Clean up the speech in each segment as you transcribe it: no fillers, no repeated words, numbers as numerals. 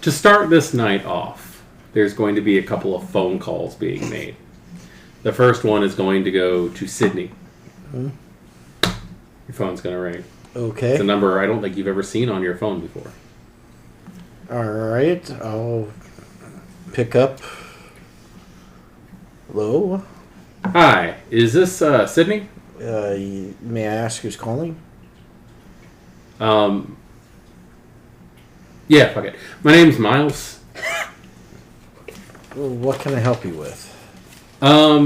to start this night off, there's going to be a couple of phone calls being made. The first one is going to go to Sydney. Your phone's going to ring. Okay. It's a number I don't think you've ever seen on your phone before. All right. I'll pick up. Hello? Hi. Is this Sydney? May I ask who's calling? Yeah, fuck it. My name's Miles. What can I help you with? I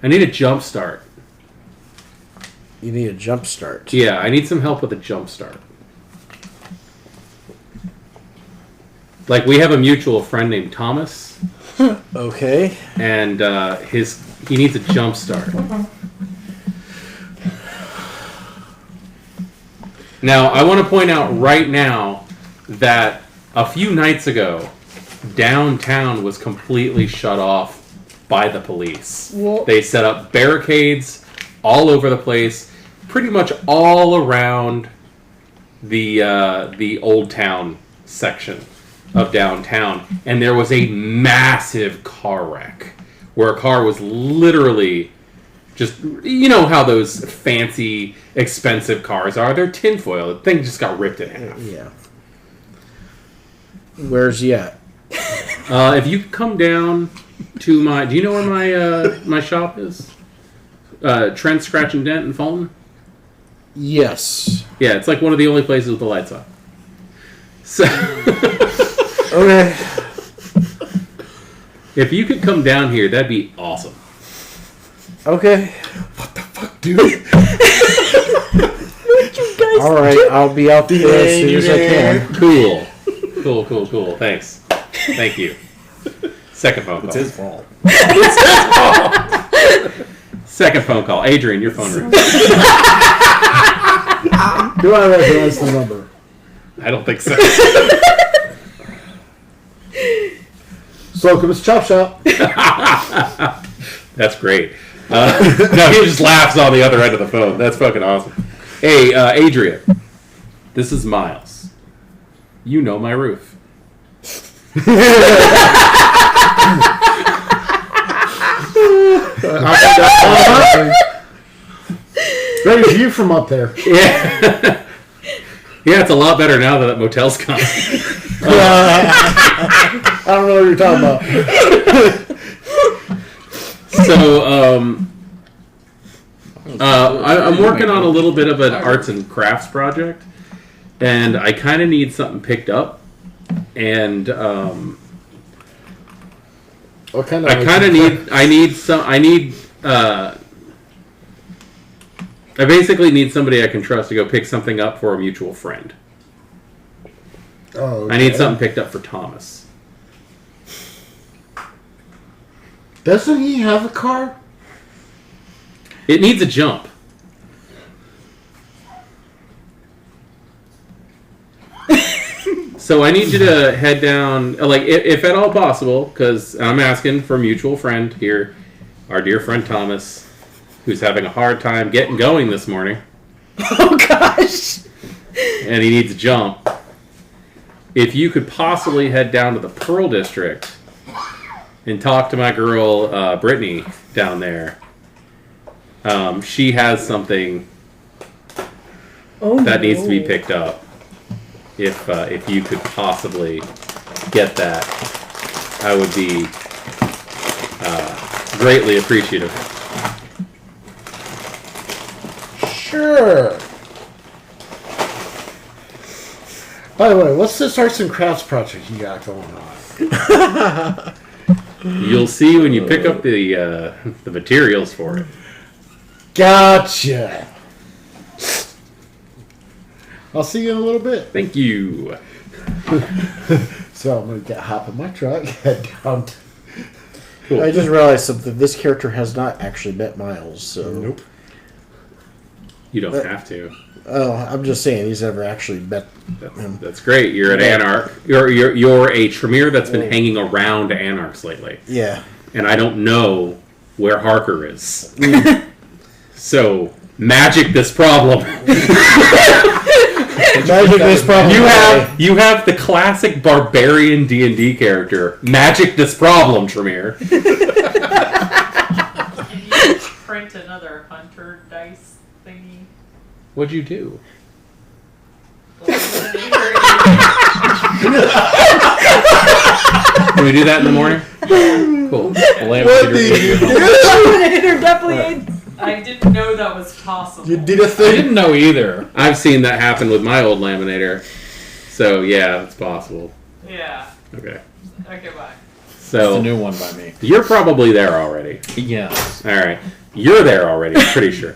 need a jump start. You need a jump start. Yeah, I need some help with a jump start. Like, we have a mutual friend named Thomas. Okay. And he needs a jump start. Now, I want to point out right now that a few nights ago, downtown was completely shut off by the police. What? They set up barricades all over the place, pretty much all around the Old Town section of downtown, and there was a massive car wreck where a car was literally just, you know how those fancy, expensive cars are. They're tinfoil. The thing just got ripped in half. Yeah. Where's he at? If you come down to my... Do you know where my shop is? Trent Scratch and Dent in Fulton? Yes. Yeah, it's like one of the only places with the lights on. So... Okay. If you could come down here, that'd be awesome. Okay. What the fuck, dude? What you guys All right, do? I'll be out there as soon as I can. Cool. Cool. Thanks. Thank you. Second phone call. It's his fault. Second phone call. Adrian, your phone rings. Do I recognize the number? I don't think so. Slocum's Chop Shop. That's great. No, he just laughs on the other end of the phone. That's fucking awesome. Hey, Adrian. This is Miles. You know my roof. Great view from up there. Yeah. Yeah, it's a lot better now that motel's gone. I don't know what you're talking about. So, I'm working on a little bit of an arts and crafts project, and I kind of need something picked up. And What kind of? I basically need somebody I can trust to go pick something up for a mutual friend. Oh, okay. I need something picked up for Thomas. Doesn't he have a car? It needs a jump. So I need you to head down, like, if at all possible, because I'm asking for a mutual friend here, our dear friend Thomas, who's having a hard time getting going this morning. Oh, gosh. And he needs a jump. If you could possibly head down to the Pearl District and talk to my girl, Brittany, down there. She has something that needs to be picked up. If you could possibly get that, I would be greatly appreciative. Sure. By the way, what's this arts and crafts project you got going on? You'll see when you pick up the materials for it. Gotcha. I'll see you in a little bit. Thank you. So I'm gonna hop in my truck, head down. Cool. I just realized something. This character has not actually met Miles, so... Nope. You don't have to. Oh, I'm just saying he's never actually met him. That's great. You're an Anarch. You're a Tremere that's been hanging around Anarchs lately. Yeah. And I don't know where Harker is. So, magic this problem. Magic Disproblem. You have the classic barbarian D&D character, Magic Disproblem, Tremere. Can you print another hunter dice thingy? What'd you do? Can we do that in the morning? Cool. Laminator definitely. I didn't know that was possible. You did a I thing. didn't know either. I've seen that happen with my old laminator. So, yeah, it's possible. Yeah. Okay. Okay, bye. It's So, a new one by me. you're probably there already. Yes. All right. You're there already, I'm pretty sure.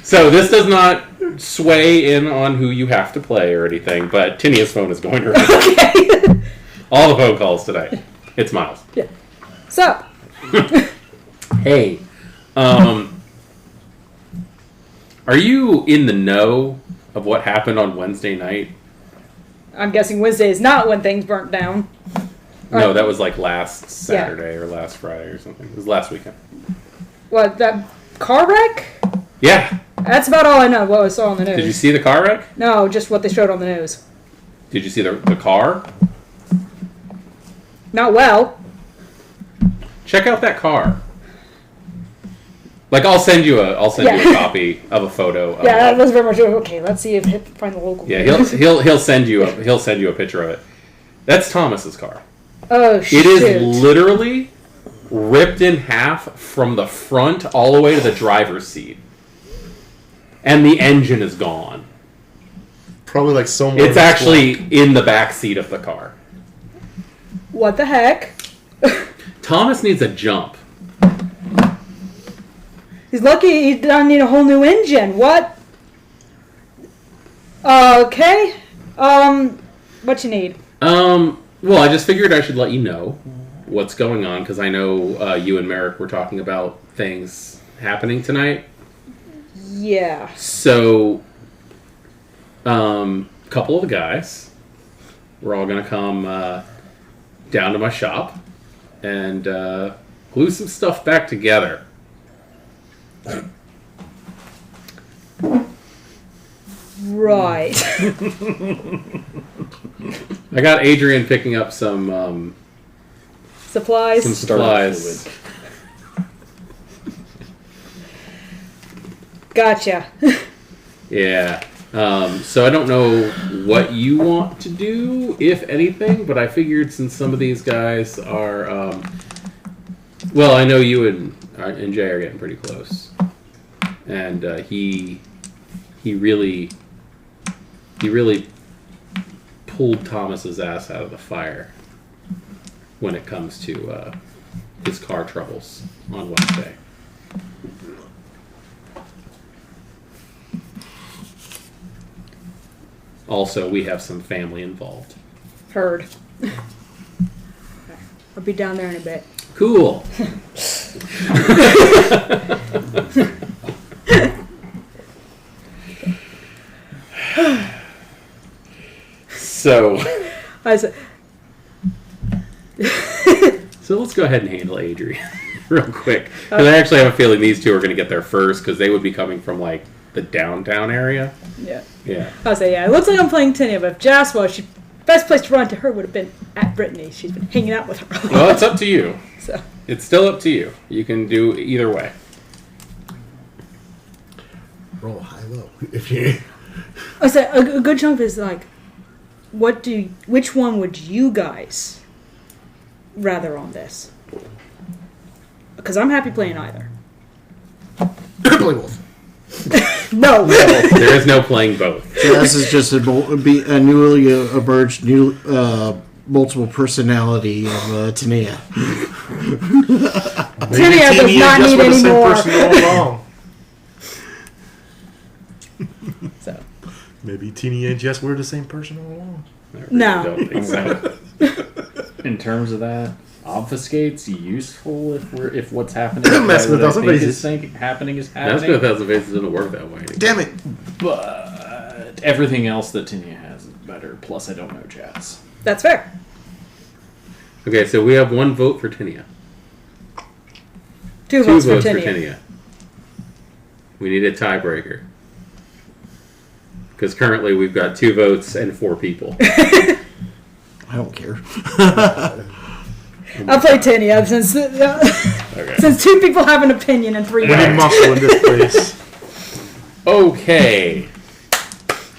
So, this does not sway in on who you have to play or anything, but Tinia's phone is going to ring. Okay. All the phone calls today. It's Miles. So, Hey, are you in the know of what happened on Wednesday night? I'm guessing Wednesday is not when things burnt down. No, that was like last Saturday or last Friday or something. It was last weekend. What, that car wreck? Yeah. That's about all I know, what I saw on the news. Did you see the car wreck? No, just what they showed on the news. Did you see the car? Not well. Check out that car. Like I'll send you a Yeah. copy of a photo. Of Yeah, that it. was very much okay. Let's see if find the local. Yeah, he'll send you a picture of it. That's Thomas's car. Oh shit! It is literally ripped in half from the front all the way to the driver's seat, and the engine is gone. Probably like someone. It's actually in the back seat of the car. What the heck? Thomas needs a jump. He's lucky he doesn't need a whole new engine. What? Okay. What you need? Well, I just figured I should let you know what's going on because I know you and Merrick were talking about things happening tonight. Yeah. So, a couple of the guys, we're all gonna come down to my shop and glue some stuff back together. Right. I got Adrian picking up some Supplies. supplies. Gotcha. Yeah. So I don't know what you want to do, if anything, but I figured since some of these guys are, well, I know you and Jay are getting pretty close, and he really pulled Thomas's ass out of the fire when it comes to his car troubles on Wednesday. Also, we have some family involved. Heard. I'll be down there in a bit. Cool. So let's go ahead and handle Adrian real quick. Because I actually have a feeling these two are going to get there first because they would be coming from like the downtown area. Yeah. Yeah. I'll say, yeah, it looks like I'm playing Tinia, but if Jas was, best place to run to her would have been at Brittany. She's been hanging out with her a lot. Well, it's up to you. So. It's still up to you. You can do either way. Roll high low. If you. I say a good chunk is like, which one would you guys rather on this? Because I'm happy playing either. Play both. No. There is no playing both. Jazz is just a newly emerged multiple personality of Tania. Tinia does not need any more. So. Maybe Teeny and Jess were the same person all along. No. Don't think so. In terms of that, obfuscate's useful if what's happening Mess with what I Thousand think Faces. is happening is That's happening. good. Thousand Faces doesn't work that way. Damn it! But everything else that Tinia has is better. Plus, I don't know Jazz. That's fair. Okay, so we have one vote for Tinia. Two Two votes for votes for Tinia. Tinia. We need a tiebreaker. Because currently we've got 2 votes and 4 people. I don't care. I'll play Tanya since since 2 people have an opinion and 3 We need don't. muscle in this place. Okay.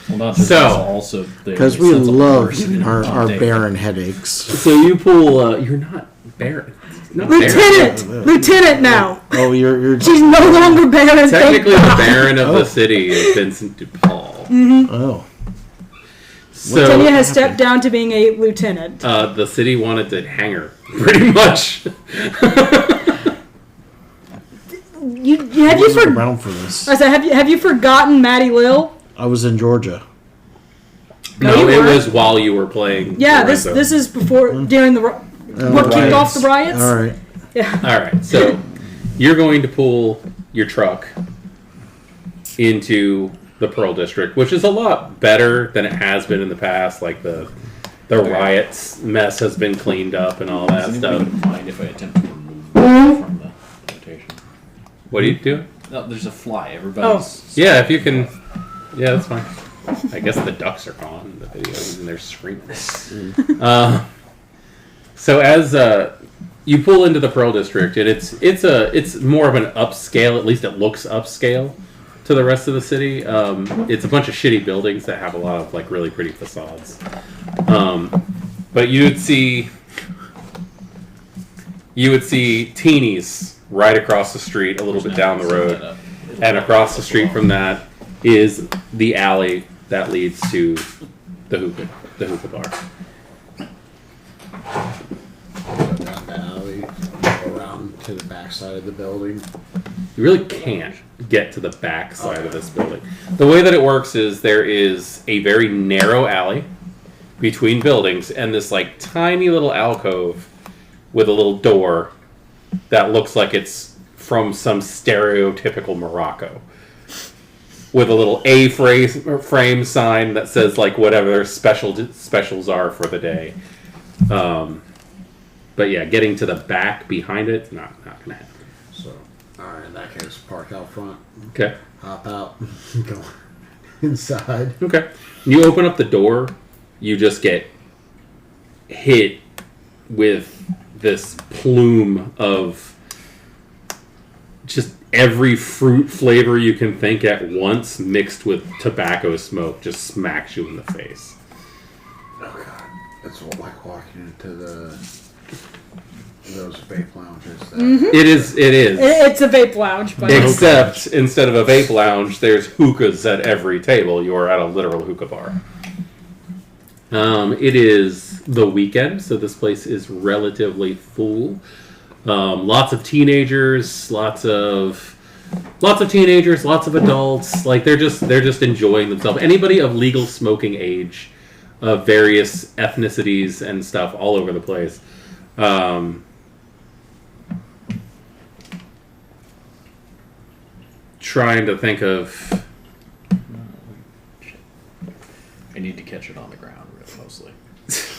Well, not just So- us, also Because we love our barren headaches. So you pull. You're not Baron. Not Baron. Lieutenant now. Oh, you're She's no longer Baron. Technically, thank the God. Baron of the city is Vincent DePaul. oh. So Tanya has stepped down to being a lieutenant. the city wanted to hang her, pretty much. Have you around for this. I said, have you forgotten Maddie Lil? I was in Georgia. No, No, you it weren't. was while you were playing. Yeah, Lorenzo. this is before during the what kicked riots. off the riots. All right. Yeah. All right, so you're going to pull your truck into the Pearl District, which is a lot better than it has been in the past. Like the riots mess has been cleaned up and all that stuff. Mind if I attempt to remove that from the rotation? What do you do? No, there's a fly. Everybody's. Yeah, if you can. Yeah, that's fine. I guess the ducks are gone in the videos and they're screaming. So as you pull into the Pearl District, and it's more of an upscale. At least it looks upscale to the rest of the city. It's a bunch of shitty buildings that have a lot of like really pretty facades. But you would see teenies right across the street, a little bit down the road, and across the street from that is the alley that leads to the hookah bar. Go down the alley, go around to the back side of the building. You really can't get to the back side of this building. The way that it works is there is a very narrow alley between buildings and this like tiny little alcove with a little door that looks like it's from some stereotypical Morocco. With a little frame sign that says like whatever their specials are for the day. But yeah, getting to the back behind it's not gonna happen. So, alright, in that case, park out front, Okay. hop out, go inside. Okay. You open up the door, you just get hit with this plume of just every fruit flavor you can think at once mixed with tobacco smoke just smacks you in the face. Oh god, it's like walking into those vape lounges. That, It is. It's a vape lounge, but Except instead of a vape lounge, there's hookahs at every table. You are at a literal hookah bar. It is the weekend, so this place is relatively full. Lots of teenagers, lots of teenagers, lots of adults. Like they're just enjoying themselves. Anybody of legal smoking age, of various ethnicities and stuff, all over the place. Trying to think of. I need to catch it on the ground, mostly.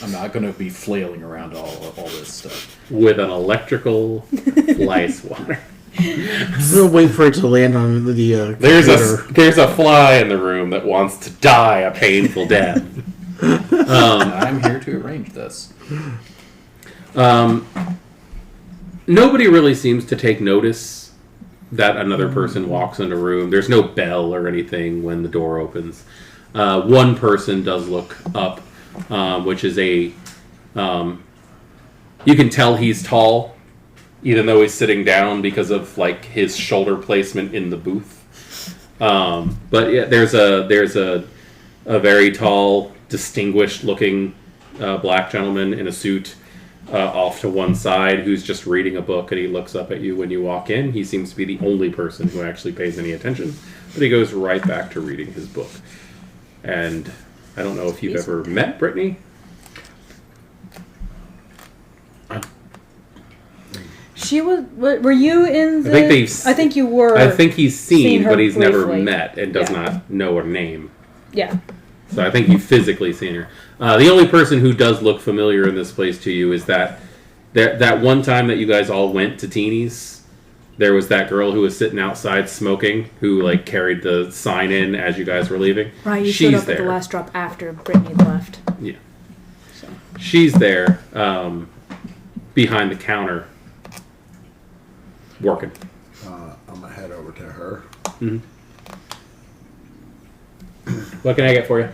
I'm not going to be flailing around all this stuff. With an electrical fly swatter. We'll wait for it to land on the There's a fly in the room that wants to die a painful death. I'm here to arrange this. Nobody really seems to take notice that another person walks in a room. There's no bell or anything when the door opens. One person does look up, which is a... you can tell he's tall, even though he's sitting down because of like his shoulder placement in the booth. But yeah, there's a very tall, distinguished-looking black gentleman in a suit off to one side who's just reading a book, and he looks up at you when you walk in. He seems to be the only person who actually pays any attention, but he goes right back to reading his book. And I don't know if you've ever met Brittany. she was. Were you in the? I think you were. I think he's seen her but he's never briefly. met and does Yeah. not know her name. Yeah. So I think you've physically seen her. The only person who does look familiar in this place to you is that one time that you guys all went to Teeny's there was that girl who was sitting outside smoking, who like carried the sign in as you guys were leaving. Right, you She's showed up there. at the last drop after Brittany left. Yeah. So. She's there, behind the counter, working. I'm gonna head over to her. Mm-hmm. What can I get for you?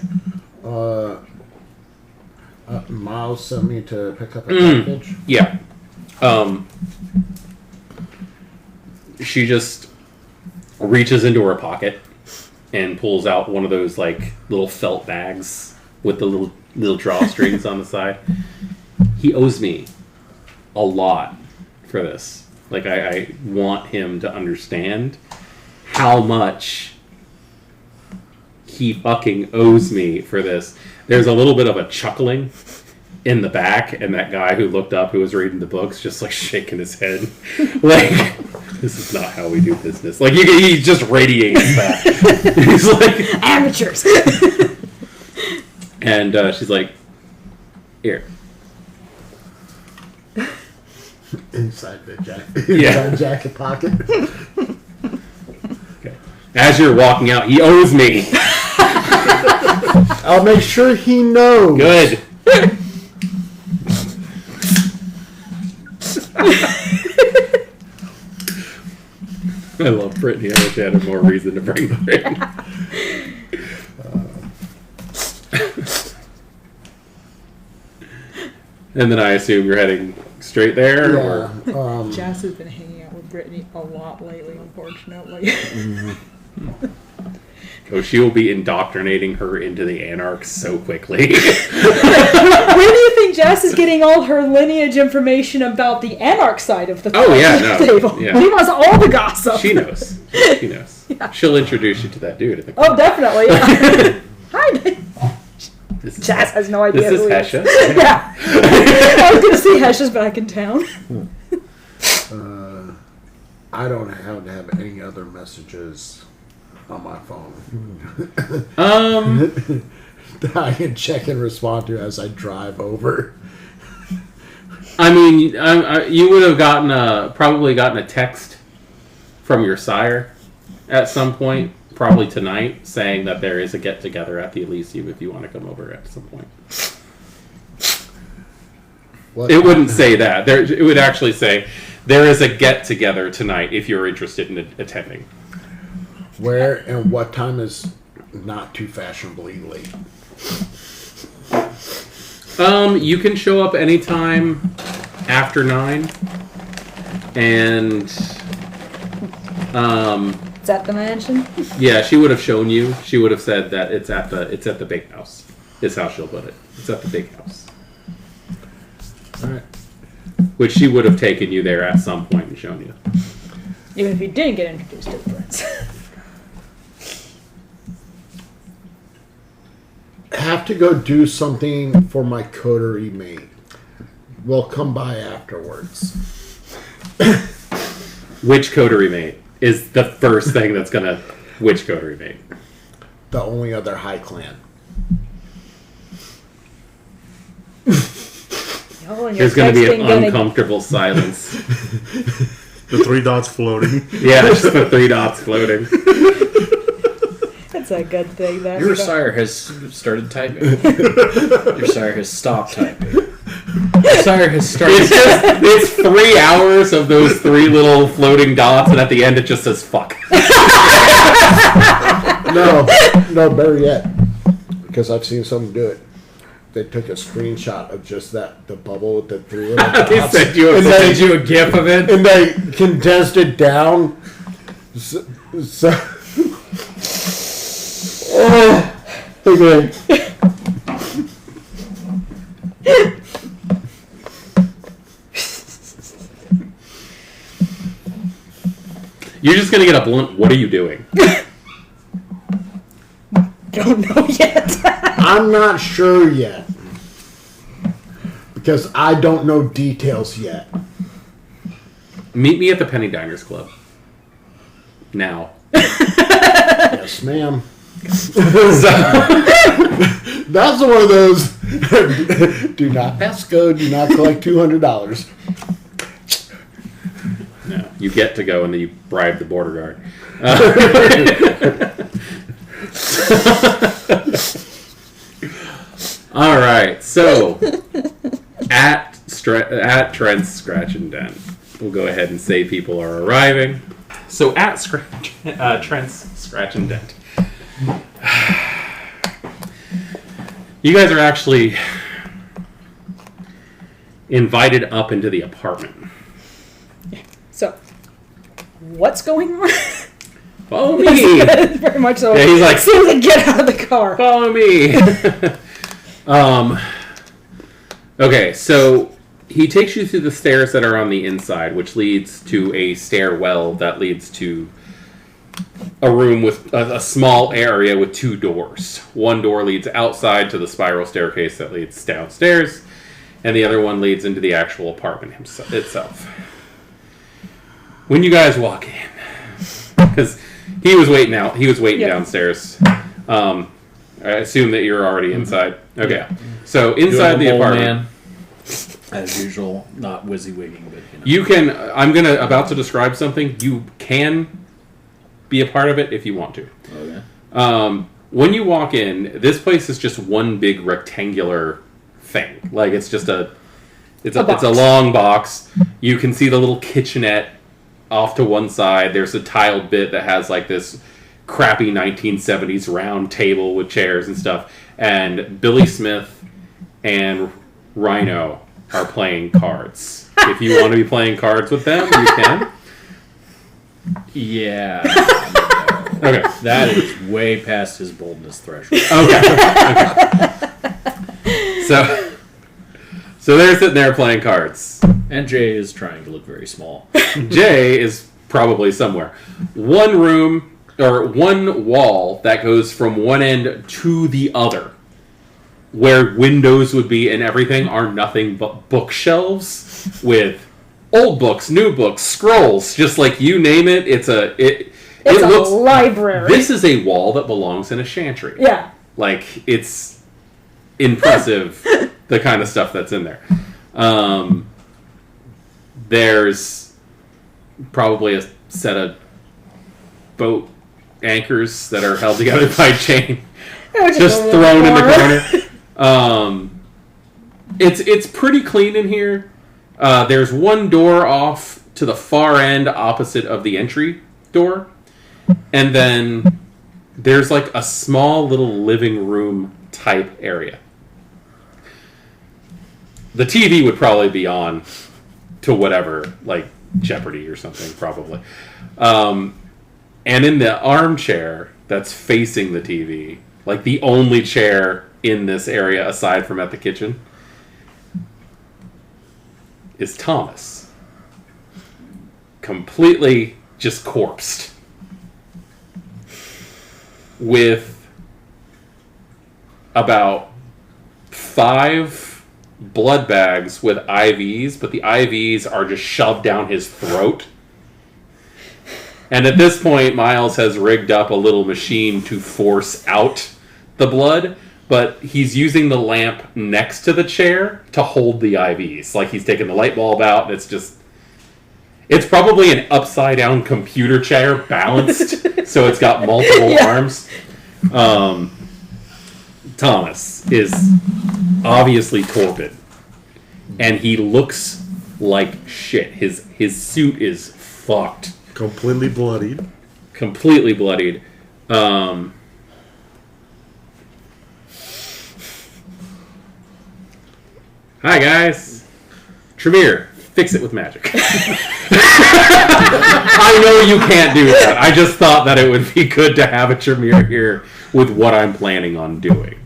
Miles sent me to pick up a package. Yeah. She just reaches into her pocket and pulls out one of those like little felt bags with the little drawstrings on the side. He owes me a lot for this. Like I want him to understand how much he fucking owes me for this. There's a little bit of a chuckling in the back, and that guy who looked up, who was reading the books, just like shaking his head, like, this is not how we do business. Like he just radiates that. He's like, Amateurs. and she's like, here. Inside the jacket, Yeah. jacket pocket. Okay. As you're walking out, he owes me. I'll make sure he knows. Good. I love Brittany. I wish I had more reason to bring her in. And then I assume you're heading straight there? Or? Yeah. Jazz has been hanging out with Brittany a lot lately, unfortunately. Oh, she will be indoctrinating her into the Anarchs so quickly. Where do you think Jazz is getting all her lineage information about the Anarch side of the table? Yeah. He wants all the gossip. She knows. She knows. Yeah. She'll introduce you to that dude. Oh, definitely. Hi. This is Jazz has no idea. This is who he Hesha. Yeah. I was going to see Hesha's back in town. I don't have any other messages on my phone. That I can check and respond to as I drive over. I mean, you would have probably gotten a text from your sire at some point, probably tonight, saying that there is a get-together at the Elysium if you want to come over at some point. What? It wouldn't say that. It would actually say, there is a get-together tonight if you're interested in attending. Where and what time is not too fashionably late? You can show up anytime after 9. And It's at the mansion. yeah, she would have shown you. She would have said that it's at the big house. Is how she'll put it. It's at the big house. All right. Which she would have taken you there at some point and shown you. Even if you didn't get introduced to the prince. Have to go do something for my coterie mate. We'll come by afterwards. Which coterie mate is the first thing that's gonna... Which coterie mate? The only other high clan. Oh, and There's your gonna be an texting gonna- uncomfortable silence. The 3 dots floating. Yeah, just the 3 dots floating. That's a good thing. That Your sire has started typing. Your sire has stopped typing. Your sire has started. It's 3 hours of those 3 little floating dots, and at the end it just says "fuck." No, better yet, because I've seen someone do it. They took a screenshot of just the bubble with the 3 little dots. They sent you a GIF of it. And they condensed it down. So okay. You're just gonna get a blunt. What are you doing? Don't know yet. I'm not sure yet. Because I don't know details yet. Meet me at the Penny Diners Club. Now. Yes, ma'am. That's one of those. Do not pass go. Do not collect $200. No. You get to go, and then you bribe the border guard. All right, so at Trent's Scratch and Dent, we'll go ahead and say people are arriving. So at Trent's Scratch and Dent, you guys are actually invited up into the apartment. So, what's going on? Follow me. Very much so. Yeah, he's like, as soon as I get out of the car. Follow me. Okay, so he takes you through the stairs that are on the inside, which leads to a stairwell that leads to a room with a small area with 2 doors. One door leads outside to the spiral staircase that leads downstairs, and the other one leads into the actual apartment itself. When you guys walk in, because he was waiting downstairs. I assume that you're already inside. Okay, Yeah. so inside the apartment, man, as usual, not WYSIWYGing, but you can. I'm about to describe something. You can be a part of it if you want to. Okay. When you walk in, this place is just one big rectangular thing. Like it's just it's a long box. You can see the little kitchenette off to one side. There's a tiled bit that has like this crappy 1970s round table with chairs and stuff. And Billy Smith and Rhino are playing cards. If you want to be playing cards with them, you can. Yeah. Okay. That is way past his boldness threshold. Okay. So they're sitting there playing cards. And Jay is trying to look very small. Jay is probably somewhere. One room, or one wall that goes from one end to the other, where windows would be and everything, are nothing but bookshelves with old books, new books, scrolls, just like you name it. It's a library. This is a wall that belongs in a chantry. Yeah. Like, it's impressive, the kind of stuff that's in there. There's probably a set of boat anchors that are held together by chain, just thrown in the corner. It's pretty clean in here. There's one door off to the far end opposite of the entry door, and then there's like a small little living room type area. The TV would probably be on to whatever, like Jeopardy or something, probably. And in the armchair that's facing the TV, like the only chair in this area aside from at the kitchen, is Thomas. Completely just corpsed. With about 5 blood bags with IVs, but the IVs are just shoved down his throat. And at this point, Miles has rigged up a little machine to force out the blood, but he's using the lamp next to the chair to hold the IVs. Like he's taking the light bulb out, and it's probably an upside-down computer chair balanced, so it's got multiple arms. Thomas is obviously torpid, and he looks like shit. His suit is fucked. Completely bloodied. Completely bloodied. Hi, guys. Tremere, fix it with magic. I know you can't do that. I just thought that it would be good to have a Tremere here with what I'm planning on doing.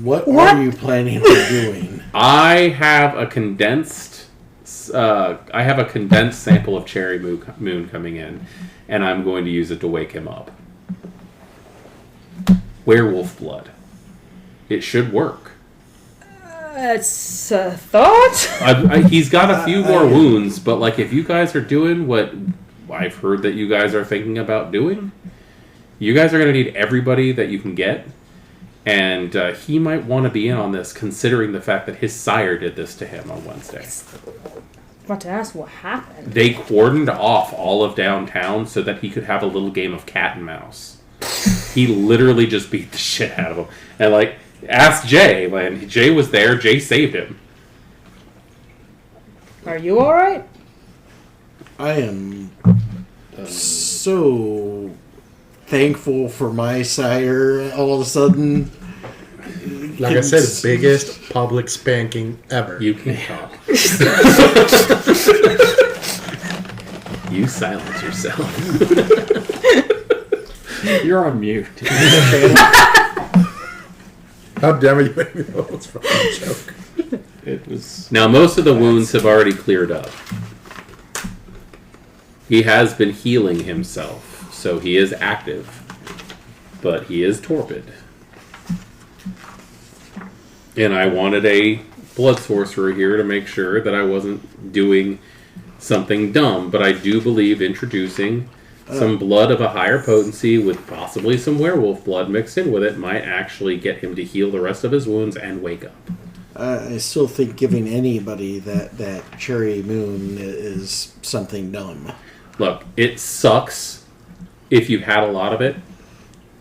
What are you planning on doing? I have a condensed sample of Cherry Moon coming in, and I'm going to use it to wake him up. Werewolf blood. It should work. That's a thought. He's got a few more wounds, but like if you guys are doing what I've heard that you guys are thinking about doing, you guys are going to need everybody that you can get. And he might want to be in on this, considering the fact that his sire did this to him on Wednesday. about to ask what happened. They cordoned off all of downtown so that he could have a little game of cat and mouse. He literally just beat the shit out of him. And, like, ask Jay. When Jay was there, Jay saved him. Are you alright? I am so thankful for my sire all of a sudden. Like I said, biggest public spanking ever. You can talk. You silence yourself. You're on mute. How dare you make me know it's from a joke? It was. Now, most of the wounds have already cleared up. He has been healing himself, so he is active. But he is torpid. And I wanted a blood sorcerer here to make sure that I wasn't doing something dumb. But I do believe introducing some blood of a higher potency with possibly some werewolf blood mixed in with it might actually get him to heal the rest of his wounds and wake up. I still think giving anybody that cherry moon is something dumb. Look, it sucks if you've had a lot of it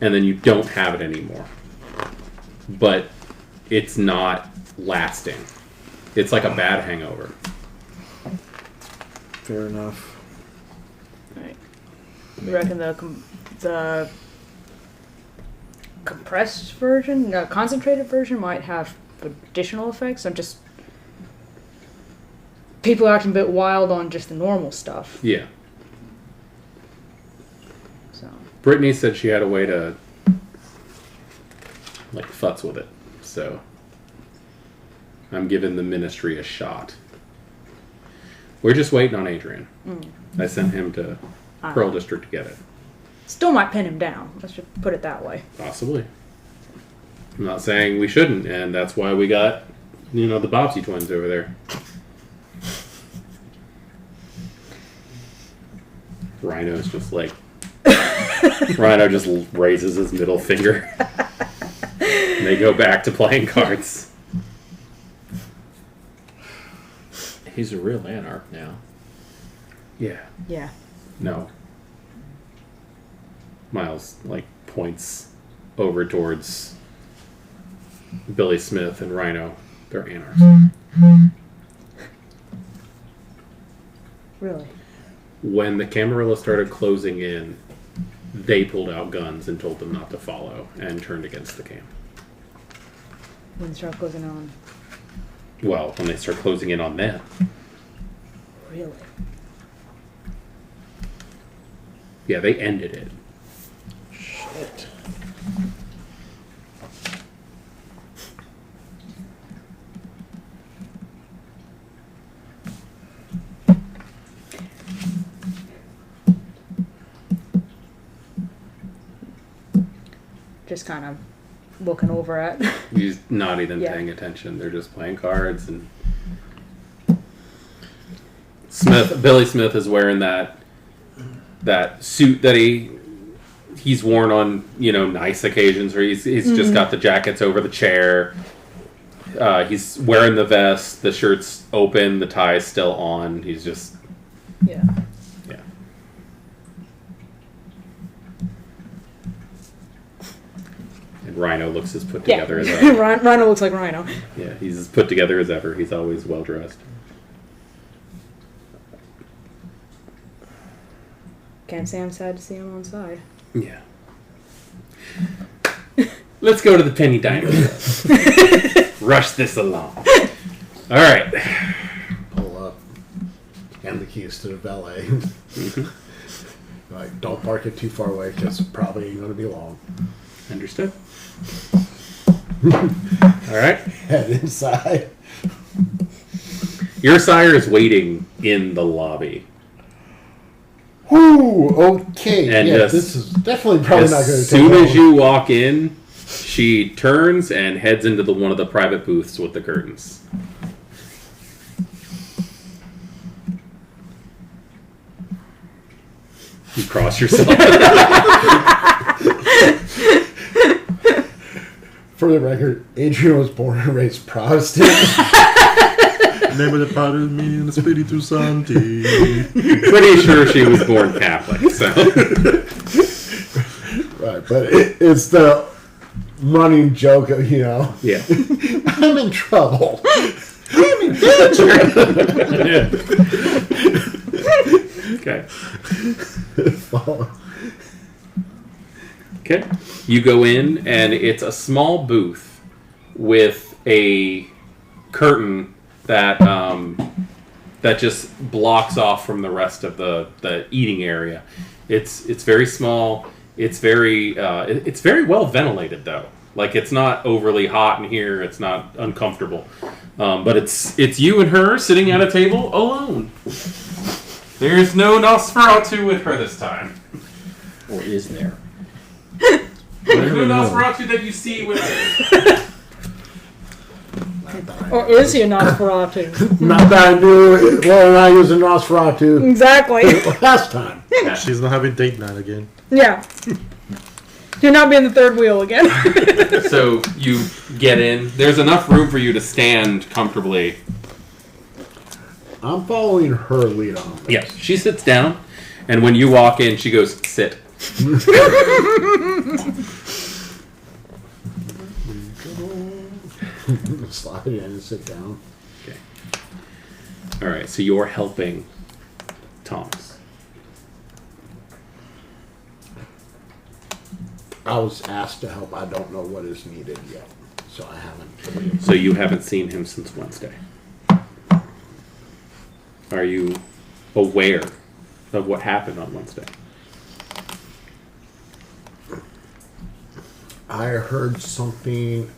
and then you don't have it anymore. But it's not lasting. It's like a bad hangover. Fair enough. Right. You reckon the compressed version, concentrated version might have additional effects? I'm just... People are acting a bit wild on just the normal stuff. Yeah. So. Brittany said she had a way to, like, futz with it. So, I'm giving the ministry a shot. We're just waiting on Adrian. I sent him to Pearl District to get it. Still might pin him down. Let's just put it that way. Possibly. I'm not saying we shouldn't, and that's why we got, the Bobbsey twins over there. Rhino's just like... Rhino just raises his middle finger. And they go back to playing cards. He's a real anarch now. Yeah. Yeah. No. Miles, points over towards Billy Smith and Rhino. They're anarchs. Really? When the Camarilla started closing in, they pulled out guns and told them not to follow and turned against the camp. When they start closing on. Well, when they start closing in on them. Really? Yeah, they ended it. Shit. Just kind of looking over at. He's not even Yeah. paying attention. They're just playing cards. And Billy Smith is wearing that suit that he's worn on nice occasions, where he's just got the jackets over the chair. He's wearing the vest. The shirt's open. The tie's still on. He's just Yeah. yeah. And Rhino looks as put together as ever. Rhino looks like Rhino. Yeah, he's as put together as ever. He's always well dressed. Can't say I'm sad to see him on side. Yeah. Let's go to the Penny Diner. Rush this along. All right. Pull up. Hand the keys to the valet. Don't park it too far away because it probably ain't going to be long. Understood. All right. Head inside. Your sire is waiting in the lobby. Whoo! Okay. And yeah, just- this is definitely probably not going to As take soon long. as you walk in, she turns and heads into one of the private booths with the curtains. You cross yourself. For the record, Adrian was born and raised Protestant. Name of the Padre, me and Espiritu Santi. Pretty sure she was born Catholic, so. Right, but it's the running joke of, Yeah. I'm in trouble. Okay. Okay. You go in, and it's a small booth with a curtain that that just blocks off from the rest of the eating area. It's very small. It's very well ventilated though. Like it's not overly hot in here. It's not uncomfortable. But it's you and her sitting at a table alone. There's no Nosferatu with her this time. Or is there? There's no Nosferatu that you see with her. Or is he a Nosferatu? Not that I knew Laura and I was a Nosferatu Exactly. last time. She's not having date night again. Yeah. You're not being the third wheel again. So you get in. There's enough room for you to stand comfortably. I'm following her lead on this. Yes. She sits down, and when you walk in, she goes, sit. Slide in and sit down. Okay. All right. So you're helping Thomas. I was asked to help. I don't know what is needed yet, so I haven't. So you haven't seen him since Wednesday. Are you aware of what happened on Wednesday? I heard something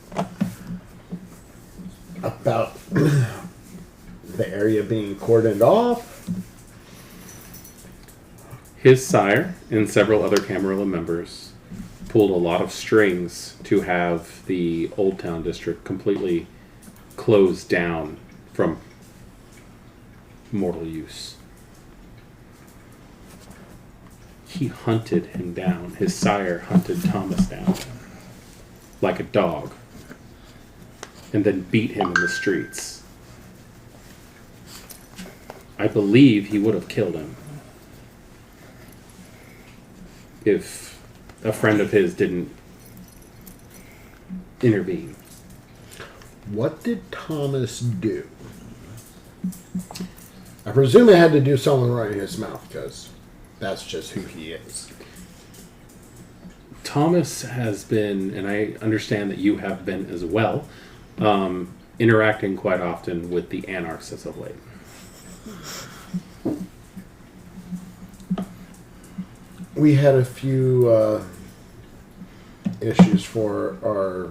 about the area being cordoned off. His sire and several other Camarilla members pulled a lot of strings to have the Old Town district completely closed down from mortal use. He hunted him down. His sire hunted Thomas down like a dog and then beat him in the streets. I believe he would have killed him if a friend of his didn't intervene. What did Thomas do? I presume it had to do something right in his mouth, because that's just who he is. Thomas has been, and I understand that you have been as well, interacting quite often with the Anarchs as of late. We had a few issues for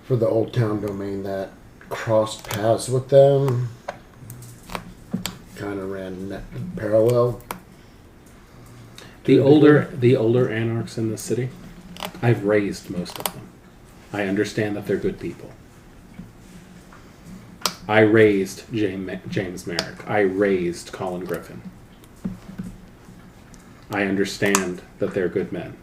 the Old Town domain that crossed paths with them. Kind of ran parallel. The older Anarchs in the city, I've raised most of them. I understand that they're good people. I raised James Merrick. I raised Colin Griffin. I understand that they're good men.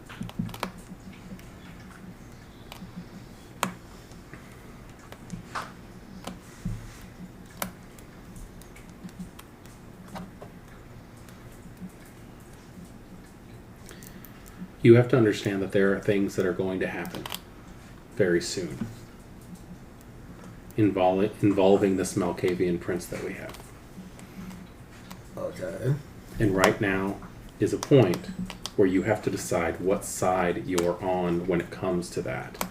You have to understand that there are things that are going to happen very soon involving this Malkavian prince that we have. Okay. And right now is a point where you have to decide what side you're on when it comes to that.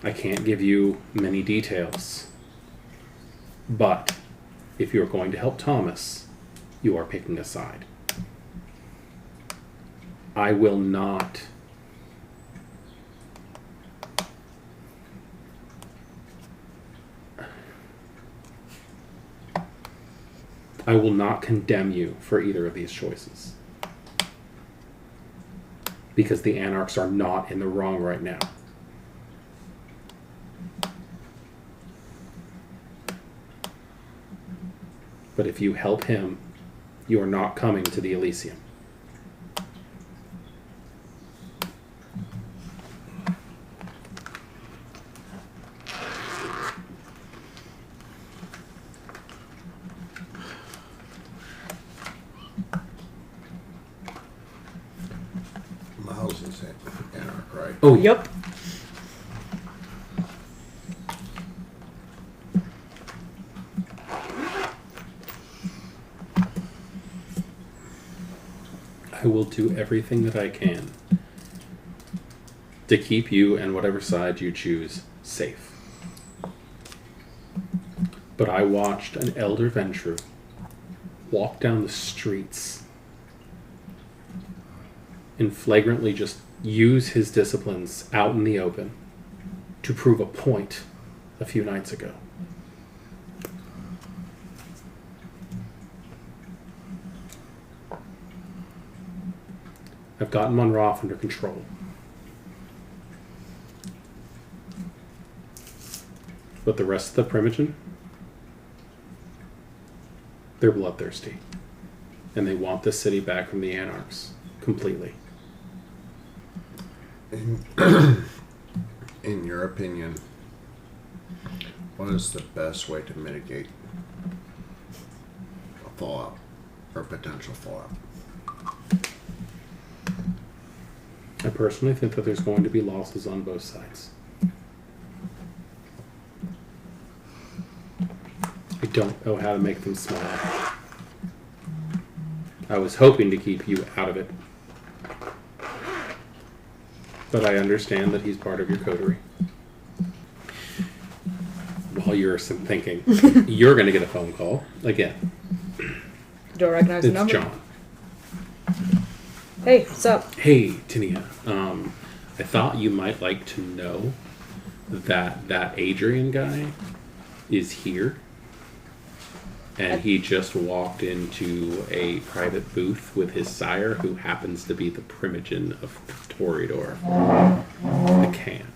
I can't give you many details, but if you're going to help Thomas, you are picking a side. I will not condemn you for either of these choices. Because the Anarchs are not in the wrong right now. But if you help him, you are not coming to the Elysium. Oh, Yup. I will do everything that I can to keep you and whatever side you choose safe. But I watched an elder Ventru walk down the streets and flagrantly just use his disciplines out in the open to prove a point a few nights ago. I've gotten Monroth under control. But the rest of the Primogen, they're bloodthirsty. And they want this city back from the Anarchs completely. In your opinion, what is the best way to mitigate a fallout or potential fallout? I personally think that there's going to be losses on both sides. I don't know how to make them smile. I was hoping to keep you out of it. But I understand that he's part of your coterie. While you're thinking, you're going to get a phone call again. Do I recognize the It's number? John. Hey, what's up? Hey, Tinia. I thought you might like to know that Adrian guy is here. And he just walked into a private booth with his sire, who happens to be the Primogen of Toreador. The can.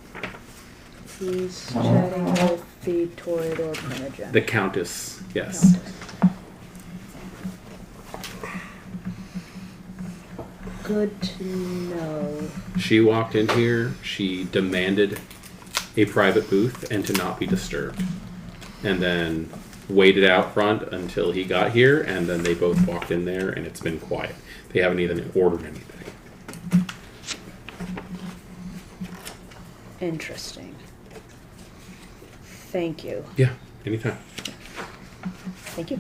He's chatting with the Toreador Primogen. The Countess, yes. Good to know. She walked in here, she demanded a private booth and to not be disturbed. And then waited out front until he got here, and then they both walked in there, and it's been quiet. They haven't even ordered anything. Interesting. Thank you. Yeah, anytime. Thank you.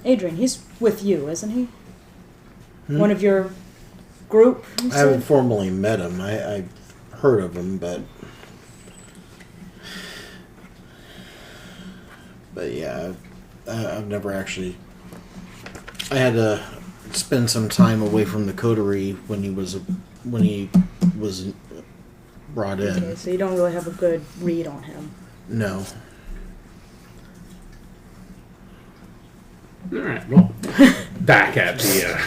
Adrian, he's with you, isn't he? One of your group? You I haven't said? formally met him. I've heard of him, but yeah, I've never actually. I had to spend some time away from the coterie when he was brought in. Okay, so you don't really have a good read on him. No. All right, well, back at the.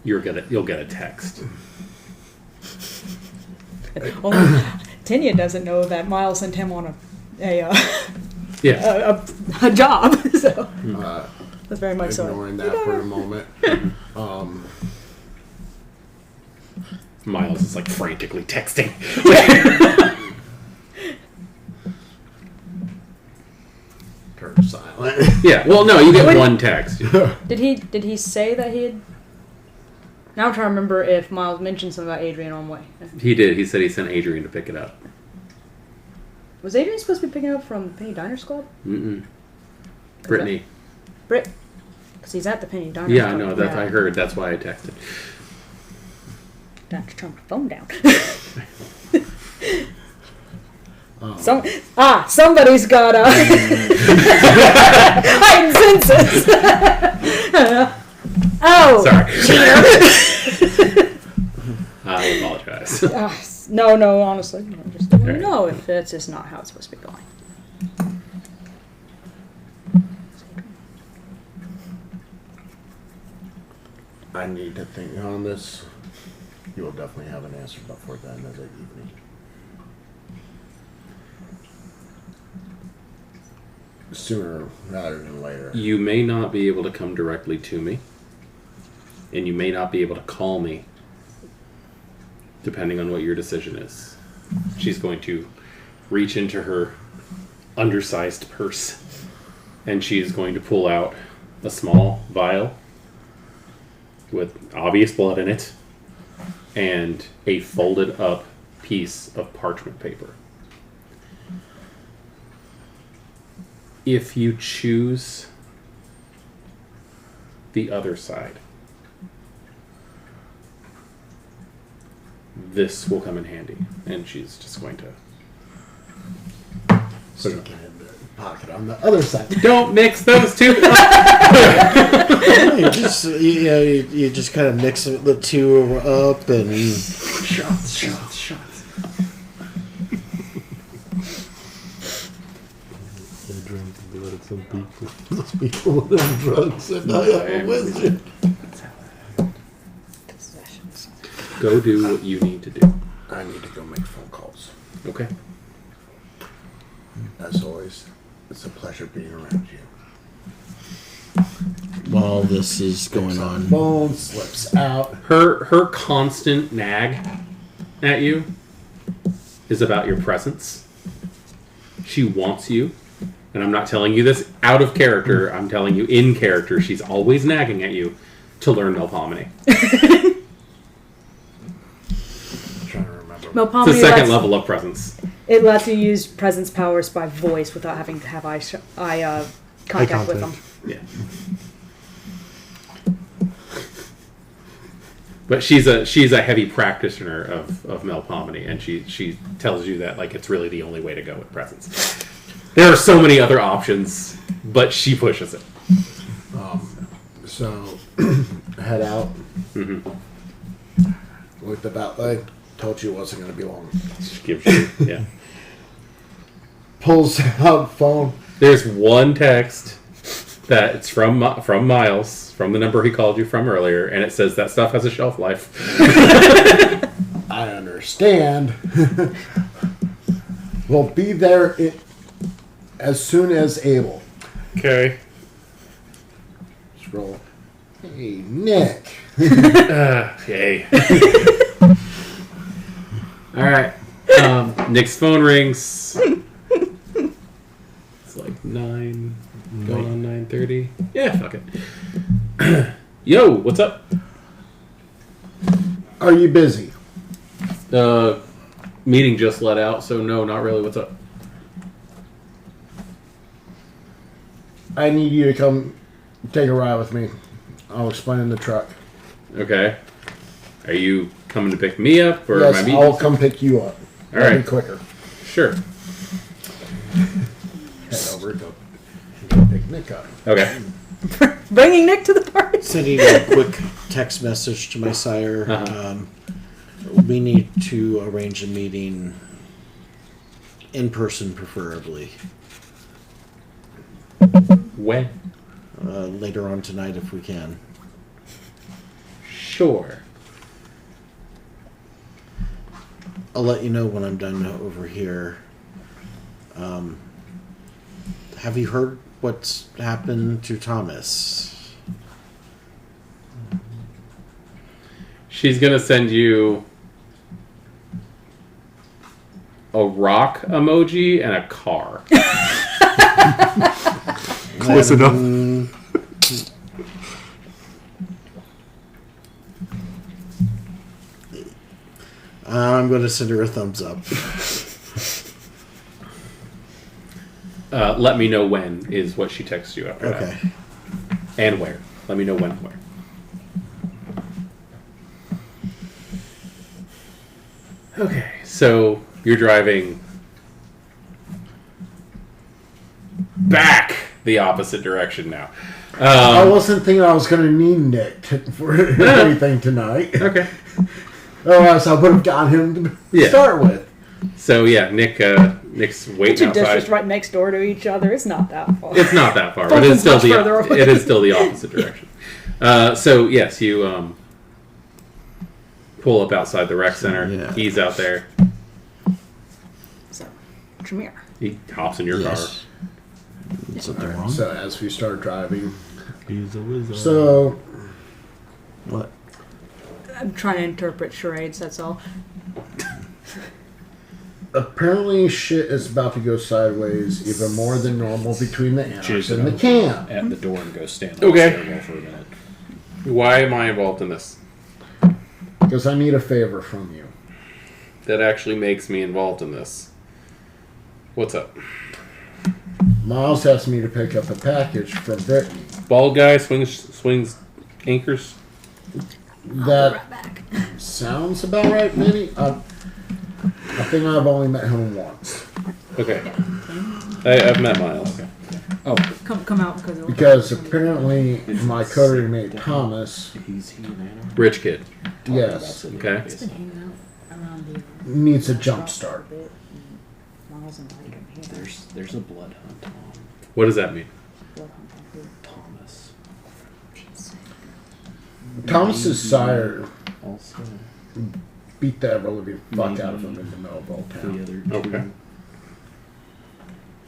You'll get a text. Tinia doesn't know that Miles sent him on a Yeah. job, so that's very much Ignoring so. that for a moment. Miles is like frantically texting. Turn silent. Yeah, well, no, you get one text. Did he say that he had? Now I'm trying to remember if Miles mentioned something about Adrian on the way. He did. He said he sent Adrian to pick it up. Was Adrian supposed to be picking up from Penny Diners Club? Mm-mm. Brittany. Because he's at the Penny Diners Yeah, I Club. know. That's I heard. That's why I texted. Don't turn my phone down. Somebody's got a heightened senses. Oh, Sorry. I apologize. No, honestly, I just don't Alright. know if that's just not how it's supposed to be going. I need to think on this. You will definitely have an answer before the end of the evening. Sooner rather than later. You may not be able to come directly to me, and you may not be able to call me, depending on what your decision is. She's going to reach into her undersized purse. And she is going to pull out a small vial with obvious blood in it and a folded up piece of parchment paper. If you choose the other side, this will come in handy. And she's just going to Stick it in the pocket on the other side. don't mix those two. You just kind of mix the two up and Shots. They drink the blood of some people. Those people with them drugs and I am a wizard. Possessions. Go do what you need to do. I need to go make phone calls. Okay. As always, it's a pleasure being around you. while this is going on. Phone slips out. Her constant nag at you is about your presence. She wants you. And I'm not telling you this out of character. I'm telling you in character. She's always nagging at you to learn Melpomene. I'm trying to remember. Melpomene It's the second level of presence. It lets you use presence powers by voice without having to have eye contact with them. Yeah. But she's a heavy practitioner of Melpomene, and she tells you that like it's really the only way to go with presence. There are so many other options, but she pushes it. So, head out. Mm-hmm. Looked at that leg. Told you it wasn't going to be long. She gives you, yeah. Pulls out phone. There's one text that it's from Miles, from the number he called you from earlier, and it says that stuff has a shelf life. I understand. We'll be there as soon as able. Okay. Scroll. Hey, Nick. Okay. All right. Nick's phone rings. It's like 9, going on 9:30. Yeah, fuck it. Yo, what's up? Are you busy? Meeting just let out, so no, not really. What's up? I need you to come take a ride with me. I'll explain in the truck. Okay. Are you coming to pick me up, or am I Yes, meeting? I'll come pick you up. All That'll right. be quicker. Sure. Head over, go pick Nick up. Okay. Bringing Nick to the party. Sending a quick text message to my sire. Uh-huh. We need to arrange a meeting in person, preferably. When? Later on tonight, if we can. Sure. I'll let you know when I'm done over here. Have you heard what's happened to Thomas? She's gonna send you a rock emoji and a car. Close enough. I'm going to send her a thumbs up. Let me know when is what she texts you after Okay. that. And where. Let me know when and where. Okay, so you're driving back the opposite direction now. I wasn't thinking I was going to need Nick for anything tonight. Okay. Otherwise, I would have got him to start with. So yeah, Nick's The waiting two outside. districts right next door to each other. It's not that far. It's not that far, but Fulton's it's still much further away. it is still the opposite direction. So yes, you pull up outside the rec center. Yeah. He's out there. So, Tremere. He hops in your Yes. Is something wrong? So, as we start driving. He's a wizard. So, What? I'm trying to interpret charades, that's all. Apparently, shit is about to go sideways even more than normal between the Anarchy and the out camp. at the door and go stand on Okay. the stairwell for a minute. Why am I involved in this? Because I need a favor from you. That actually makes me involved in this. What's up? Miles asked me to pick up a package from Brittany. Bald guy swings anchors. That sounds about right, maybe. I think I've only met him once. Okay. I've met Miles. Oh, Come out because Because apparently my coterie mate Thomas he's an animal. Rich kid. Yes. Okay. needs a jump start. There's a blood hunt on What does that mean? Thomas. Thomas's sire Also, beat the ever living fuck out of him in the middle of Old the Town. other two. Okay.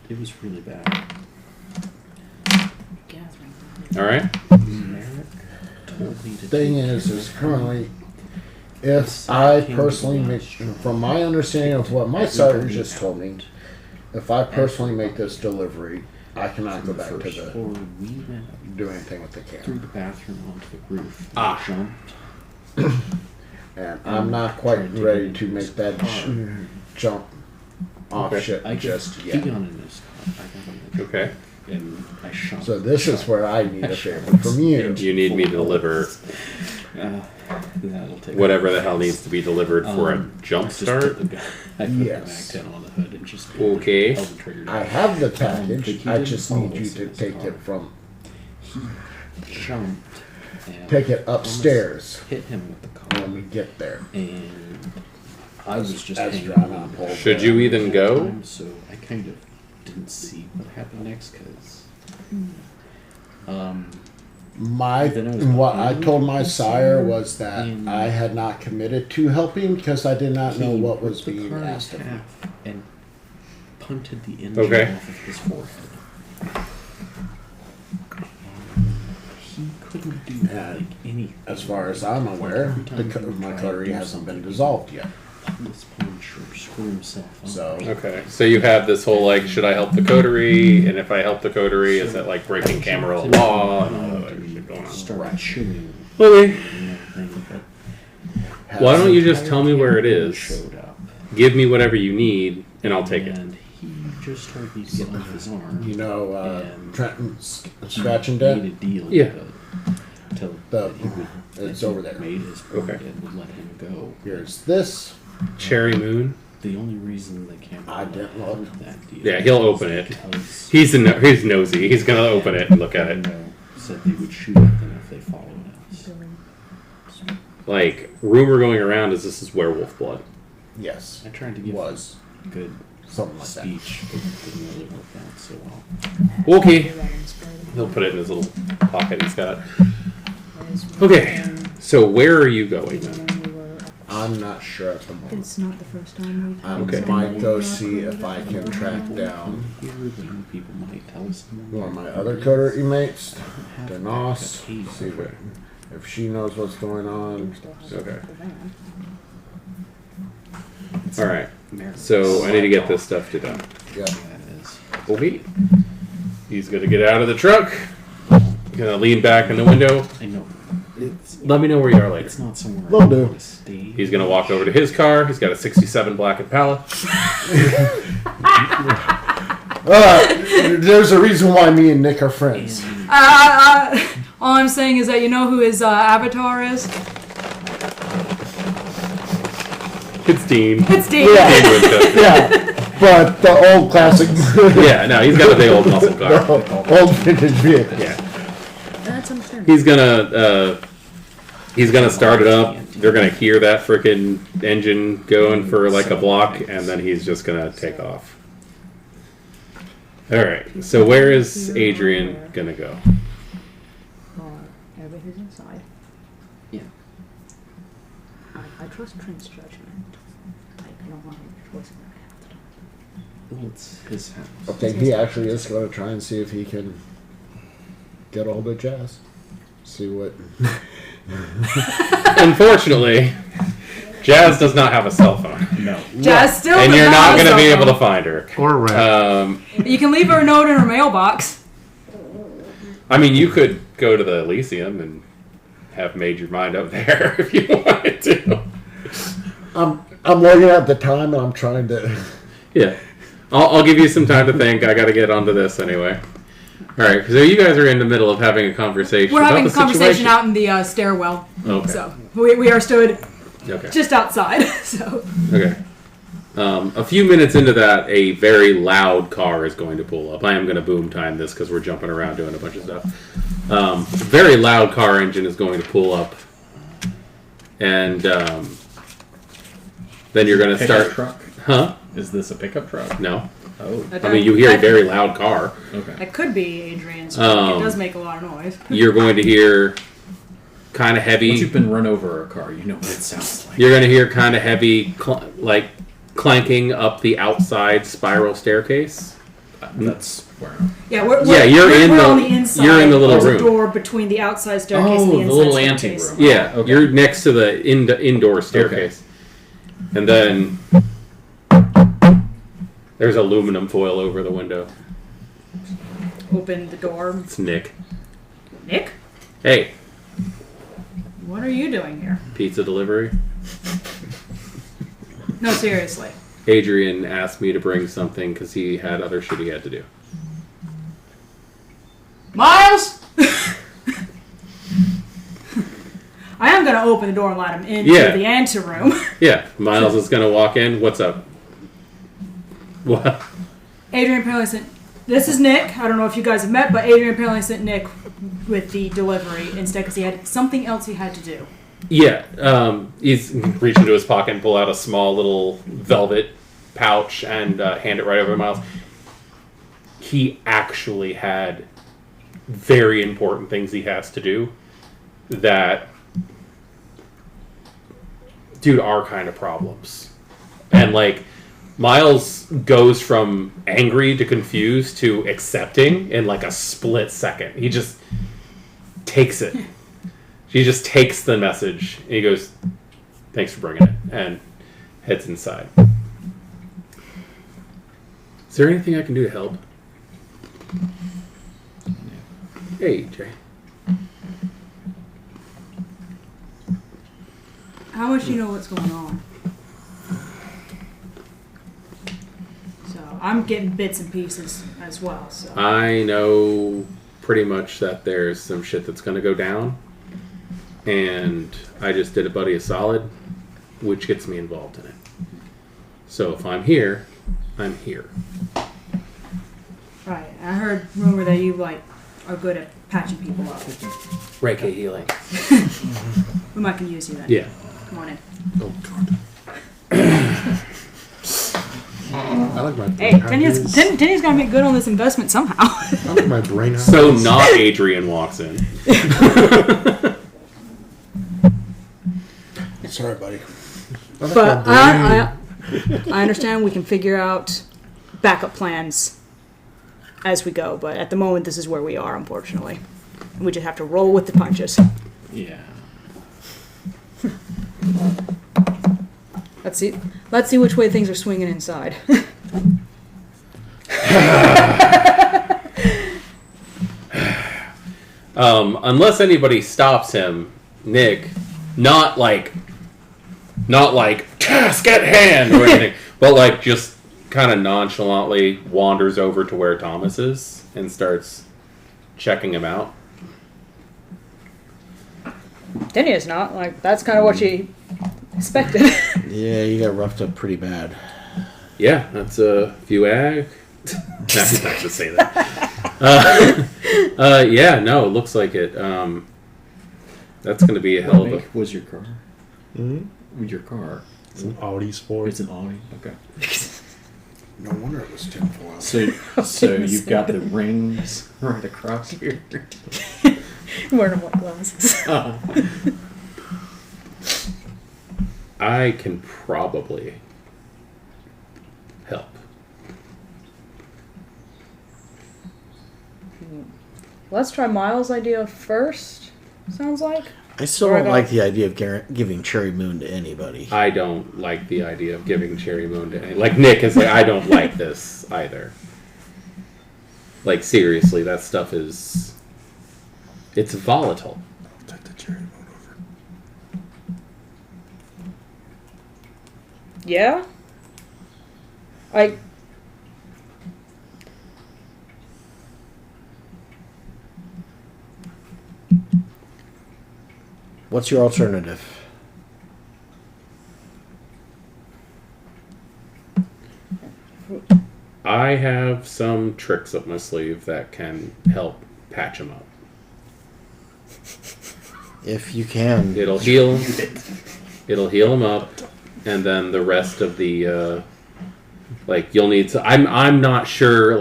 It was really bad. All right. Merrick told me to Thing take is currently, if I personally make, from my understanding of what my sire just told me, if I personally make this delivery, I cannot go back to first the floor. We went do anything with the through camp. the bathroom onto the roof. Ah. Jumped. And I'm not quite ready to make that jump off Okay. shit I just He got yet. in his car. I got in the Okay. and I shot. So this is where I need a favor from you. You need me to deliver That'll take whatever the hell needs to be delivered for a jump just start. put the gu- I put Yes. the Mac 10 on the hood and just Okay. pulled the trigger I down. have the But package. he I didn't just follow need you us to in his take car. it from Jumped. And take it Thomas upstairs hit him with the car, when we get there. and I was just As hanging driving on. pole Should there. you even go? So I kind of didn't see what happened next because My Then it was what behind I me. told my sire was that And I had not committed to helping because I did not know he what was ripped the being car in asked of me. half and punted the engine Okay. off of his forehead. He couldn't do like anything. As far as I'm aware, Every time he would my try to coterie do hasn't been something, dissolved yet. pull his punch or screw himself up. So- Okay. So you have this whole like, should I help the coterie? And if I help the coterie, is that like breaking camera law and all that other shit going on? Started shooting Okay. and everything, but Why don't you just tell me where it is? showed up. Give me whatever you need, and I'll take it. And he just told me to get off his arm. You know, And Trenton Scratch and made a Dent. deal. Yeah. To The- he would. it's that he over there. Made his Okay. and would let him go. Here's this. Cherry Moon. The only reason they can't. I didn't look. That deal. Yeah, he'll was open it. because He's nosy. He's gonna open it and look at it. Venmo said they would shoot at them if they followed us. Like, rumor going around is this is werewolf blood. Yes, I tried to give was a good something like that. speech, but it didn't really work out so well. Okay. He'll put it in his little pocket he's got. Okay. So where are you going then? I'm not sure at the moment. It's not the first time we've I Okay. might go see if I can track down Here, then people might tell us one of my other coterie mates, Denos, Hey, see what, if she knows what's going on. Okay. All right. So I need to get this stuff done. Yeah. That is. Okay. He's gonna get out of the truck. Gonna lean back in the window. I know. It's Let me know where you are later. it's not somewhere Will I do. want to stay. He's gonna walk over to his car. He's got a '67 Black Impala. There's a reason why me and Nick are friends. And all I'm saying is that you know who his avatar is? It's Dean. It's Dean. Dean Winchester. Yeah, but the old classic, Yeah, no, he's got a big old muscle car. old vintage vehicle. Yeah. That's understandable. He's gonna start it up. They're gonna hear that freaking engine going for like a block, and then he's just gonna take off. All right. So where is Adrian gonna go? Everything's inside. yeah. I trust Trent's judgment. I don't want him choice in Well, it's his house. Okay, he actually is going to try and see if he can get a hold of Jazz. See what. Unfortunately, Jazz does not have a cell phone. No. Jazz still And does you're not not have a going to be cell able to phone. find her. Or rat. You can leave her a note in her mailbox. I mean, you could go to the Elysium and have made your mind up there if you wanted to. I'm looking at the time and I'm trying to. Yeah. I'll give you some time to think. I got to get onto this anyway. All right, so you guys are in the middle of having a conversation. We're about having a the conversation situation. out in the stairwell. Okay. So we are stood Okay. just outside. So Okay. A few minutes into that, a very loud car is going to pull up. I am going to boom time this because we're jumping around doing a bunch of stuff. Very loud car engine is going to pull up, and then you're going to Pickup start. truck? Huh? Is this a pickup truck? No. Oh. I mean, you hear a very loud car. Okay. that could be Adrian's truck. It does make a lot of noise. You're going to hear kind of heavy. Once you've been run over a car, you know what it sounds like. You're going to hear kind of heavy, like clanking up the outside spiral staircase. That's where. Yeah, we're you're on the inside. You're in the little There's room. a door between the outside staircase and the Oh, inside the little staircase. anteroom. Yeah, Okay. you're next to the indoor staircase. And then there's aluminum foil over the window. Open the door. It's Nick. Nick, Hey, what are you doing here? pizza delivery. No, seriously. Adrian asked me to bring something because he had other shit he had to do. Miles! I am going to open the door and let him into Yeah. the anteroom. Yeah, Miles is going to walk in. What's up? What? Adrian apparently sent... This is Nick. I don't know if you guys have met, but Adrian apparently sent Nick with the delivery instead because he had something else he had to do. Yeah, he's reached into his pocket and pull out a small little velvet pouch and hand it right over to Miles. He actually had very important things he has to do that, dude, are kind of problems. And, like, Miles goes from angry to confused to accepting in, like, a split second. He just takes it. She just takes the message, and he goes, thanks for bringing it, and heads inside. Is there anything I can do to help? Hey, Jay. How much do you know what's going on? So I'm getting bits and pieces as well. So I know pretty much that there's some shit that's going to go down, and I just did a buddy a solid, which gets me involved in it. So if I'm here, I'm here. right, I heard rumor that you are good at patching people up. Reiki healing. We might can use you then. Yeah. Come on in. Oh, God. I like my brain. Hey, Tenny's got to make good on this investment somehow. I like my brain. So not Adrian walks in. Sorry, buddy. But I understand we can figure out backup plans as we go. But at the moment, this is where we are, unfortunately. We just have to roll with the punches. Yeah. Let's see which way things are swinging inside. Unless anybody stops him, Nick, not like task at hand or anything, but like just kind of nonchalantly wanders over to where Thomas is and starts checking him out. Tenny is not. That's kind of what she expected. Yeah, you got roughed up pretty bad. Yeah, that's a few ag. That's not to say that. Yeah, no, it looks like it. That's going to be a hell of a... What was your car? Mm-hmm. Your car. It's an Audi Sport. It's an Audi. Okay. No wonder it was tinfoil. So you've got the rings right across here. Wearing white glasses. I can probably help. Let's try Miles' idea first. Sounds like. I still don't like the idea of giving Cherry Moon to anybody. I don't like the idea of giving Cherry Moon to any. Like Nick is like, I don't like this either. Like seriously, that stuff is. It's volatile. Take the Cherry Moon over. Yeah. What's your alternative? I have some tricks up my sleeve that can help patch him up. If you can. It'll heal him up, and then the rest of the you'll need to. I'm not sure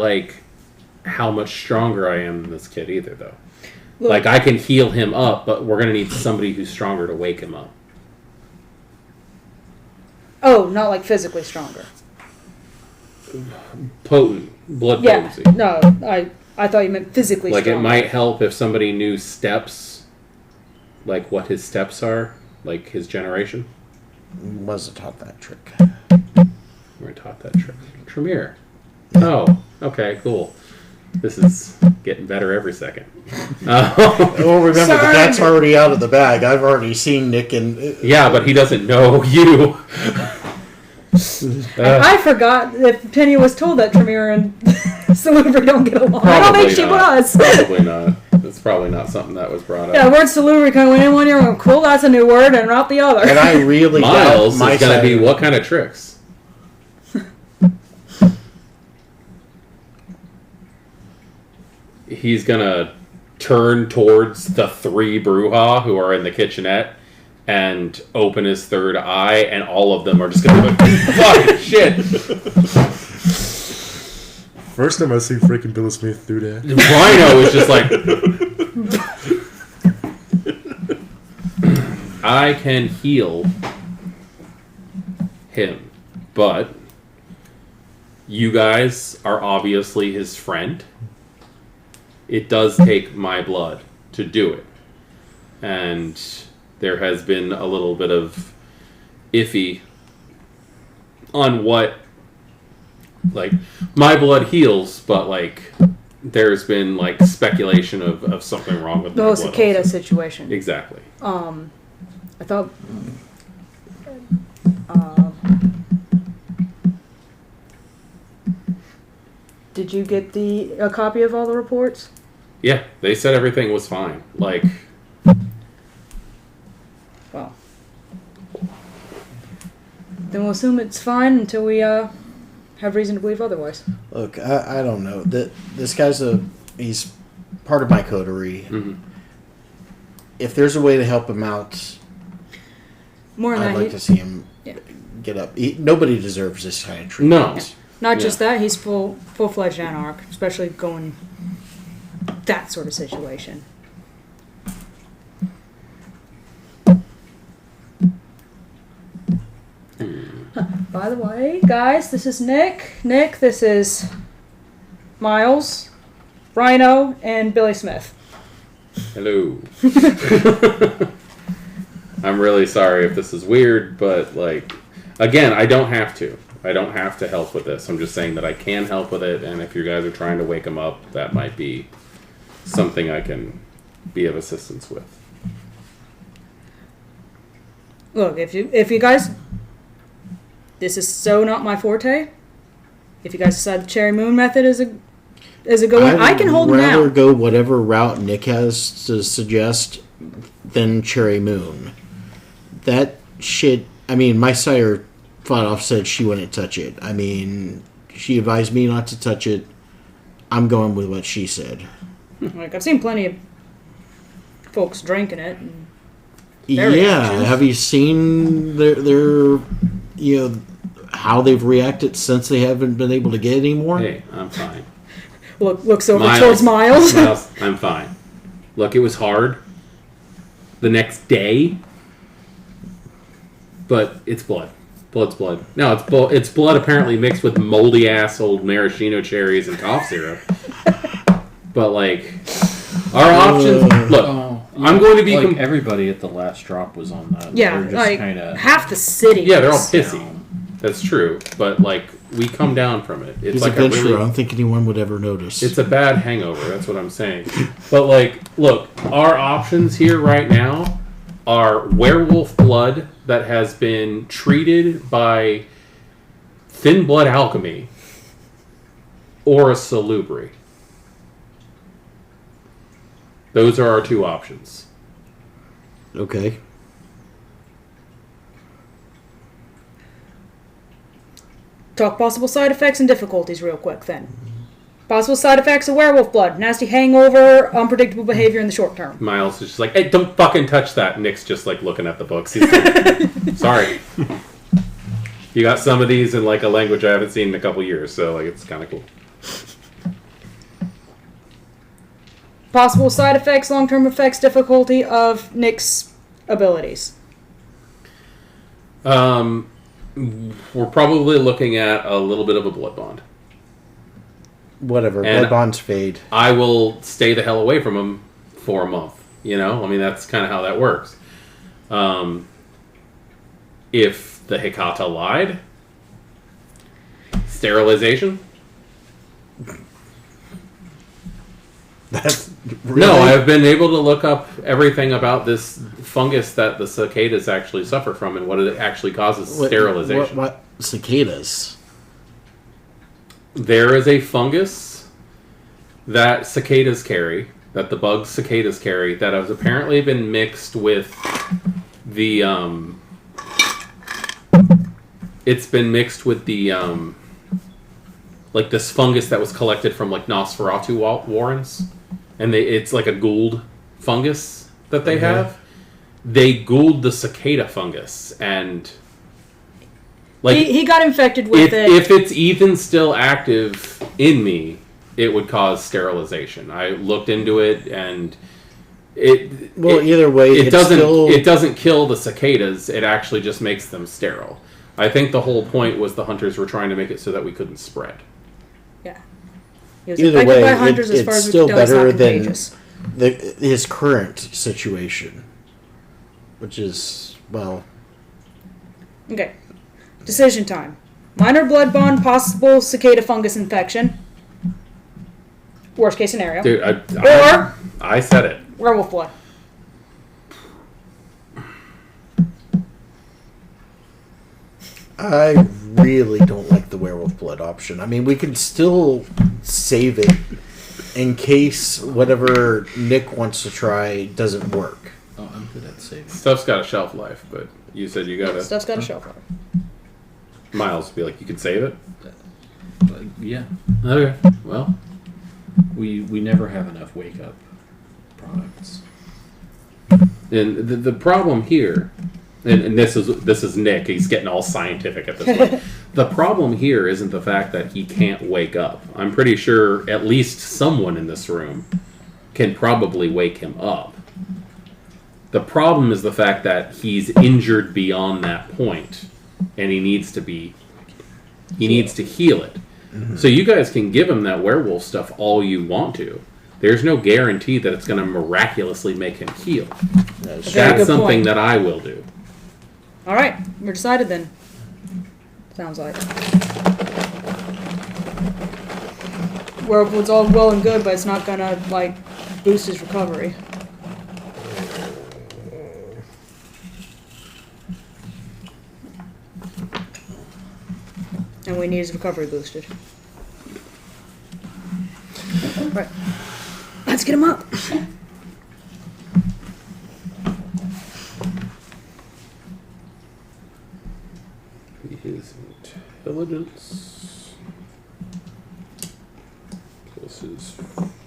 how much stronger I am than this kid either though. Look, I can heal him up, but we're gonna need somebody who's stronger to wake him up. Oh, not physically stronger. Potent blood potency. No, I thought you meant physically stronger. It might help if somebody knew steps, what his steps are, his generation. Wasn't taught that trick. We're taught that trick. Tremere. Oh, okay, cool. This is getting better every second. Well, remember, the cat's already out of the bag. I've already seen Nick and... yeah, but he doesn't know you. I forgot that Penny was told that Tremere and Salubri don't get along. I don't think she was. Probably not. That's probably not something that was brought up. Yeah, the word Salubri kind of went in one ear and went, cool, that's a new word, and out the other. And I really Miles is going to be what kind of tricks? He's going to turn towards the 3 Bruja who are in the kitchenette and open his third eye, and all of them are just going to be fucking shit. First time I see freaking Billy Smith do that. Rhino is just I can heal him, but you guys are obviously his friend. It does take my blood to do it. And there has been a little bit of iffy on what, my blood heals, but, there's been, speculation of something wrong with my blood. The cicada situation. Exactly. I thought... did you get a copy of all the reports? Yeah, they said everything was fine. Well. Then we'll assume it's fine until we have reason to believe otherwise. Look, I don't know. This guy's he's part of my coterie. Mm-hmm. If there's a way to help him out, I'd like to see him get up. Nobody deserves this kind of treatment. No. Yeah. Not just that, he's full-fledged Anarch, especially going that sort of situation. By the way, guys, this is Nick. Nick, this is Miles, Rhino, and Billy Smith. Hello. I'm really sorry if this is weird, but, again, I don't have to. I don't have to help with this. I'm just saying that I can help with it, and if you guys are trying to wake him up, that might be something I can be of assistance with. Look, if you guys... This is so not my forte. If you guys decide the Cherry Moon method is a good one, I can hold him down. I'd rather go whatever route Nick has to suggest than Cherry Moon. That shit... my sire flat off said she wouldn't touch it. She advised me not to touch it. I'm going with what she said. I've seen plenty of folks drinking it. And have you seen their how they've reacted since they haven't been able to get any more? Hey, I'm fine. Looks over towards Miles. I'm fine. Look, it was hard the next day, but it's blood. Blood's blood. No, it's blood apparently mixed with moldy ass old maraschino cherries and cough syrup. But our options. Look, I'm going to be like everybody at the last drop was on that. Yeah, they're just like kinda half the city. yeah, they're all is. pissy. down. That's true, but like we come down from it. It's He's like a adventurer. I really, don't think anyone would ever notice. it's a bad hangover. That's what I'm saying. But like, look, our options here right now are werewolf blood that has been treated by thin blood alchemy, or a salubri. Those are our two options. Okay. Talk possible side effects and difficulties real quick then. Possible side effects of werewolf blood. Nasty hangover, unpredictable behavior in the short term. Miles is just like, hey, don't fucking touch that. Nick's just like looking at the books. He's like, sorry. You got some of these in like a language I haven't seen in a couple years, so like it's kind of cool. Possible side effects, long-term effects, difficulty of Nick's abilities. We're probably looking at a little bit of a blood bond. Whatever. And Blood bonds fade. I will stay the hell away from him for a month. You know, I mean that's kind of how that works. If the Hikata lied, sterilization. That's really... No, I've been able to look up everything about this fungus that the cicadas actually suffer from and what it actually causes sterilization. What cicadas? There is a fungus that cicadas carry, that the bug cicadas carry, that has apparently been mixed with the, it's been mixed with the, like this fungus that was collected from like Nosferatu warrens. And it's like a Gould fungus that they have. They Gould the cicada fungus, and like He got infected with it. if it's even still active in me, it would cause sterilization. I looked into it, and either way, it doesn't kill the cicadas. It actually just makes them sterile. I think the whole point was the hunters were trying to make it so that we couldn't spread. Yeah. He was Either infected way, by hunters as far it's as we still can tell, it's better not than contagious. his current situation, which is, well... Okay. Decision time. Minor blood bond, possible cicada fungus infection. Worst case scenario. Dude, Or I said it. werewolf blood. I really don't like the werewolf blood option. I mean, we can still save it in case whatever Nick wants to try doesn't work. Oh, I'm good at saving. Stuff's got a shelf life, but you said you got it. Stuff's got a shelf life. Miles would be like, you can save it? Yeah, Okay. Well, we never have enough wake up products. and the problem here, and this is Nick, he's getting all scientific at this point. The problem here isn't the fact that he can't wake up. I'm pretty sure at least someone in this room can probably wake him up. The problem is the fact that he's injured beyond that point, and he needs to heal it. Mm-hmm. So you guys can give him that werewolf stuff all you want to. There's no guarantee that it's going to miraculously make him heal. That's something point. that I will do. All right, we're decided then. Sounds like. Werewolf's all well and good, but it's not gonna like boost his recovery. And we need his recovery boosted. Right. Let's get him up. His intelligence plus his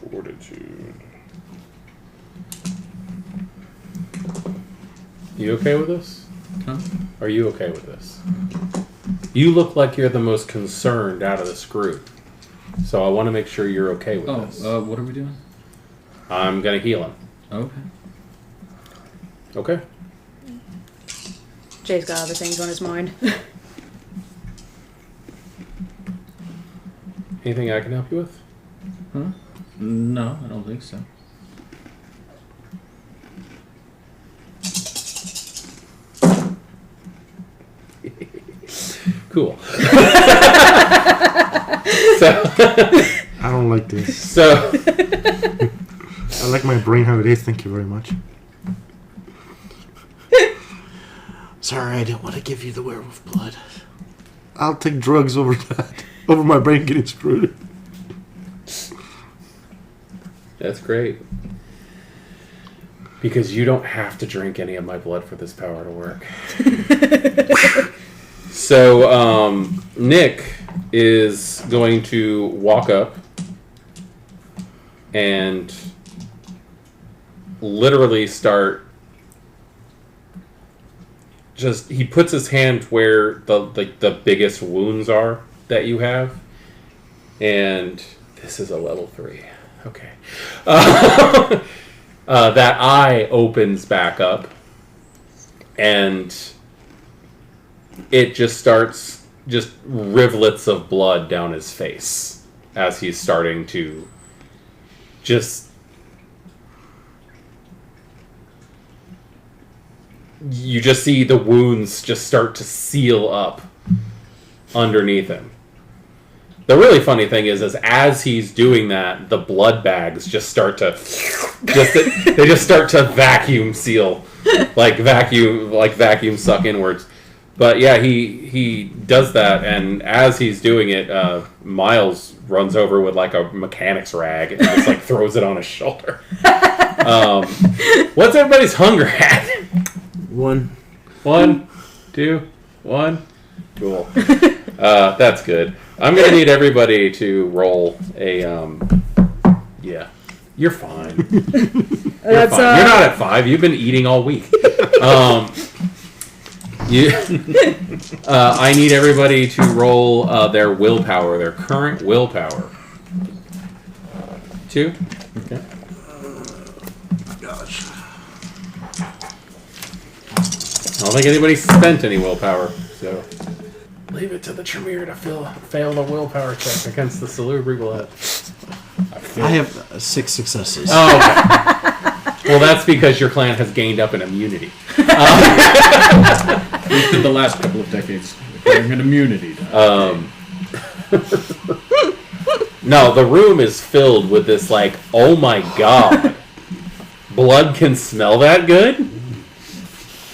fortitude. You okay with this? Huh? Are you okay with this? You look like you're the most concerned out of this group. So I want to make sure you're okay with this. What are we doing? I'm going to heal him. Okay. Okay? Jay's got other things on his mind. Anything I can help you with? Huh? No, I don't think so. Cool. So, I don't like this. so I like my brain how it is. Thank you very much. Sorry, I didn't want to give you the werewolf blood. I'll take drugs over that. Over my brain getting screwed. that's great. Because you don't have to drink any of my blood for this power to work. So, Nick is going to walk up and literally start. He puts his hand where the biggest wounds are that you have, and this is a level 3. Okay. That eye opens back up, and it just starts rivulets of blood down his face as he's starting to just. You just see the wounds just start to seal up underneath him. The really funny thing is as he's doing that, the blood bags just start to they just start to vacuum seal, like vacuum suck inwards. But yeah, he does that, and as he's doing it, Miles runs over with like a mechanic's rag and just like throws it on his shoulder. What's everybody's hunger at? 1. 1, 2, 1. Cool. That's good. I'm gonna need everybody to roll a. Yeah, you're fine. You're fine. You're not at 5. You've been eating all week. I need everybody to roll their willpower, their current willpower. 2. Okay. Gosh. I don't think anybody spent any willpower, so leave it to the Tremere to fail the willpower check against the Salubri blood. I have 6 successes. Oh, okay. Well, that's because your clan has gained up an immunity. At least in the last couple of decades, acquiring an immunity. No, the room is filled with this, like, oh my god, blood can smell that good?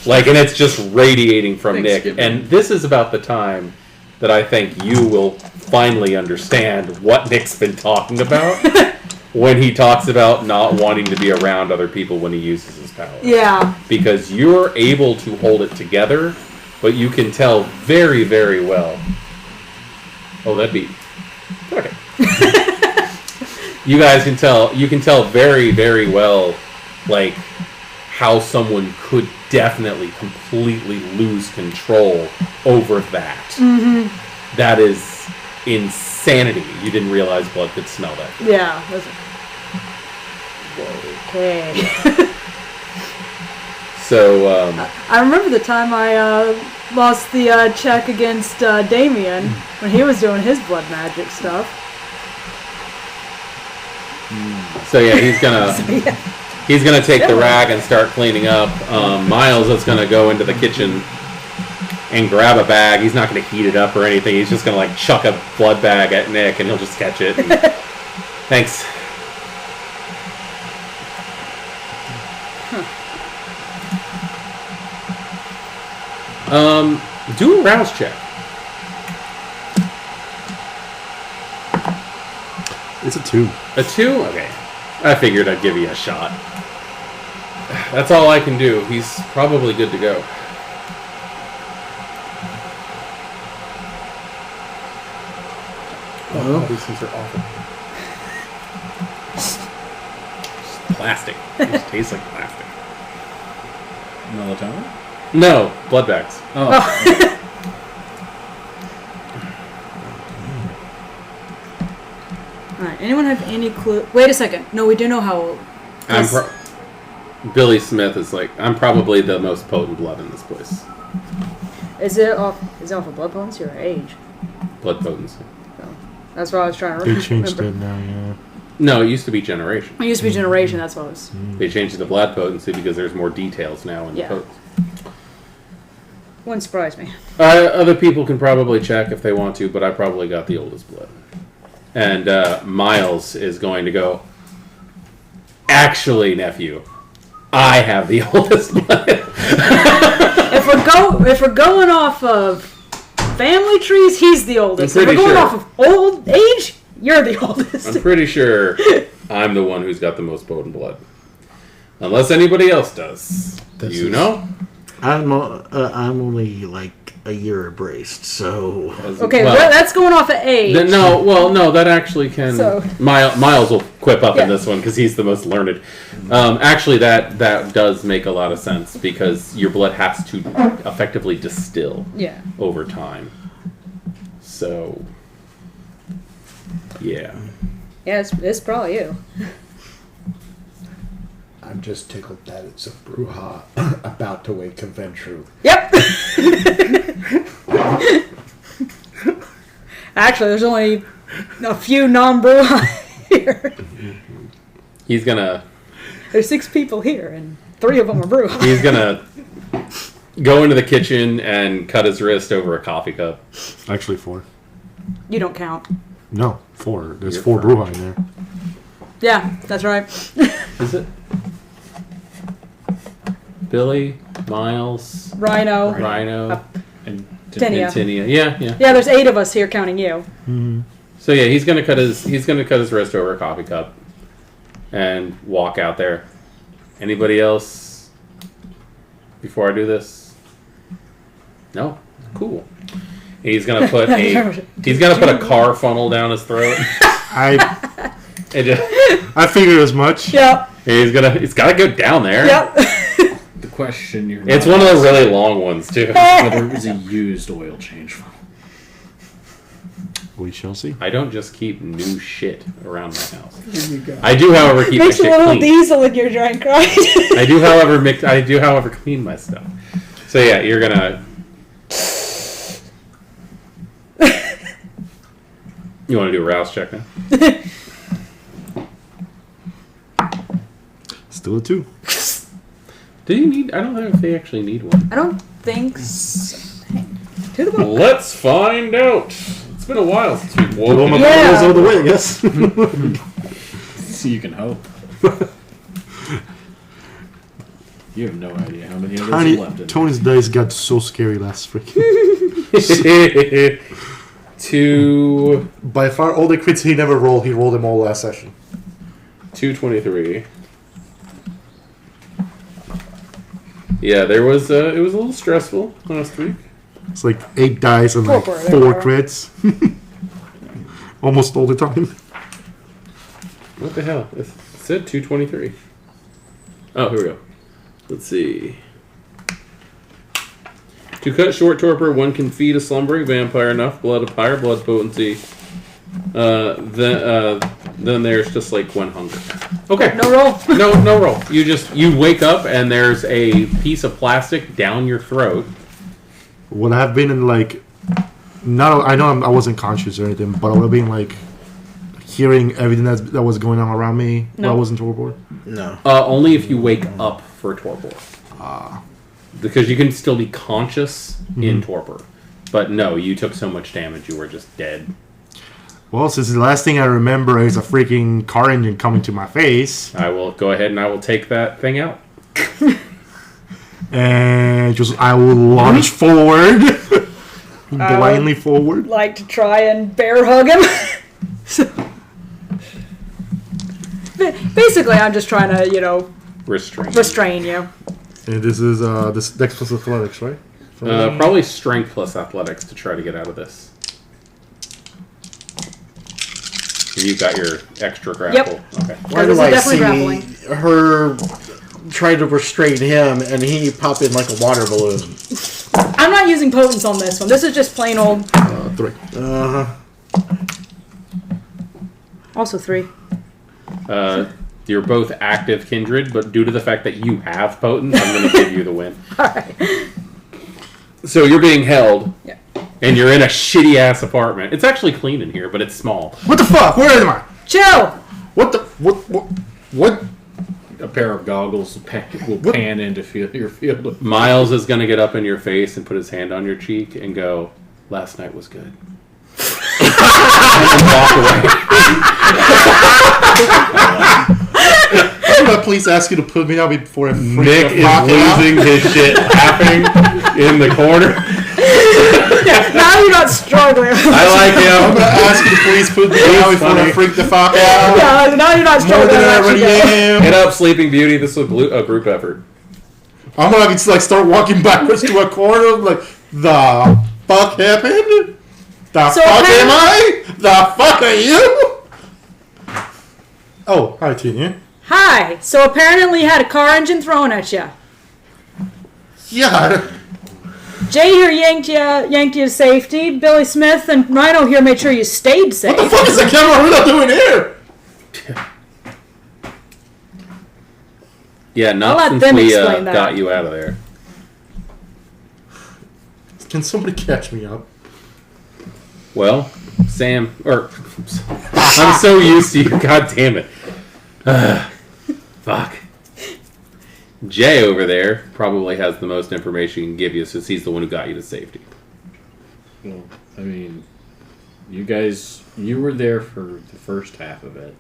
Like, and it's just radiating from Nick. And this is about the time that I think you will finally understand what Nick's been talking about when he talks about not wanting to be around other people when he uses his power. Yeah. Because you're able to hold it together, but you can tell very, very well. Oh, that beat. Okay. You guys can tell. You can tell very, very well, like, how someone could definitely completely lose control over that. Mm-hmm. That is insanity. You didn't realize blood could smell that good. Yeah. Okay. So, I remember the time I lost the check against Damien when he was doing his blood magic stuff. So yeah, he's gonna take the rag and start cleaning up. Miles is gonna go into the kitchen and grab a bag. He's not gonna heat it up or anything. He's just gonna like chuck a blood bag at Nick, and he'll just catch it. And, thanks. Do a rouse check. It's a 2. A 2? Okay. I figured I'd give you a shot. That's all I can do. He's probably good to go. Oh, these things are awful. It's plastic. It just tastes like plastic. Melatonin? No, blood bags. Oh. Alright, anyone have any clue? Wait a second. No, we do know how old. Billy Smith is like, I'm probably the most potent blood in this place. Is it off of blood potency or age? Blood potency. So, that's what I was trying to They remember. changed it now, yeah. No, it used to be generation. It used to be generation, that's what I was... They changed it to blood potency because there's more details now in the potency. Wouldn't surprise me. Other people can probably check if they want to, but I probably got the oldest blood. And Miles is going to go, actually, nephew, I have the oldest blood. If we're going off of family trees, he's the oldest. If we're going off of old age, you're the oldest. I'm pretty sure I'm the one who's got the most potent blood. Unless anybody else does. Know? I'm only like a year braced, so... Okay, that's going off of age. No, that actually can... So. Miles will quip up in this one because he's the most learned. Actually, that does make a lot of sense because your blood has to effectively distill over time. So, yeah. Yeah, it's probably you. I'm just tickled that it's a Bruja about to wake Ventrue. Yep. Actually, there's only a few non-Bruja here. He's gonna... There's 6 people here, and 3 of them are Bruja. He's gonna go into the kitchen and cut his wrist over a coffee cup. Actually, 4. You don't count. No, 4. There's 4 Bruja in there. Yeah, that's right. Is it? Billy, Miles, Rhino, and Tinia. Tinia. Yeah. Yeah, there's 8 of us here, counting you. Mm-hmm. So yeah, he's gonna cut his wrist over a coffee cup and walk out there. Anybody else before I do this? No? Cool. He's gonna put a car funnel down his throat. I figured as much. Yep. It's gotta go down there. Yep. The question you're It's one of the really long ones too. whether it was a used oil change funnel. We shall see. I don't just keep new shit around my house. I do, however, keep my Makes a shit little clean. diesel in your drink, right? I do, however, clean my stuff. So yeah, you're gonna. You want to do a rouse check now? Still a 2. Do you need? I don't know if they actually need one. I don't think so. To the boat. Let's find out. It's been a while since we've Well, woken my up. brother was out of the way, I guess. So you can hope. You have no idea how many others are left in Tony's dice got so scary last freaking. 2. By far, all the crits he never rolled, he rolled them all last session. 223. Yeah, it was a little stressful last week. It's like 8 dice and like 4 crits. Almost all the time. What the hell? It said 223. Oh, here we go. Let's see. To cut short torpor, one can feed a slumbering vampire enough blood of higher blood potency. Then there's just like one hunger. Okay. No roll. No roll. You wake up and there's a piece of plastic down your throat. Would I have been in like, I know I wasn't conscious or anything, but I would have been like hearing everything that was going on around me while I was in torpor. No. Only if you wake up for torpor. Because you can still be conscious in torpor. But no, you took so much damage you were just dead. Well, since the last thing I remember is a freaking car engine coming to my face. I will go ahead and I will take that thing out. And I will launch forward. Blindly forward. Like to try and bear hug him. Basically, I'm just trying to, restrain you. And this is this Dex plus Athletics, right? Probably Strength plus Athletics to try to get out of this. You've got your extra grapple. Yep. Okay. Why do I see her try to restrain him and he pop in like a water balloon? I'm not using potence on this one. This is just plain old. 3. Also 3. You're both active kindred, but due to the fact that you have potence, I'm going to give you the win. Alright. So you're being held, Yeah. and you're in a shitty-ass apartment. It's actually clean in here, but it's small. What the fuck? Where am I? Chill! What? a pair of goggles will pan into your field of Miles is going to get up in your face and put his hand on your cheek and go, "Last night was good." And then walk away. I'm gonna please ask you to put me out before I freak Nick the is fuck out. losing his shit laughing in the corner. Now you're not struggling. I like I'm him. gonna ask you to please put me out before I freak the fuck out. Yeah, now you're not More struggling. than I already am. Get up, Sleeping Beauty. This is a group effort. I'm gonna like start walking backwards to a corner. Like the fuck happened? The So fuck am apparently- I? The fuck are you? Oh, hi, Tina. Hi. So apparently you had a car engine thrown at you. Yeah. Jay here yanked you to safety. Billy Smith and Rhino here made sure you stayed safe. What the fuck is the camera Reno doing here? Yeah, I'll not let since them we explain that. got you out of there. Can somebody catch me up? Well, Sam, I'm so used to you. God damn it. Fuck. Jay over there probably has the most information he can give you since he's the one who got you to safety. Well, I mean, you were there for the first half of it.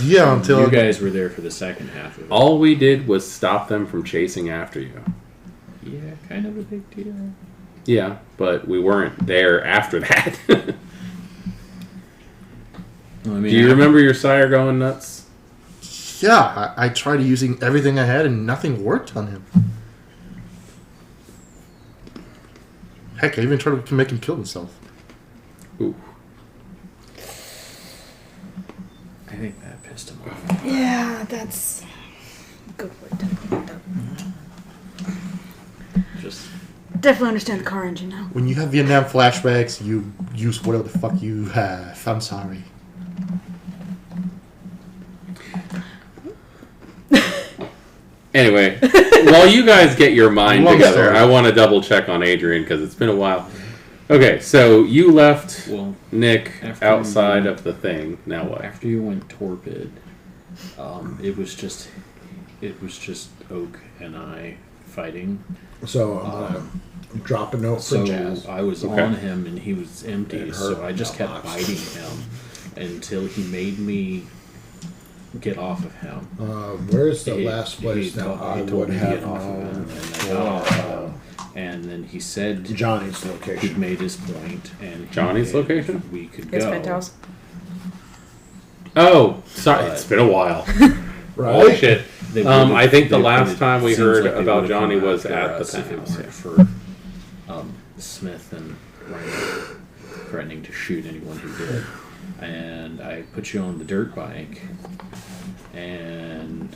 Yeah, until You guys were there for the second half of it. All we did was stop them from chasing after you. Yeah, kind of a big deal. Yeah, but we weren't there after that. Well, I mean, Do you remember your sire going nuts? yeah, I tried using everything I had and nothing worked on him. Heck, I even tried to make him kill himself. Ooh. I think that pissed him off. Yeah, that's a good word to put it. Just Definitely understand the car engine now. When you have Vietnam flashbacks, you use whatever the fuck you have. I'm sorry. Anyway, while you guys get your mind Long together, story. I want to double check on Adrian because it's been a while. Okay, so you left well, Nick After outside you- of the thing. Now what? after you went torpid, it was just Oak and I fighting. So I'm gonna drop a note for So Jazz. I was Okay. on him and he was empty, It so hurt I just kept mailbox. biting him until he made me get off of him. Where's the He- last place he that told- I he told would me to have get off of him, known and I got off of for him. And then he said Johnny's he'd location? made his point, and Johnny's location? we could His go. penthouse. Oh, sorry, it's been a while. Holy Right? shit. They would've- I think the they last would've- time we seems heard like they about would've Johnny come was after at the us if it penthouse. weren't for Smith and Ryan threatening to shoot anyone who did. And I put you on the dirt bike and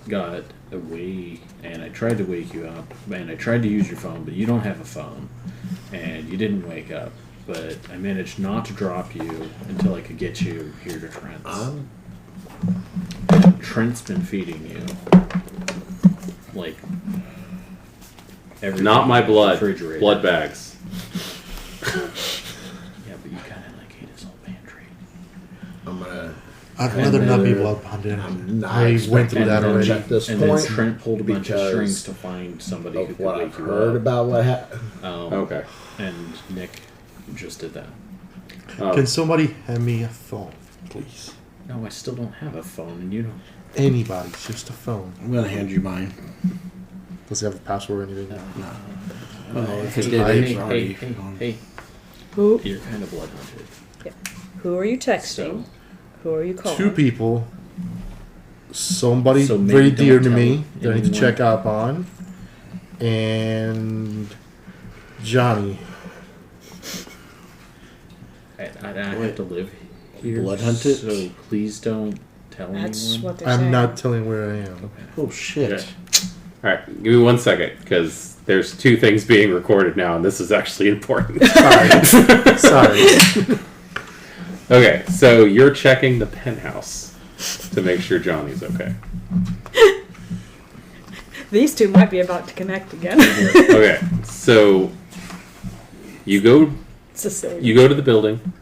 got away, and I tried to wake you up, and I tried to use your phone, but you don't have a phone, and you didn't wake up. But I managed not to drop you until I could get you here to Trent's. Trent's been feeding you like everything Not my in the blood. refrigerator. Blood bags. Yeah, but you kind of like ate his whole pantry. I'm gonna. I'd And rather not be then- blood bonded. I'm not I went expecting through that to already. check this And point then Trent pulled a bunch of because strings to find somebody who of could what wake I've you heard up. about what happened. Okay. And Nick just did that. Oh. Can somebody hand me a phone, please? No, I still don't have a phone, and you don't. Anybody, just a phone. I'm gonna hand you mine. Does it have a password or anything? Well, if it Hey, did, hey, it's hey, already hey, gone. hey, Who? you're kind of blood hunted. Who are you texting? So, Who are you calling? Two people. Somebody So maybe very dear don't to tell me that I need to anyone. check up on. And Johnny. I have to live here. Blood hunted? So please don't tell That's anyone. what they're saying. I'm not telling where I am. Oh shit! Okay. All right, give me 1 second because there's two things being recorded now, and this is actually important. Sorry. Okay, so you're checking the penthouse to make sure Johnny's okay. These two might be about to connect again. Okay, so you go Sicilian. you go to the building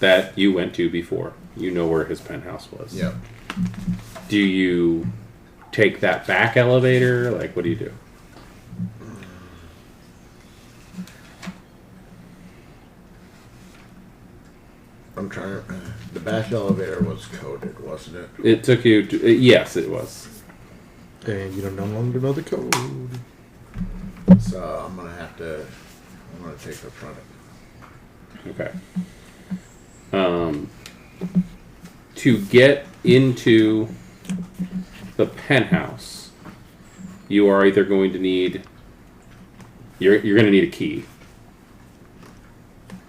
that you went to before. You know where his penthouse was. Yep. Do you take that back elevator? Like, what do you do? I'm trying to... The back elevator was coded, wasn't it? It took you to... yes, it was. And you don't no longer know the code. So I'm going to have to... I'm going to take the front. Okay. To get into the penthouse, you are either going to need... You're going to need a key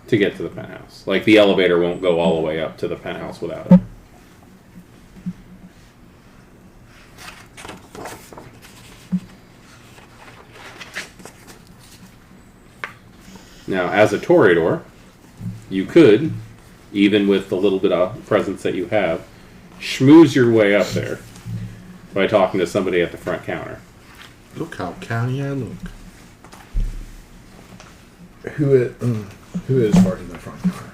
to get to the penthouse. Like, the elevator won't go all the way up to the penthouse without it. Now, as a Toreador, you could, even with the little bit of presence that you have, schmooze your way up there by talking to somebody at the front counter. Look how canny I look. Who is parking the front car?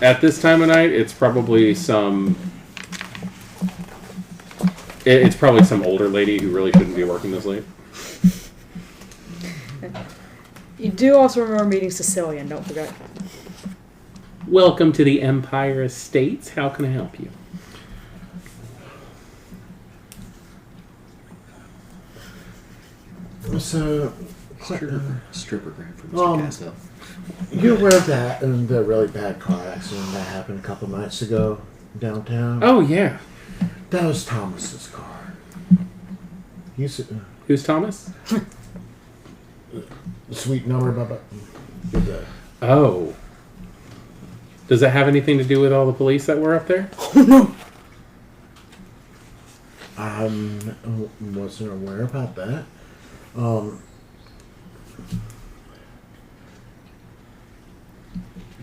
At this time of night, it's probably some... It's probably some older lady who really shouldn't be working this late. You do also remember meeting Sicilian, don't forget. Welcome to the Empire Estates. How can I help you? So... Stripper grab from Mr. Castle. You're aware of that and the really bad car accident that happened a couple nights ago downtown? Oh, yeah. That was Thomas's car. Who's Thomas? Sweet number, Bubba. Oh. Does that have anything to do with all the police that were up there? I wasn't aware about that.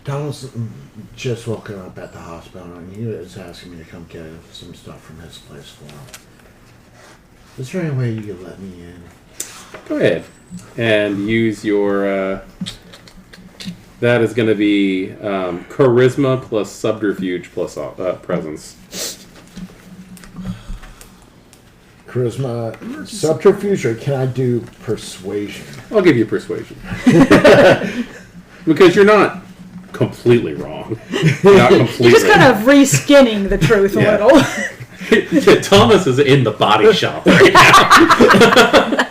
Thomas just woken up at the hospital and he was asking me to come get some stuff from his place for him. Is there any way you could let me in? Go ahead. And use your... that is going to be charisma plus subterfuge plus presence. Charisma, subterfuge, or can I do persuasion? I'll give you persuasion. Because you're not completely wrong. You're not completely. You're just kind of reskinning the truth a little. Thomas is in the body shop right now.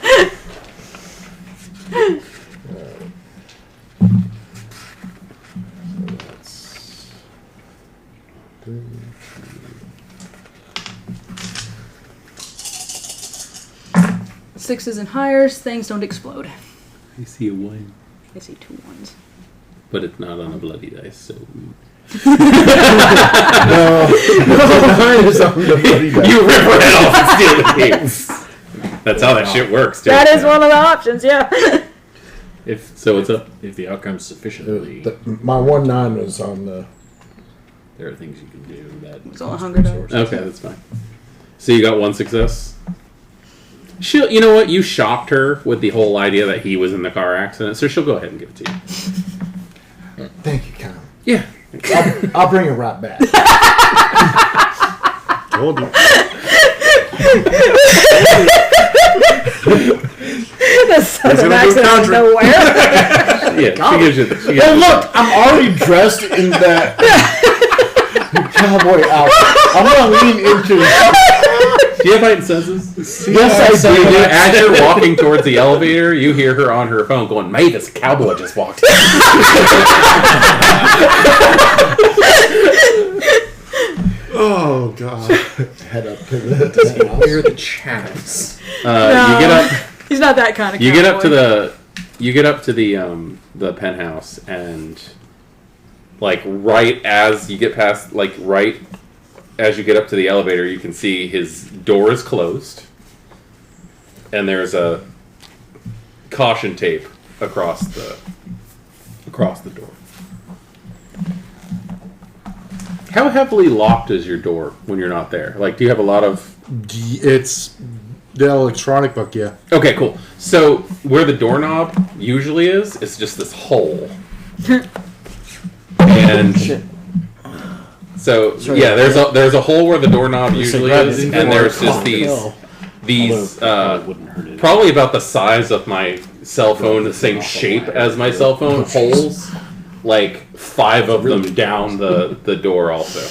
Sixes and higher, things don't explode. I see a 1. I see 2 1s. But it's not on a bloody dice, so... No, mine is on the bloody dice. You rip it off and steal the keys. That's how that shit works, too. That is one of the options, yeah. So it's up. If the outcome's sufficiently... My 1-9 is on the... There are things you can do that... It's all hunger dice. Okay, that's fine. So you got 1 success? You know what? You shocked her with the whole idea that he was in the car accident, so she'll go ahead and give it to you. Thank you, Connor. Yeah. I'll bring it right back. Told you. The sudden accident out of nowhere. Yeah, she gives you Well, look, I'm already dressed in that cowboy outfit. I'm gonna lean into. Do you have heightened senses? Yes, I do. As you're walking towards the elevator, you hear her on her phone going, Mavis, a cowboy just walked in. Oh, God. Head up to the Hear the chaps. You get up. He's not that kind of You cowboy. get up to the. You get up to the penthouse, and like right as you get past, like right as you get up to the elevator, you can see his door is closed, and there's a caution tape across the door. How heavily locked is your door when you're not there? Like, do you have a lot of... It's the electronic book, yeah. Okay, cool. So, where the doorknob usually is, it's just this hole. And So Sorry, yeah, there's a hole where the doorknob usually is, and there's just these probably about the size of my cell phone, the same shape as my cell phone, holes, like 5 of them down the door also.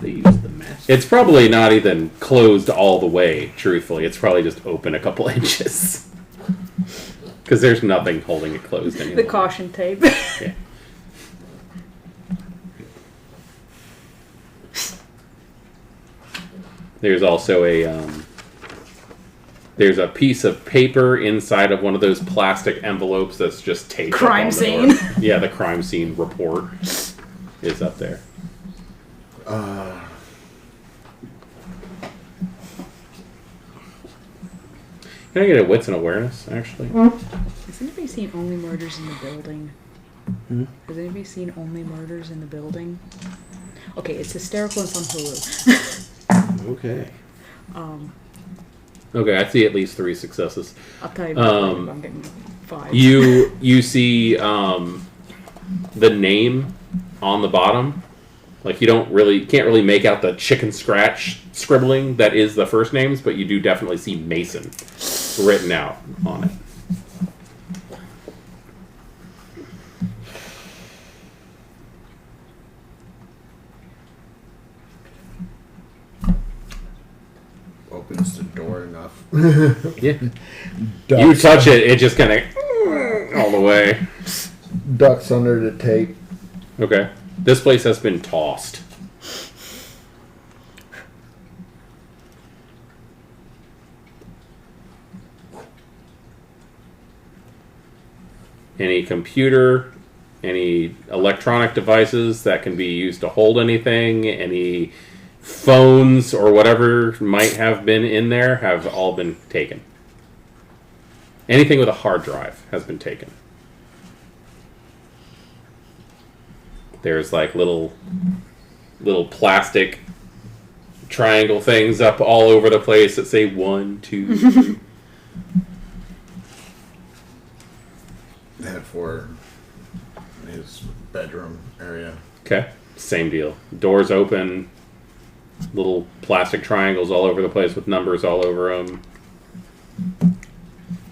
They use the mask. It's probably not even closed all the way, truthfully. It's probably just open a couple inches. Because there's nothing holding it closed anymore. The caution tape. Yeah. There's also there's a piece of paper inside of one of those plastic envelopes that's just taped Crime up on scene. the door. Yeah, the crime scene report is up there. Can I get a wits and awareness, actually? Has anybody seen Only Murders in the Building? Has anybody seen Only Murders in the Building? Okay, it's hysterical and it's on Hulu. Okay. Okay, I see at least 3 successes. I'll tell you about it. I'm getting 5. You see the name on the bottom. Like you can't really make out the chicken scratch scribbling that is the first names, but you do definitely see Mason written out on it. Opens the door enough. Yeah. You touch it, it just kind of all the way. Ducks under the tape. Okay. This place has been tossed. Any computer, any electronic devices that can be used to hold anything, any phones or whatever might have been in there have all been taken. Anything with a hard drive has been taken. There's like little plastic triangle things up all over the place that say 1, 2, 3. And for his bedroom area. Okay, same deal. Doors open, little plastic triangles all over the place with numbers all over them.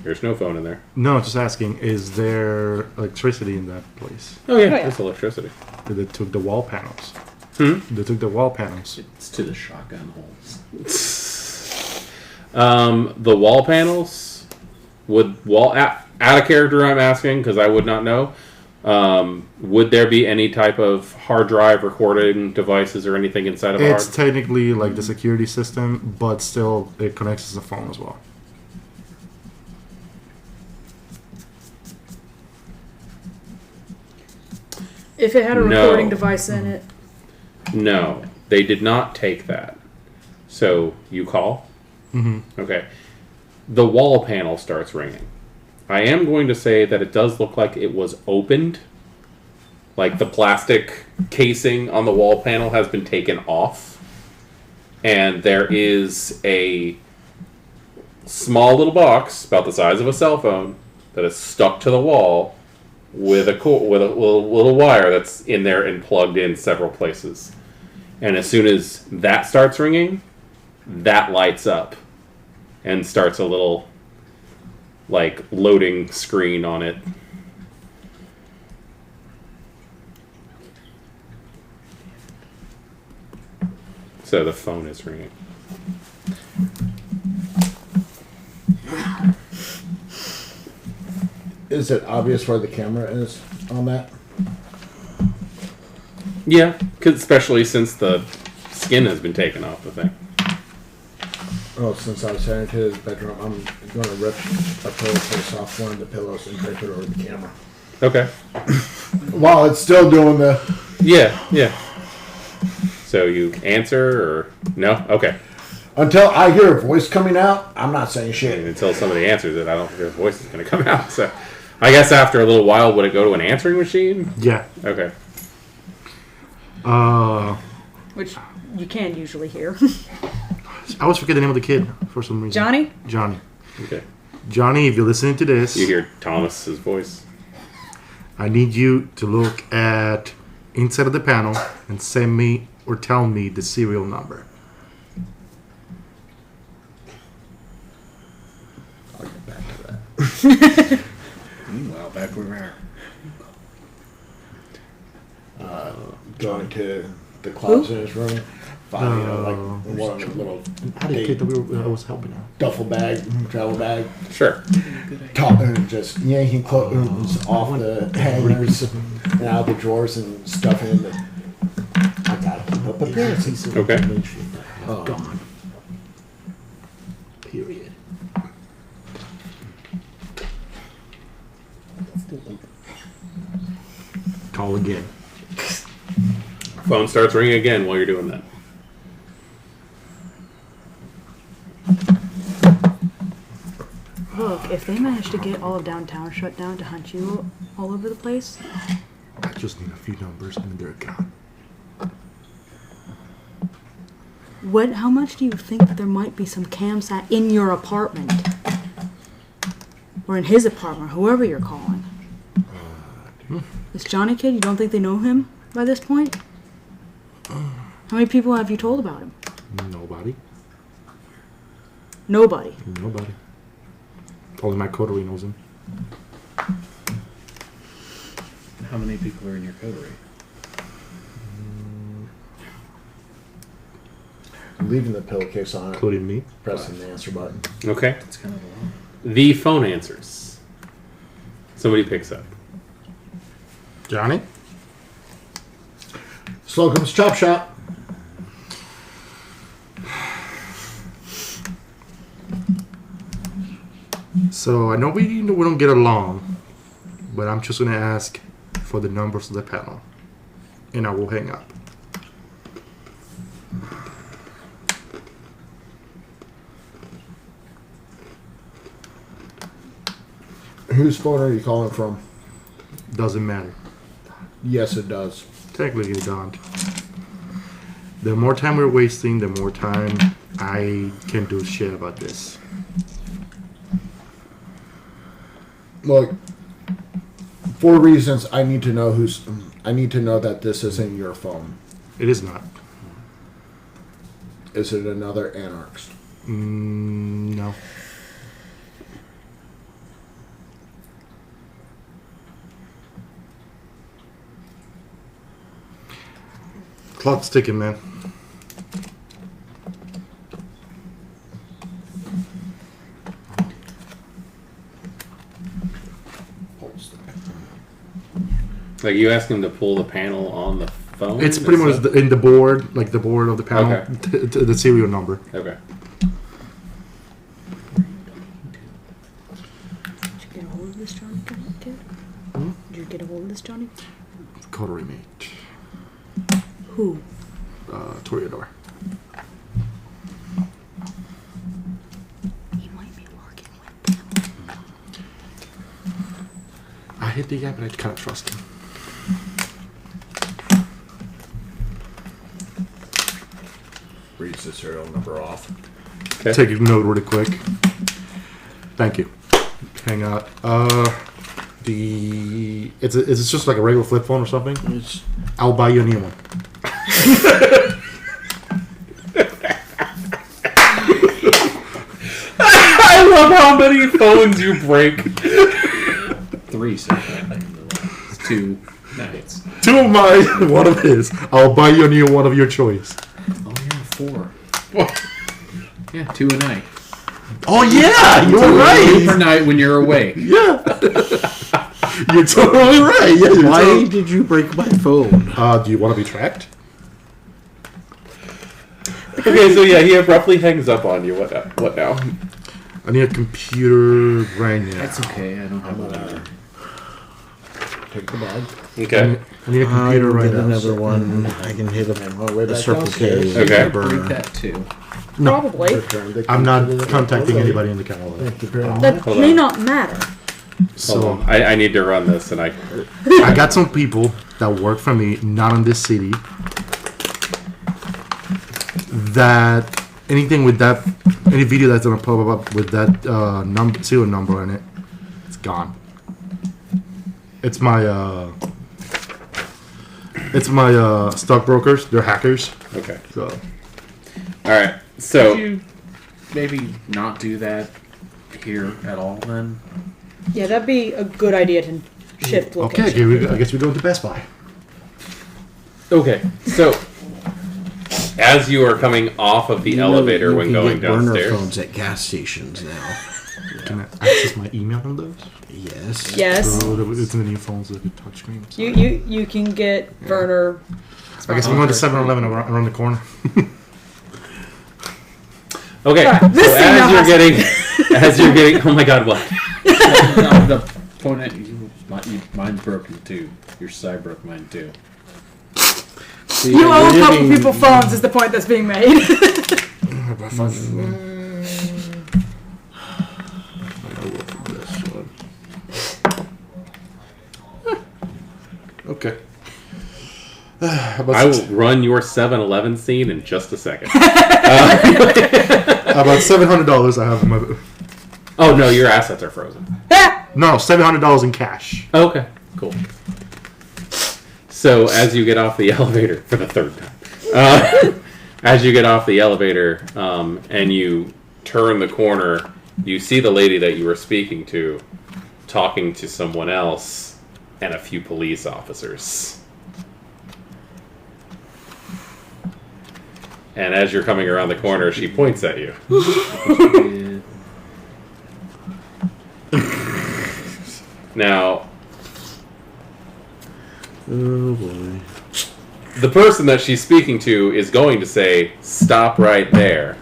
There's no phone in there. No, just asking, is there electricity in that place? Oh yeah, yeah. there's electricity. They took the wall panels. Hmm? They took the wall panels. It's to the shotgun holes. The wall panels would out of character. I'm asking because I would not know. Would there be any type of hard drive recording devices or anything inside of a It's hard? technically like the security system, but still it connects to the phone as well. If it had a No. recording device in it, No, they did not take that. So you call? Mm-hmm. Okay. The wall panel starts ringing. I am going to say that it does look like it was opened. Like the plastic casing on the wall panel has been taken off. And there is a small little box about the size of a cell phone that is stuck to the wall with a little wire that's in there and plugged in several places. And as soon as that starts ringing, that lights up and starts a little like loading screen on it. So the phone is ringing. Is it obvious where the camera is on that? Yeah, 'cause especially since the skin has been taken off the thing. Oh, since I was heading to his bedroom, I'm going to rip a pillowcase off one of the pillows and drape it over the camera. Okay. While it's still doing the... Yeah. So you answer or no? Okay. Until I hear a voice coming out, I'm not saying And shit. until somebody answers it, I don't think their voice is going to come out. So I guess after a little while, would it go to an answering machine? Yeah. Okay. which you can usually hear. I always forget the name of the kid for some reason. Johnny? Johnny. Okay. Johnny, if you're listening to this, You hear Thomas's voice. I need you to look at inside of the panel and send me or tell me the serial number. I'll get back to that. Meanwhile, back where we are. Going to the closet in his room, finding like one of the little How did TTW I was helping out? duffel bag, travel bag, Sure. just yanking clothes off the hangers and out the drawers and stuff in the. I gotta keep up appearances. Okay. Gone. Period. Call again. Phone starts ringing again while you're doing that. Look, if they manage to get all of downtown shut down to hunt you all over the place, I just need a few numbers and they're gone. how much do you think that there might be some camsat in your apartment? Or in his apartment, whoever you're calling? This Johnny kid, you don't think they know him by this point? How many people have you told about him? Nobody. Nobody. Nobody. Only my coterie knows him. How many people are in your coterie? Leaving the pillowcase on it, Including me. pressing the answer button. Okay. It's kind of a lot. The phone answers. Somebody picks up. Johnny? Slocum's Chop Shop. So I know we don't get along, but I'm just gonna ask for the numbers of the panel, and I will hang up. Whose phone are you calling from? Doesn't matter. Yes, it does. Technically, it don't. The more time we're wasting, the more time I can do shit about this. Look, for reasons I need to know I need to know that this isn't your phone. It is not. Is it another anarchist? No. Clock's ticking, man. Like, you ask him to pull the panel on the phone? It's pretty much in the board, like the board of the panel, Okay. the serial number. Okay. Did you get a hold of this Johnny kid? Did you get a hold of this Johnny? Coterie mate. Who? Toreador. He might be working with them. I hate the guy, but I kind of trust him. Reads the serial number off. Okay. Take a note really quick. Thank you. Hang on. Is it just like a regular flip phone or something? I'll buy you a new one. I love how many phones you break. 3 so far in the last 2 nights. 2 of mine, 1 of his. I'll buy you a new one of your choice. Oh yeah, 4. Yeah, 2 a night. Oh yeah, you're 2 right. per night when you're awake. Yeah, you're totally right. Yeah, you're Why totally- did you break my phone? Do you want to be tracked? Okay, so yeah, he abruptly hangs up on you. What now? I need a computer right now. That's okay. I don't have one. Take the bag. Okay. I need a I computer can right get now. another one. I can hit And on the way a back Circle downstairs, K. Okay. Break burner. that too. Probably. return the I'm not key to the- contacting anybody in the Canada. Thank you very much. That Hold may on. not matter. Hold So on. I need to run this, and I got some people that work for me, not in this city, that anything with that, any video that's gonna pop up with that serial number in it, it's gone. It's my stockbrokers. They're hackers. Okay. So All right. So Could you maybe not do that here at all then? Yeah, that'd be a good idea to shift location. okay, I guess we're going to Best Buy. okay. So as you are coming off of the elevator You when can going get burner downstairs, phones at gas stations now. Can I access my email on those? Yes. Yes. So it's in the new phones with the touchscreen. So. You can get burner. I guess we're going to 7-Eleven around the corner. okay. Right, So this thing now as you're getting, oh my God, what? The point at you, mine's broken too. Your side broke mine too. See, You owe a we're couple getting- people phones is the point that's being made. Okay. I will run your 7-Eleven scene in just a second. About $700 I have in my. Oh no, your assets are frozen. No, $700 in cash. Okay, cool. So as you get off the elevator for the third time, as you get off the elevator and you turn the corner, you see the lady that you were speaking to talking to someone else and a few police officers. And as you're coming around the corner, she points at you. Now, Oh boy. the person that she's speaking to is going to say, "Stop right there."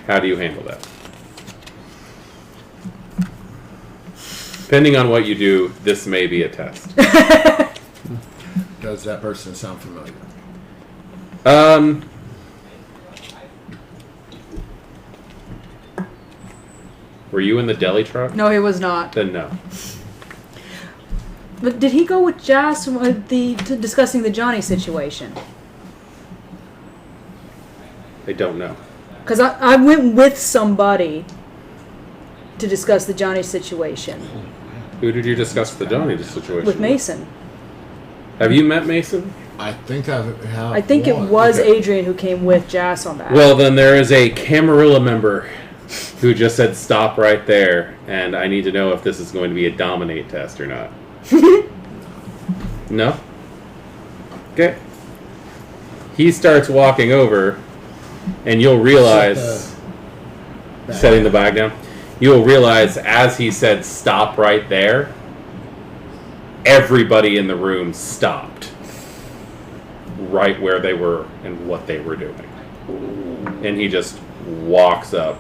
How do you handle that? Depending on what you do, this may be a test. Does that person sound familiar? Were you in the deli truck? No, he was not. Then no. But did he go with Jas to discussing the Johnny situation? I don't know. Because I went with somebody to discuss the Johnny situation Who did you discuss the Johnny situation with Mason. Have you met Mason? I think I have. I think it one. was Okay. Adrian who came with Jas on that. Well, then there is a Camarilla member who just said stop right there, and I need to know if this is going to be a dominate test or not. No? Okay. He starts walking over, and you'll realize, setting the bag down, you'll realize as he said stop right there, everybody in the room stopped right where they were and what they were doing. And he just walks up.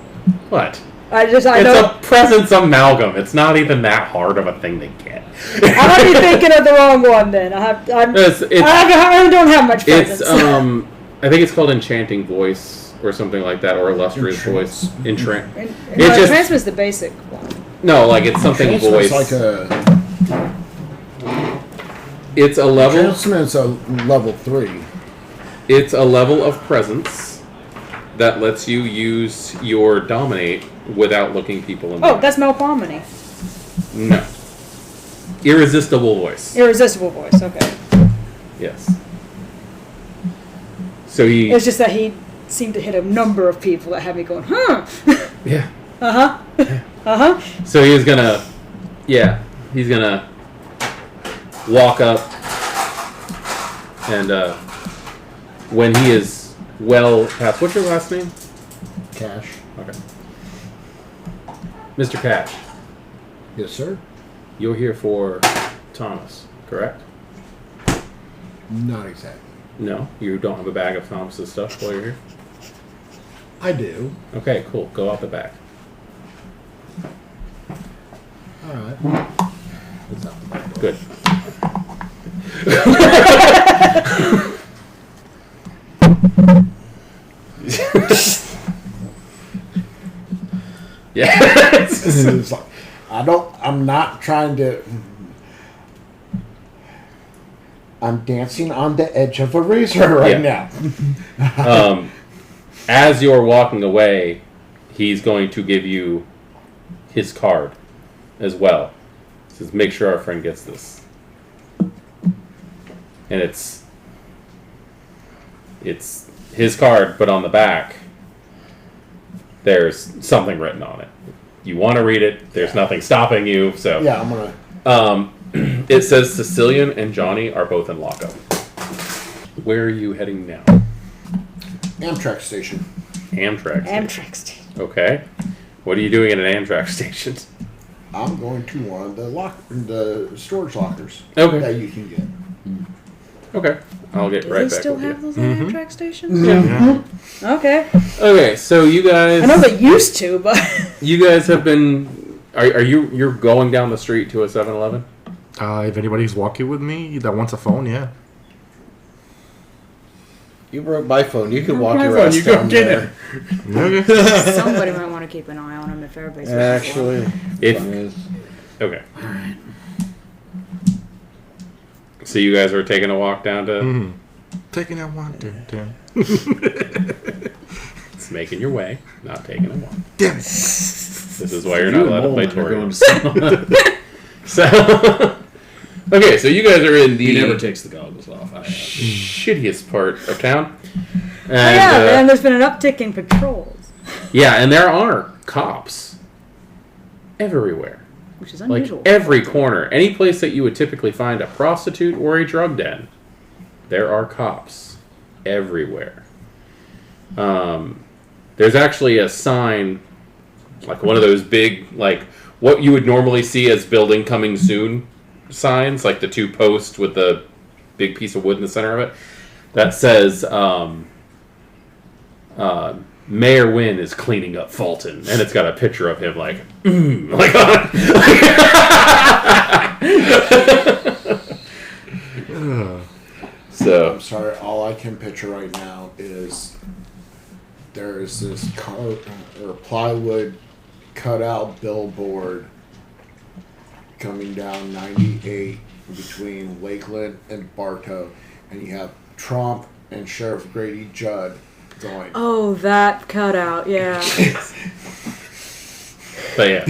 What? I It's a presence amalgam. It's not even that hard of a thing to get. I might be thinking of the wrong one then. I don't have much presence. It's I think it's called enchanting voice or something like that, or illustrious voice. Transmit's the basic one. No, like it's something Transmit's voice. like a. It's a level. Transmit's a level 3. It's a level of presence that lets you use your dominate without looking people in the Oh, eye. that's Melpomene. No. Irresistible voice. Irresistible voice, okay. Yes. So he. It's just that he seemed to hit a number of people that had me going, huh? Yeah. Uh-huh. Uh-huh. So he's gonna. Yeah. He's gonna walk up and when he is well past. What's your last name? Cash. Okay. Mr. Cash, Yes, sir. you're here for Thomas, correct? Not exactly. No, you don't have a bag of Thomas's stuff while you're here? I do. Okay, cool. Go out the back. All right. It's not the back door. Good. Yeah. It's like, I'm not trying to. I'm dancing on the edge of a razor right now. as you're walking away, he's going to give you his card as well. He says, make sure our friend gets this. And it's his card, but on the back, there's something written on it. You want to read it, there's nothing stopping you, so... Yeah, I'm gonna... It says Sicilian and Johnny are both in lockup. Where are you heading now? Amtrak station. Amtrak station. Amtrak station. Okay. What are you doing at an Amtrak station? I'm going to one of the storage lockers Okay. that you can get. Okay. I'll get Do right they back still with have you. those on Amtrak stations? Yeah. Okay. Okay, so you guys... I know they used to, but... You guys have been... Are you're going down the street to a 7-Eleven? If anybody's walking with me that wants a phone, yeah. You broke my phone. You can walk My your phone, ass you go down get there. Okay. Somebody might want to keep an eye on him if everybody's Actually, If... Okay. So you guys are taking a walk down to... Taking that one, damn. It's making your way, not taking a walk. Damn it. This is why you're not allowed to play Going Torium. to So... Okay, so you guys are in the... He never takes the goggles off. shittiest part of town. And, and there's been an uptick in patrols, yeah, and there are cops everywhere. which is Like unusual. every corner. Any place that you would typically find a prostitute or a drug den, there are cops everywhere. There's actually a sign, like one of those big, like what you would normally see as building coming soon signs, like the two posts with the big piece of wood in the center of it, that says Mayor Wynn is cleaning up Fulton, and it's got a picture of him like So I'm sorry, all I can picture right now is there's this or plywood cutout billboard coming down 98 between Lakeland and Bartow, and you have Trump and Sheriff Grady Judd going. Oh, that cutout, yeah. But yeah.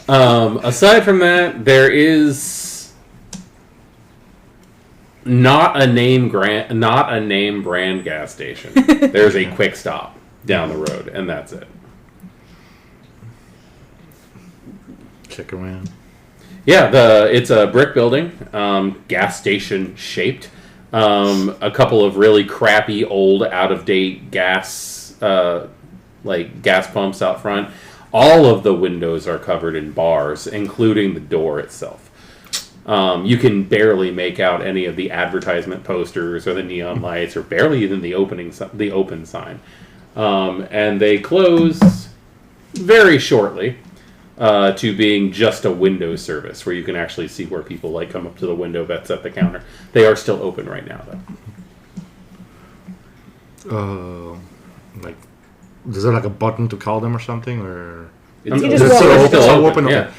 Aside from that, there is not a name brand gas station. There's a quick stop down the road, and that's it. Check around. Yeah, it's a brick building, gas station shaped. A couple of really crappy, old, out of date gas pumps out front. All of the windows are covered in bars, including the door itself. You can barely make out any of the advertisement posters or the neon lights, or barely even the open sign. And they close very shortly to being just a window service, where you can actually see where people like come up to the window that's at the counter. They are still open right now, though. Like, is there like a button to call them or something, or It's You just it's walk in. still open? Okay. Yeah.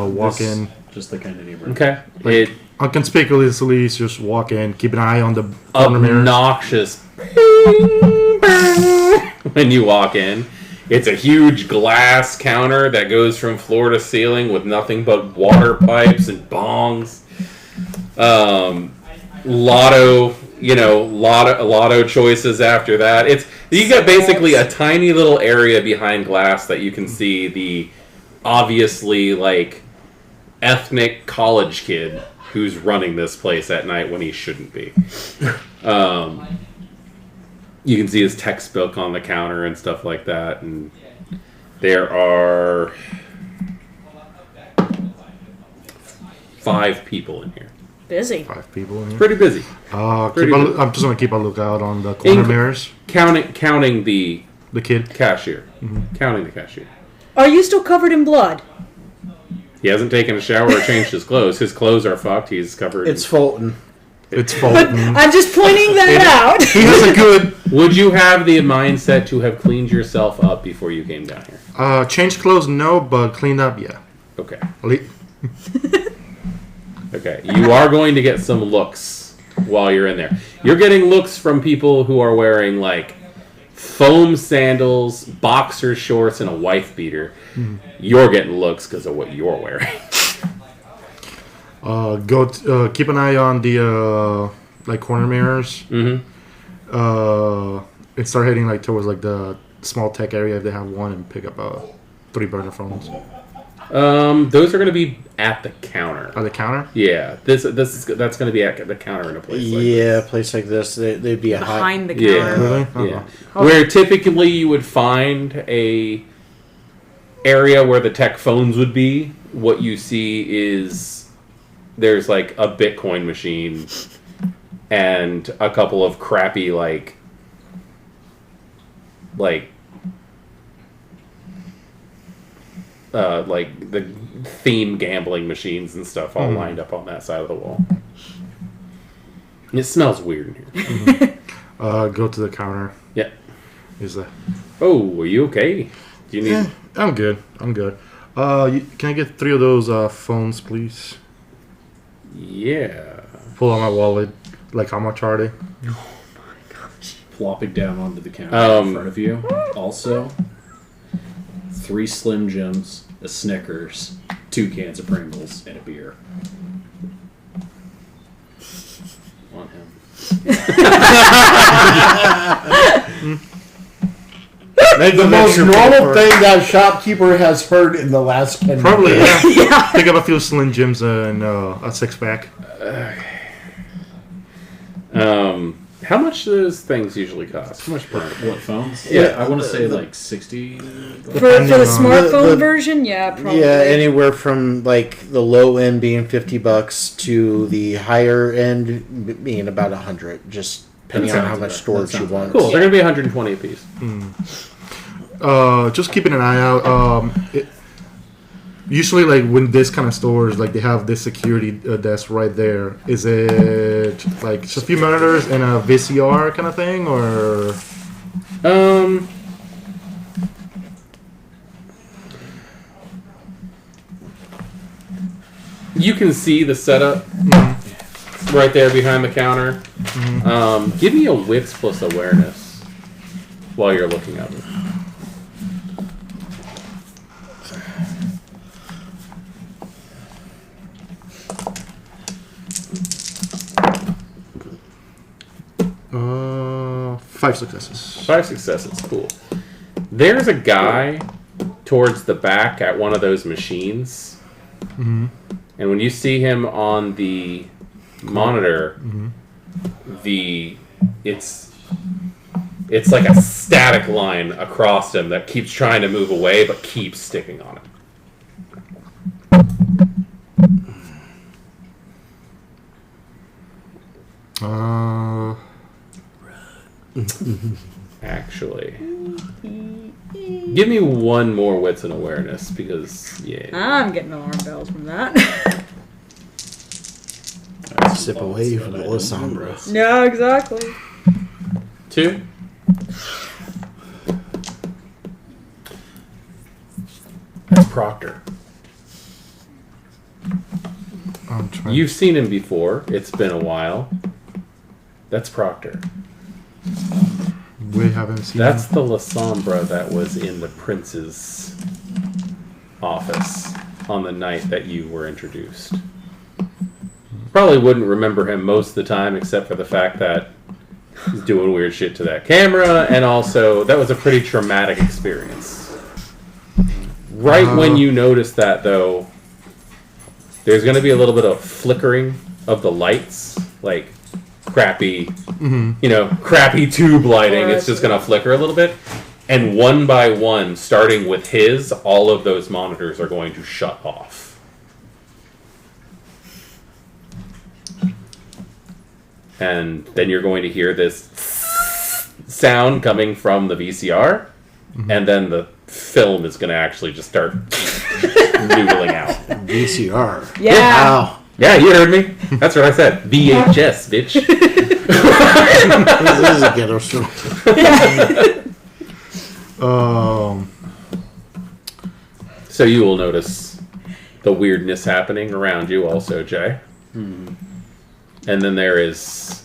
Walk in. Just the kind of neighborhood. Okay. Like, unconspicuously, just walk in. Keep an eye on the corner mirrors. Obnoxious when you walk in. It's a huge glass counter that goes from floor to ceiling with nothing but water pipes and bongs. Lotto choices after that. You got basically a tiny little area behind glass that you can see the obviously like ethnic college kid who's running this place at night when he shouldn't be. You can see his textbook on the counter and stuff like that, and there are 5 people in here. Busy. 5 people in here. Pretty busy. Keep I'm just gonna keep a lookout on the corner mirrors. Counting the The kid. cashier. Counting the cashier. Are you still covered in blood? He hasn't taken a shower or changed his clothes. His clothes are fucked. He's covered. It's Fulton. It's Fulton. I'm just pointing that out. He has a good. Would you have the mindset to have cleaned yourself up before you came down here? Change clothes, no, but cleaned up, yeah. Okay. Le- Okay. You are going to get some looks while you're in there. You're getting looks from people who are wearing like foam sandals, boxer shorts, and a wife beater. You're getting looks because of what you're wearing. Keep an eye on the like corner mirrors. And start heading like towards like the small tech area if they have one, and pick up 3 burner phones. Those are going to be at the counter. At the counter? Yeah, that's going to be at the counter in a place like a place like this, they'd be Behind the Yeah. counter. Really? Yeah. Where typically you would find a area where the tech phones would be, what you see is there's like a Bitcoin machine and a couple of crappy like the theme gambling machines and stuff all lined up on that side of the wall. It smells weird in here. Go to the counter. Yeah. Is that? Oh, are you okay? Do you need? I'm good. Can I get 3 of those phones, please? Yeah. Pull out my wallet. Like, how much are they? Plopping down onto the counter in front of you. Also, 3 Slim Jims, a Snickers, 2 cans of Pringles, and a beer. On him. The most normal thing that shopkeeper has heard in the last 10 Probably, minutes. yeah. Pick up a few Slim Jims and a 6-pack. How much do those things usually cost? How much per? What phones? Yeah. I want to say like 60. For the smartphone the- version, yeah, probably. Yeah, anywhere from like the low end being $50 to the higher end being about $100, just depending on how much storage you want. Cool. They're gonna be 120 a piece. Just keeping an eye out. Usually, like when this kind of stores, like they have this security desk right there. Is it like just a few monitors and a VCR kind of thing, or? You can see the setup right there behind the counter. Give me a wits plus awareness while you're looking at it. Uh, 5 successes. 5 successes, cool. There's a guy towards the back at one of those machines, and when you see him on the monitor, it's like a static line across him that keeps trying to move away but keeps sticking on it. Actually, give me one more wits and awareness because I'm getting alarm bells from that. Sip away from the Lysandra. No, exactly. 2. That's Proctor. I'm trying. You've seen him before. It's been a while. That's Proctor. We haven't seen. That's the Lasombra that was in the prince's office on the night that you were introduced. Probably wouldn't remember him most of the time, except for the fact that he's doing weird shit to that camera, and also that was a pretty traumatic experience. Right when you notice that, though, there's going to be a little bit of flickering of the lights, like crappy, crappy tube lighting. It's just going to flicker a little bit. And one by one, starting with his, all of those monitors are going to shut off. And then you're going to hear this sound coming from the VCR, and then the film is going to actually just start noodling out. VCR. Yeah. Wow. Yeah, you heard me. That's what I said. VHS, bitch. This is a ghetto story. So you will notice the weirdness happening around you also, Jay. And then there is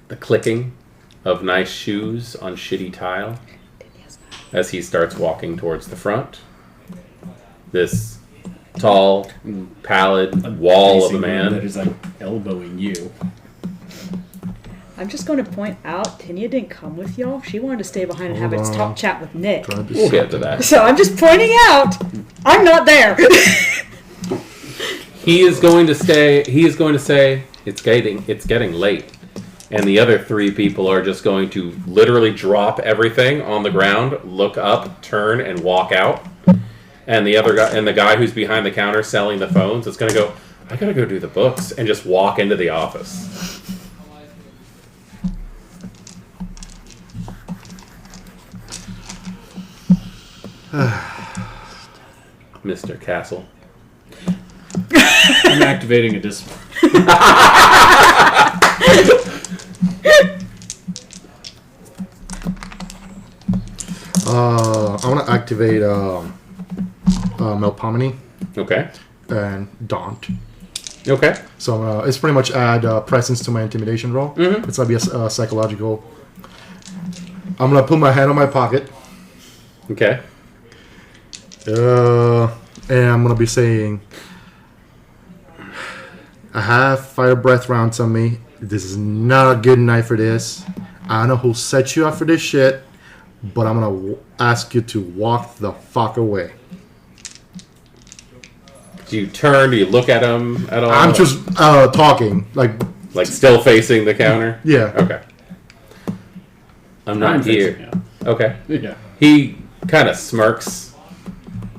the clicking of nice shoes on shitty tile as he starts walking towards the front. This tall, pallid wall of a man that is like elbowing you. I'm just going to point out, Tinia didn't come with y'all. She wanted to stay behind and have Hold its on. talk chat with Nick. We'll get to that. So I'm just pointing out, I'm not there. He is going to stay. He is going to say it's getting late, and the other three people are just going to literally drop everything on the ground, look up, turn, and walk out. And the other guy and the guy who's behind the counter selling the phones is going to go, I gotta go do the books, and just walk into the office. Mr. Castle. I'm activating a discipline. I want to activate Melpomene Okay. and Daunt. Okay. So it's pretty much add presence to my intimidation roll. Mhm. It's gonna be a psychological. I'm gonna put my hand on my pocket, Okay. and I'm gonna be saying, "I have fire breath rounds on me. This is not a good night for this. I don't know who set you up for this shit, but I'm gonna ask you to walk the fuck away." Do you turn? Do you look at him at all? I'm just talking, like still facing the counter. yeah. Okay. I'm not I'm here. facing you. Okay. Yeah. He kind of smirks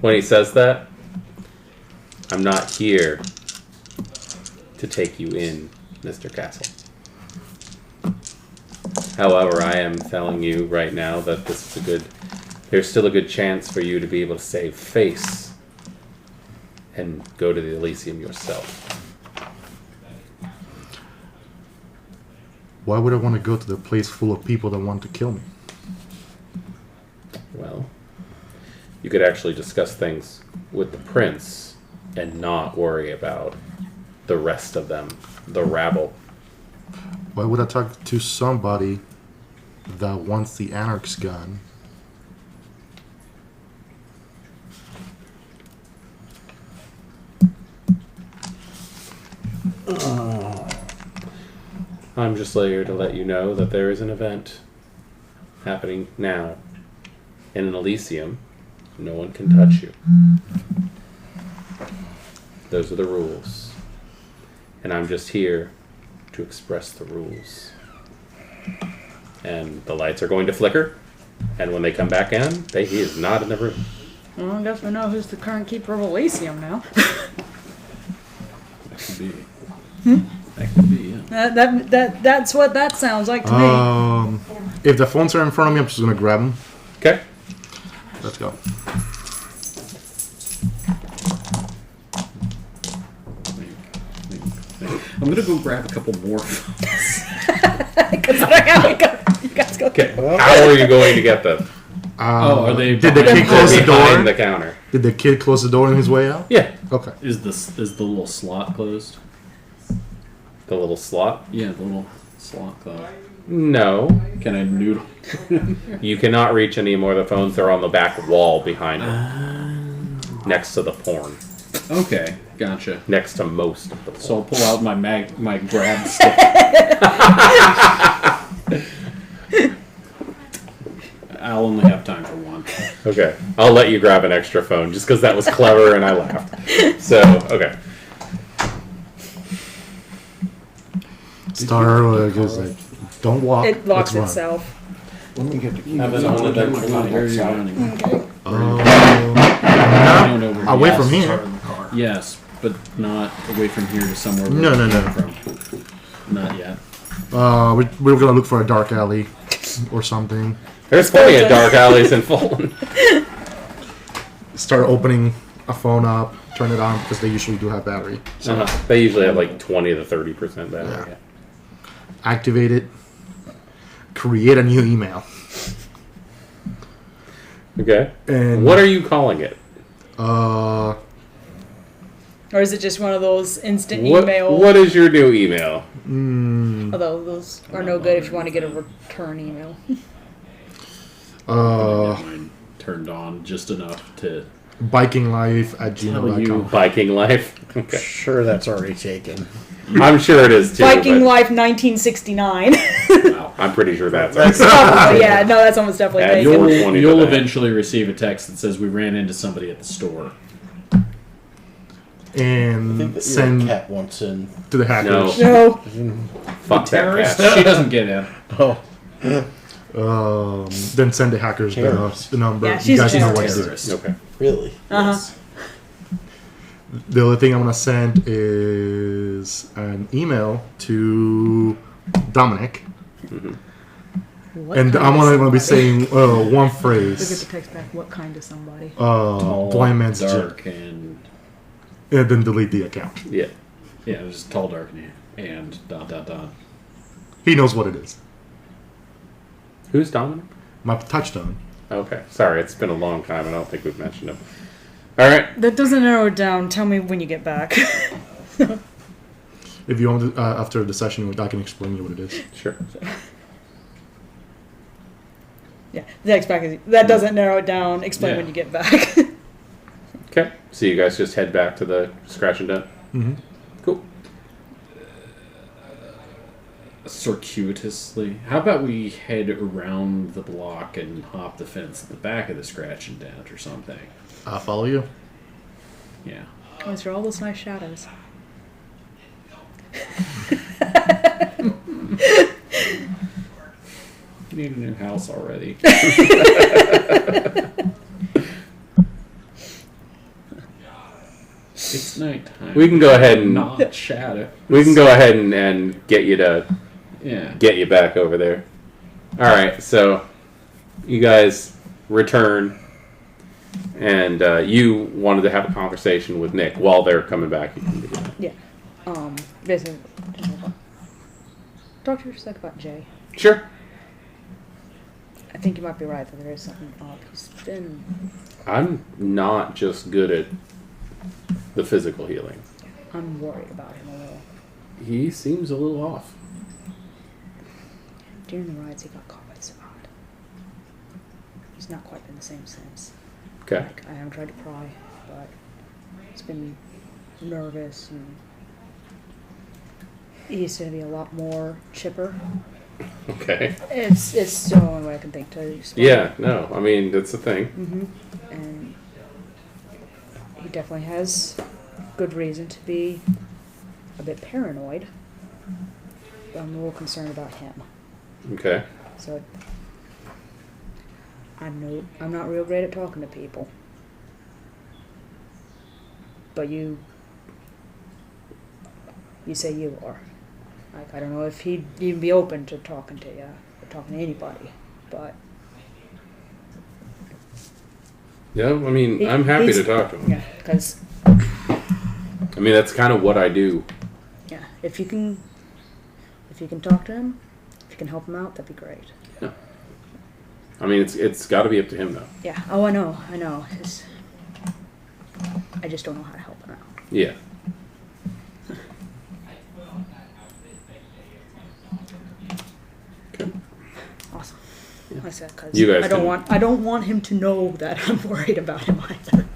when he says that. I'm not here to take you in, Mr. Castle. However, I am telling you right now that this is there's still a good chance for you to be able to save face and go to the Elysium yourself. Why would I want to go to the place full of people that want to kill me? Well, you could actually discuss things with the prince and not worry about the rest of them, the rabble. Why would I talk to somebody that wants the Anarch's gun? I'm just here to let you know that there is an event happening now in an Elysium. No one can touch you. Those are the rules. And I'm just here to express the rules. And the lights are going to flicker. And when they come back in, he is not in the room. Well, I guess we know who's the current keeper of Elysium now. That could be. That could be, yeah. That's what that sounds like to me. If the phones are in front of me, I'm just gonna grab them. Okay. Let's go. I'm gonna go grab a couple more phones. You guys go. Okay. How are you going to get them? Are they? Did the behind- kid close the Behind door? the counter. Did the kid close the door on his way out? Yeah. Okay. Is the little slot closed? The little slot. Yeah, the little slot closed. No. Can I noodle? You cannot reach any more of the phones. They're on the back wall behind it. Next to the porn. Okay, gotcha. Next to most of the porn. So I'll pull out my grab stick. I'll only have time for one. Okay. I'll let you grab an extra phone just because that was clever and I laughed. So, okay. Star goes like, "Don't walk. It locks let's run." itself. When we get to Haven't only been I hear you running. Not Don't over away yes. from here. Yes, but not away from here to somewhere. No, where no, we no. came from. Not yet. We're gonna look for a dark alley or something. There's plenty of dark alleys in Fulton. Start opening a phone up, turn it on because they usually do have battery. So They usually have like 20 to 30% battery. Yeah. Activate it. Create a new email. Okay. And What are you calling it? Or is it just one of those instant What, email? what is your new email? Although those are no good if you want to get a return email. Mine turned on just enough to bikinglife@gmail.com. Biking Life? Okay. Sure, that's already taken. I'm sure it is too. Viking but Life 1969. I'm pretty sure that's Probably, yeah, no, that's almost definitely Yeah, taken. you'll- You'll 20 to that. eventually receive a text that says we ran into somebody at the store. I think And that your send cat wants in. to the hackers. No. Fuck that Terrorist? cat. She doesn't get in. Oh, Then send the hackers Terrorist. the number. Yeah, you she's a guys know what to do. Terrorist. Okay. really? Uh-huh. The other thing I'm gonna send is an email to Dominic, What and kind I'm of only gonna be somebody? saying one Look at phrase. the text back. What kind of somebody? Tall, Blind man's dark, and and then delete the account. Yeah. yeah, it was tall, dark, and ... He knows what it is. Who's Dominic? My touchstone. Okay. Sorry, it's been a long time. I don't think we've mentioned him. All right. That doesn't narrow it down. Tell me when you get back. If you want to, after the session, I can explain you what it is. Sure. Yeah, the text back is that doesn't narrow it down. Explain Yeah. when you get back. Okay. So you guys just head back to the scratch and dent. Mm-hmm. Cool. Circuitously. How about we head around the block and hop the fence at the back of the scratch and dent or something? I'll follow you. Yeah. Oh, through all those nice shadows. You need a new house already. It's nighttime. We can go ahead and not shadow. we can go ahead and get you Yeah. back over there. All right. So you guys return, and you wanted to have a conversation with Nick while they're coming back. You can do that. Yeah. Basically, talk to your sec about Jay. Sure. I think you might be right that there is something up. He's been. I'm not just good at the physical healing. I'm worried about him a little. He seems a little off. During the rides, he got caught by Sabat. He's not quite been the same since. Okay. Like, I haven't tried to pry, but he's been nervous and he used to be a lot more chipper. Okay. It's the only way I can think to explain. Yeah. No. I mean, that's the thing. And he definitely has good reason to be a bit paranoid. But I'm a little concerned about him. Okay. So I'm not real great at talking to people. But you say you are. Like, I don't know if he'd even be open to talking to you, or talking to anybody, but Yeah. I mean, I'm happy he's- to talk to him. yeah, because I mean, that's kind of what I do. yeah, if you can talk to him, if you can help him out, that'd be great. I mean, it's got to be up to him though. Yeah. Oh, I know. I just don't know how to help him out. Yeah. Awesome. Like I said, because You guys I don't can- want him to know that I'm worried about him either.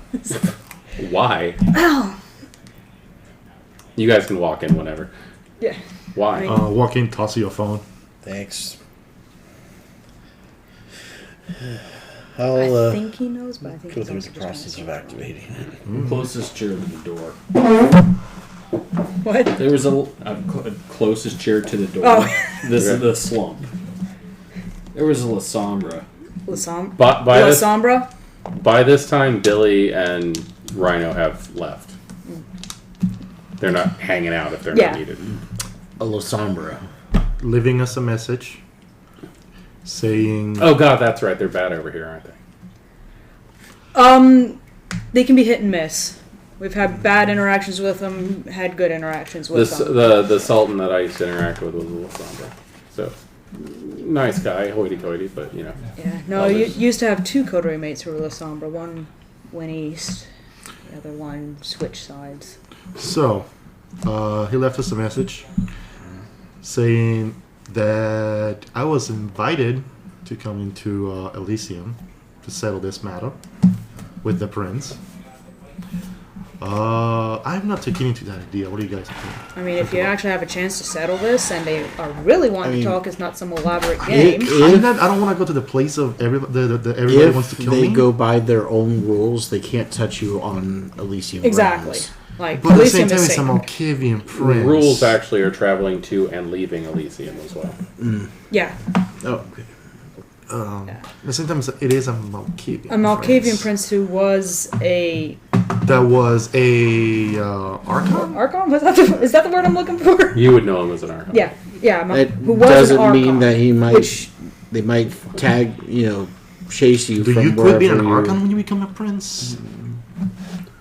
Why? You guys can walk in whenever. Yeah. Why? Walk in, toss your phone. Thanks. I I'll think he knows, but I think go he's through also the just process of trying to activating it. Closest chair to the door. What? There was a closest chair to the door. Oh. This is the slump. There was a La Sombra. But by La this Sombra? by this time, Billy and Rhino have left. They're not hanging out if they're Yeah. not needed. A Losombra. Leaving us a message saying, Oh God, that's right. They're bad over here, aren't they? They can be hit and miss. We've had bad interactions with them, had good interactions with them. The Sultan that I used to interact with was a little somber. So nice guy, hoity-toity, but Yeah. No, you used to have two coterie mates who were La Sombra. One went east. The other one switched sides. So, he left us a message saying that I was invited to come into Elysium to settle this matter with the prince. I'm not taking into that idea. What do you guys think? I mean, if you actually have a chance to settle this, and they are really wanting to talk, it's not some elaborate If- game. I don't want to go to the place of everybody. Everybody wants to If kill they me. go by their own rules, they can't touch you on Elysium. Exactly. grounds. Like, But at the same Elysium time, is it's a safe. Malkavian prince. Rules actually are traveling to and leaving Elysium as well. Yeah. Oh, okay. At the same time, it is a Malkavian. A Malkavian prince who was a... That was a Archon. Archon? Is that the word I'm looking for? You would know him as an Archon. Yeah. Yeah. That Who was doesn't an Archon. mean that he might. Which- They might tag. Chase you. Do from you quit being an wherever Archon you- when you become a prince?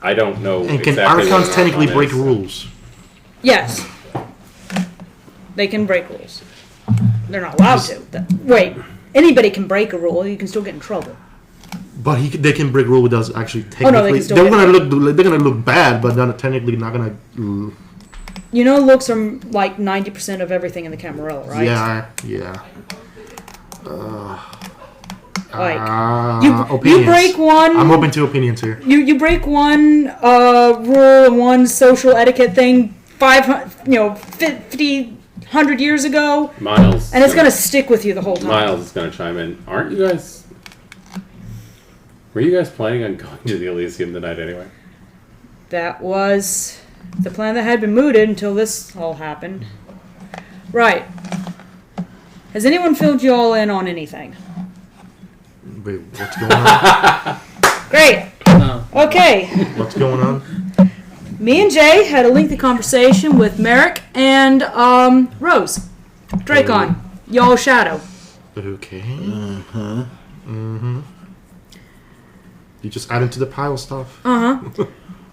I don't know. And can exactly what Archons an technically Archon break is. rules? Yes. They can break rules. They're not allowed to. Wait. Anybody can break a rule. You can still get in trouble. But they can break rule without actually technically. Oh, no, they can still they're get- gonna look bad, but they're technically not gonna. You know, looks are like 90% of everything in the Camarilla, right? Yeah. Like, you Opinions. break one. I'm open to opinions here. You break one rule and one social etiquette thing 50, 100 years ago, Miles. and it's gonna stick with you the whole time. Miles is going to chime in. Aren't you guys? Were you guys planning on going to the Elysium tonight anyway? That was the plan that had been mooted until this all happened. Right. Has anyone filled you all in on anything? Wait, what's going on? Great. Okay. What's going on? Me and Jay had a lengthy conversation with Merrick and Rose. Dracon, y'all shadow. Okay. You just add into the pile stuff.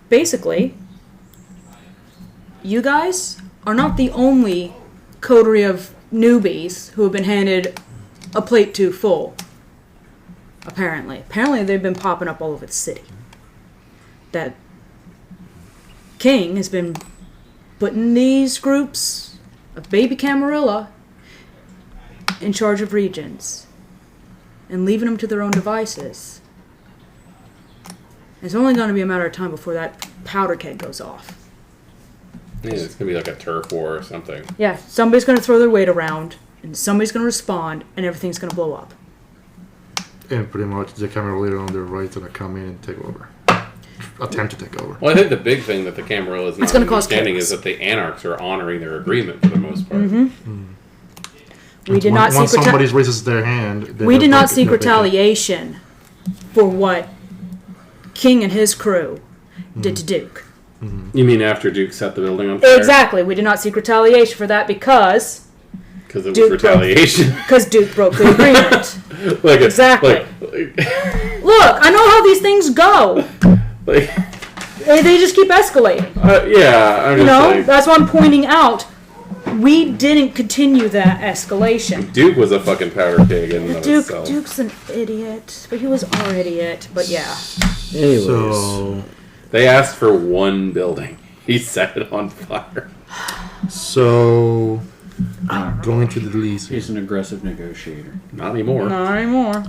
Basically, you guys are not the only coterie of newbies who have been handed a plate too full. Apparently they've been popping up all over the city. That King has been putting these groups of baby Camarilla in charge of regions and leaving them to their own devices. It's only going to be a matter of time before that powder keg goes off. Yeah, it's going to be like a turf war or something. Yeah, somebody's going to throw their weight around, and somebody's going to respond, and everything's going to blow up. And pretty much the camera leader on their right is gonna come in and take over. Attempt to take over. Well, I think the big thing that the Camarilla is not gonna cause understanding chaos. is that the Anarchs are honoring their agreement for the most part. We did not Once seek somebody raises their hand, then we they'll did not break it, seek they'll break it. retaliation for what King and his crew did to Duke. You mean after Duke set the building on fire? Exactly. We did not seek retaliation for that because Because it was Duke retaliation. Duke broke the agreement. Exactly. Like, Look, I know how these things go. like, They just keep escalating. yeah, I'm You just know, like, that's why I'm pointing out we didn't continue that escalation. Duke was a fucking powder keg in and of itself. Duke's an idiot, but he was our idiot. But yeah, Anyways, So, They asked for one building. He set it on fire. so going to the lease. He's an aggressive negotiator. Not anymore. not anymore.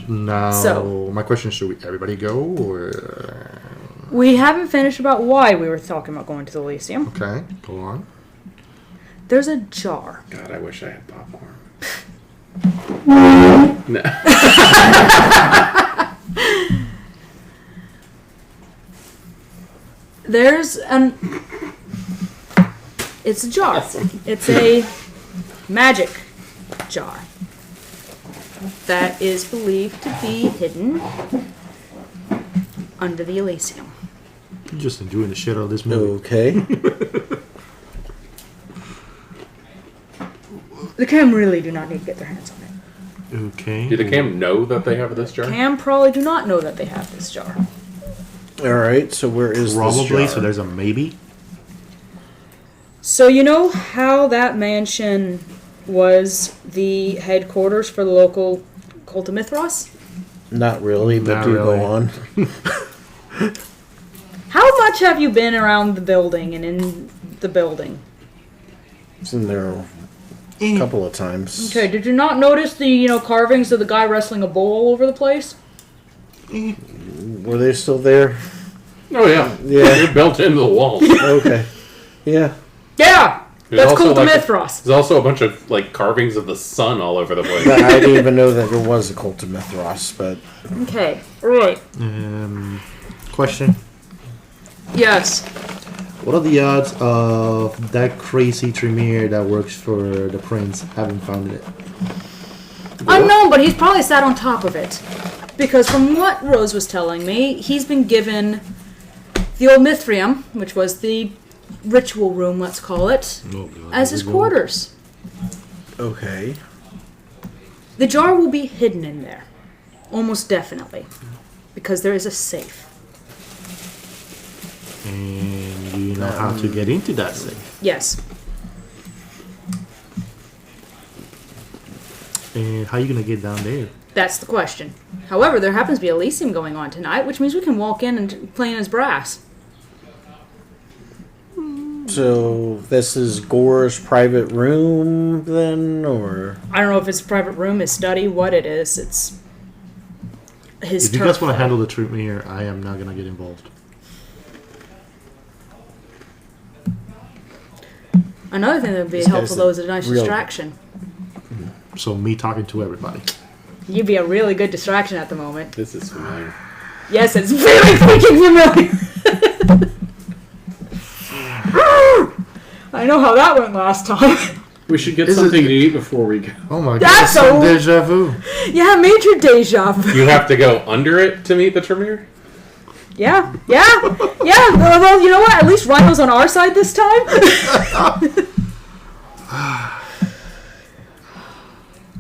Now, So- my question is: should everybody go, or We haven't finished about why we were talking about going to the Elysium. okay, go on. There's a jar. God, I wish I had popcorn. No. There's an. It's a jar. It's a magic jar that is believed to be hidden under the Elysium. You're just enjoying the shit out of this movie. okay. The Cam really do not need to get their hands on it. Okay. Do the Cam know that they have this jar? Cam probably do not know that they have this jar. All right. So where is this Probably. jar? So there's a maybe. So you know how that mansion was the headquarters for the local cult of Mithras? Not really, but Not do really. go on. How much have you been around the building and in the building? It's in there a couple of times. Okay, did you not notice the, carvings of the guy wrestling a bull all over the place? Were they still there? Oh yeah, Yeah. They're built into the walls. Okay. Yeah. Yeah! There's That's also, Cult of like, Mithras. There's also a bunch of carvings of the sun all over the place. But I didn't even know that there was a Cult of Mithras, but... Okay, alright. Question. Yes. What are the odds of that crazy Tremere that works for the prince having found it? Unknown, but he's probably sat on top of it. Because from what Rose was telling me, he's been given the old Mithrium, which was the ritual room, let's call it, as his quarters. Okay. The jar will be hidden in there. Almost definitely. Because there is a safe. And do you know how to get into that safe? Yes. And how are you going to get down there? That's the question. However, there happens to be Elysium going on tonight, which means we can walk in and play in his brass. So, this is Gore's private room, then, or... I don't know if it's a private room, his study, what it is. It's his If you guys want to handle the Tremere, I am not going to get involved. Another thing that would be This helpful, guy's though, is a nice real- distraction. So, me talking to everybody. You'd be a really good distraction at the moment. This is familiar. Yes, it's very freaking familiar. I know how that went last time. We should get Is something it- to eat before we go. Oh my god, That's some so- deja vu. Yeah, major deja vu. You have to go under it to meet the Tremere? Yeah. Well, you know what? At least Rhino's on our side this time.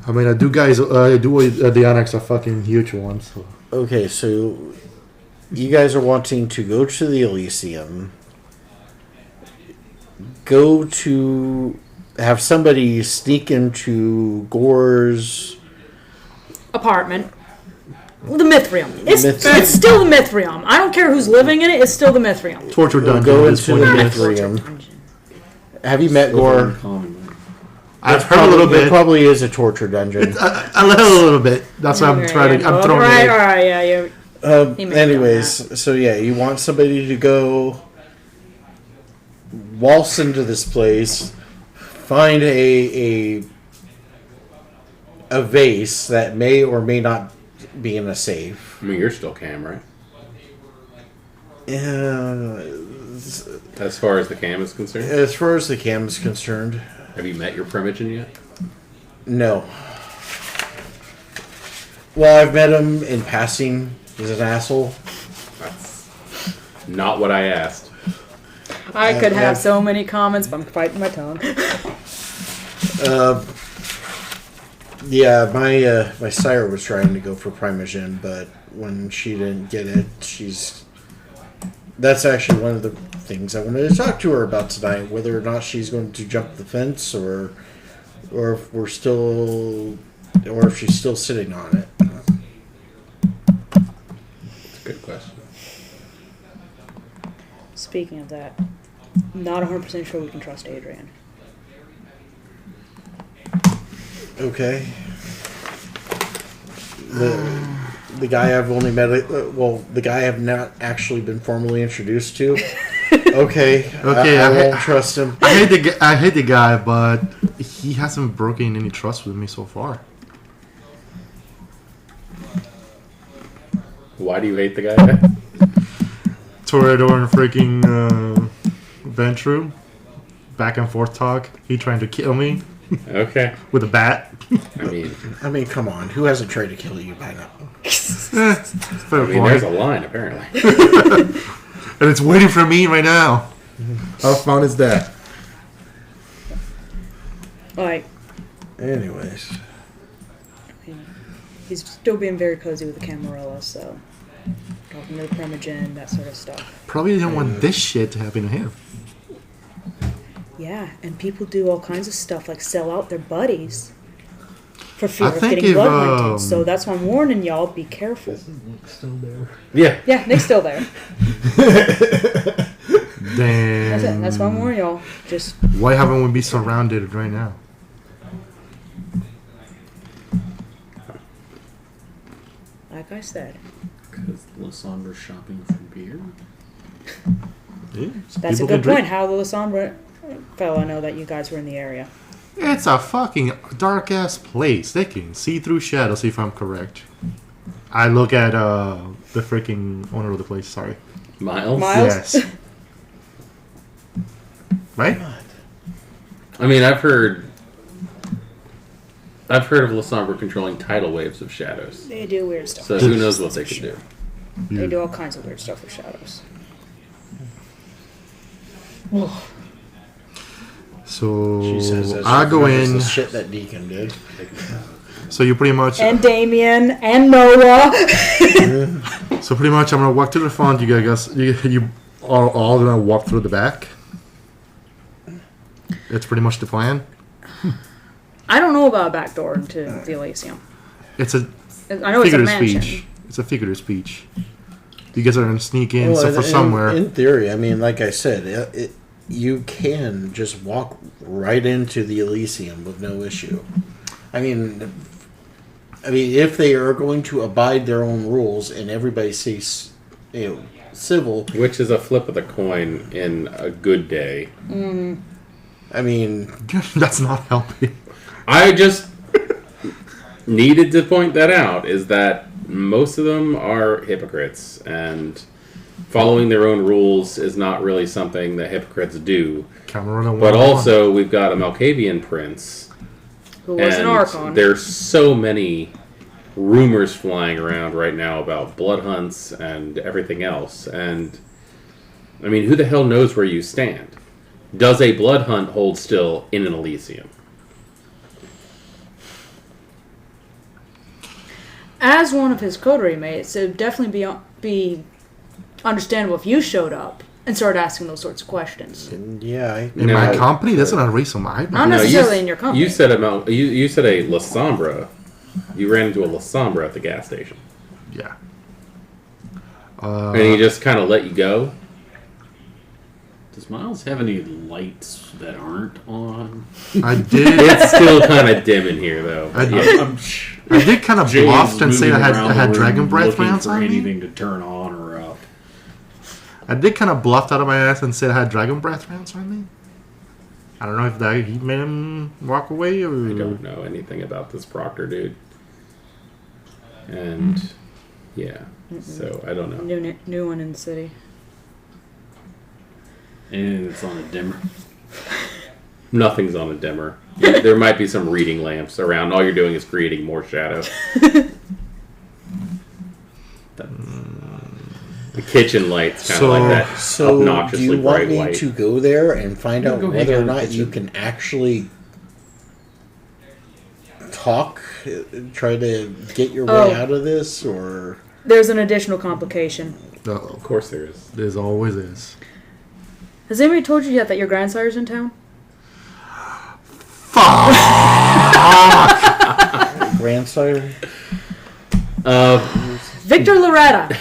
I mean, the Annex are fucking huge ones. So. Okay, so you guys are wanting to go to the Elysium, go to have somebody sneak into Gore's Apartment. The Mithrium. Mithrium. It's still the Mithrium. I don't care who's living in it. It's still the Mithrium. Torture dungeon. go at this into the point. Mithrium. Have you met Gore? I've heard a little It bit. probably is a torture dungeon. A little bit. That's why I'm trying to. I'm throwing Right, it. all right, yeah, yeah. He may have Anyways, so yeah, you want somebody to go waltz into this place, find a vase that may or may not be in a safe. I mean, you're still Cam, right? As far as the Cam is concerned? As far as the cam is concerned, Have you met your Primogen yet? no. Well, I've met him in passing. He's an asshole. That's not what I asked. I could have so many comments, but I'm fighting my tongue. Yeah, my sire was trying to go for Primogen, but when she didn't get it, that's actually one of the things I wanted to talk to her about tonight, whether or not she's going to jump the fence or if she's still sitting on it. It's a good question. Speaking of that, not 100% sure we can trust Adrian. Okay. The guy I've only met, the guy I've not actually been formally introduced to. Okay, I won't trust him. I hate the guy, but he hasn't broken any trust with me so far. Why do you hate the guy? Toreador and freaking Ventru, back and forth talk. He trying to kill me Okay. with a bat. I mean, come on, who hasn't tried to kill you by now? Fair I mean, point. there's a line, apparently. And it's waiting for me right now. How fun is that? Like, Anyways, he's still being very cozy with the Camarilla, so talking to the Primogen, that sort of stuff. Probably didn't want this shit to happen to him. Yeah, and people do all kinds of stuff like sell out their buddies. for fear I of think getting if, blood hunted. So that's why I'm warning y'all, be careful. Still there. Yeah. Yeah, Nick's still there. Then That's it. That's why I'm warning y'all. Just why haven't we been surrounded right now? like I said. Because Lysandra's shopping for beer. Yeah, That's a people good can drink. point. How will Lysandra fella know that you guys were in the area? It's a fucking dark ass place. They can see through shadows, if I'm correct. I look at the freaking owner of the place. Sorry. Miles? Yes. Right? I mean, I've heard of Lysandra controlling tidal waves of shadows. They do weird stuff. So who knows what they could do. They do all kinds of weird stuff with shadows. So She says that's I go it's in. the shit that Deacon did. So you pretty much. And Damien and Noah. So pretty much, I'm gonna walk to the front. You guys, you are all gonna walk through the back. That's pretty much the plan. I don't know about a back door into the Elysium. It's a I know it's a figurative mansion. speech. It's a figurative speech. You guys are gonna sneak in, Well, so for somewhere. In theory, I mean, like I said, you can just walk right into the Elysium with no issue. I mean, if they are going to abide their own rules and everybody stays, civil. Which is a flip of the coin in a good day. I mean, That's not helping. I just needed to point that out, is that most of them are hypocrites, and following their own rules is not really something that hypocrites do. Camera on But 101. also, we've got a Malkavian prince, Who was an and Archon. there's so many rumors flying around right now about blood hunts and everything else. And, I mean, who the hell knows where you stand? Does a blood hunt hold still in an Elysium? As one of his coterie mates, it would definitely be understandable if you showed up and started asking those sorts of questions. yeah. In No. my company, that's gonna raise some Not eyebrows. necessarily in your company. You said you said a Lysandra. You ran into a Lysandra at the gas station. Yeah. And he just kind of let you go? Does Miles have any lights that aren't on? I did. It's still kind of dim in here, though. I, Yeah. I did kind of Jay bluffed is and say moving I around had the dragon room breath looking rounds for on me. anything to turn on or up. I did kind of bluffed out of my ass and said I had dragon breath rounds on me. I don't know if that he made him walk away or. I don't know anything about this Proctor dude. And, yeah. So, I don't know. New one in the city. Anything that's on a dimmer. Nothing's on a dimmer. There might be some reading lamps around. All you're doing is creating more shadow. The kitchen light's kind of like that So, do obnoxiously you want bright me white. to go there and find out go hang whether out or in the not you kitchen. can actually talk, try to get your Oh. way out of this, or There's an additional complication. Of course there is. There's always is. Has anybody told you yet that your grandsire's in town? grandsire? Victor Loretta.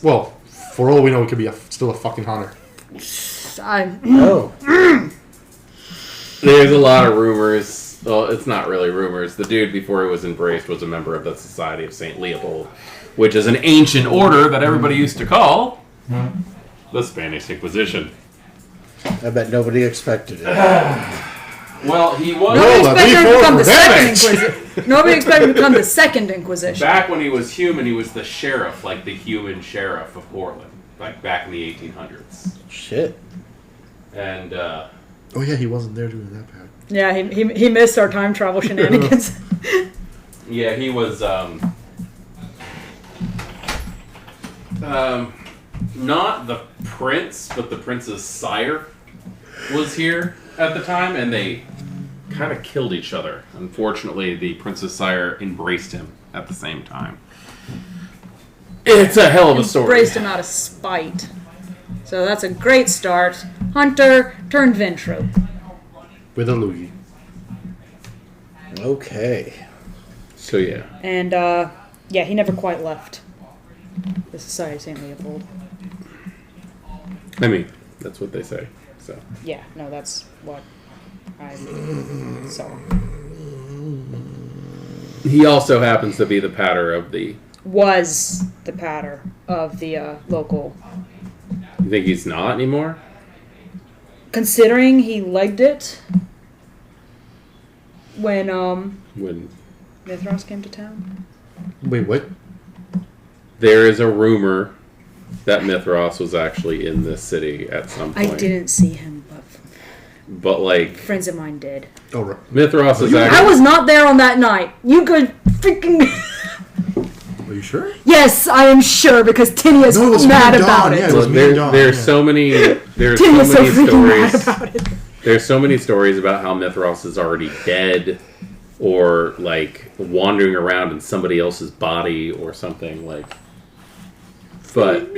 Well, for all we know, it could be still a fucking hunter. Oh, There's a lot of rumors. Well, it's not really rumors. The dude, before he was embraced, was a member of the Society of St. Leopold, which is an ancient order that everybody used to call the Spanish Inquisition. I bet nobody expected it. Well, he was... Nobody expected him to become the second damage. Inquisition. Nobody expected him to become the second Inquisition. Back when he was human, he was the sheriff, like the human sheriff of Portland, like back in the 1800s. Shit. And, Oh yeah, he wasn't there doing that bad. Yeah, he missed our time travel shenanigans. yeah, he was, not the prince, but the prince's sire was here at the time, and they kind of killed each other. Unfortunately, the prince's sire embraced him at the same time. It's a hell of a story. Embraced him out of spite. So that's a great start. Hunter turned Ventru. With a loogie. Okay. So yeah. And, yeah, he never quite left the Society of St. Leopold. I mean, that's what they say. So Yeah, no, that's what I saw. he also happens to be the patter of the. Was the patter of the local. You think he's not anymore? Considering he legged it when When Mithras came to town. Wait, what? there is a rumor that Mithras was actually in this city at some point. I didn't see him, But like friends of mine did. Oh, right. Mithras is I actually. was not there on that night. You could freaking. Are you sure? Yes, I am sure because Tinia's No, it was mad me and about Dawn, it. yeah. It was me and Dawn, There's yeah. so many. There's Tinia's so so many freaking mad stories. about it. There's so many stories about how Mithras is already dead, or like wandering around in somebody else's body or something like. But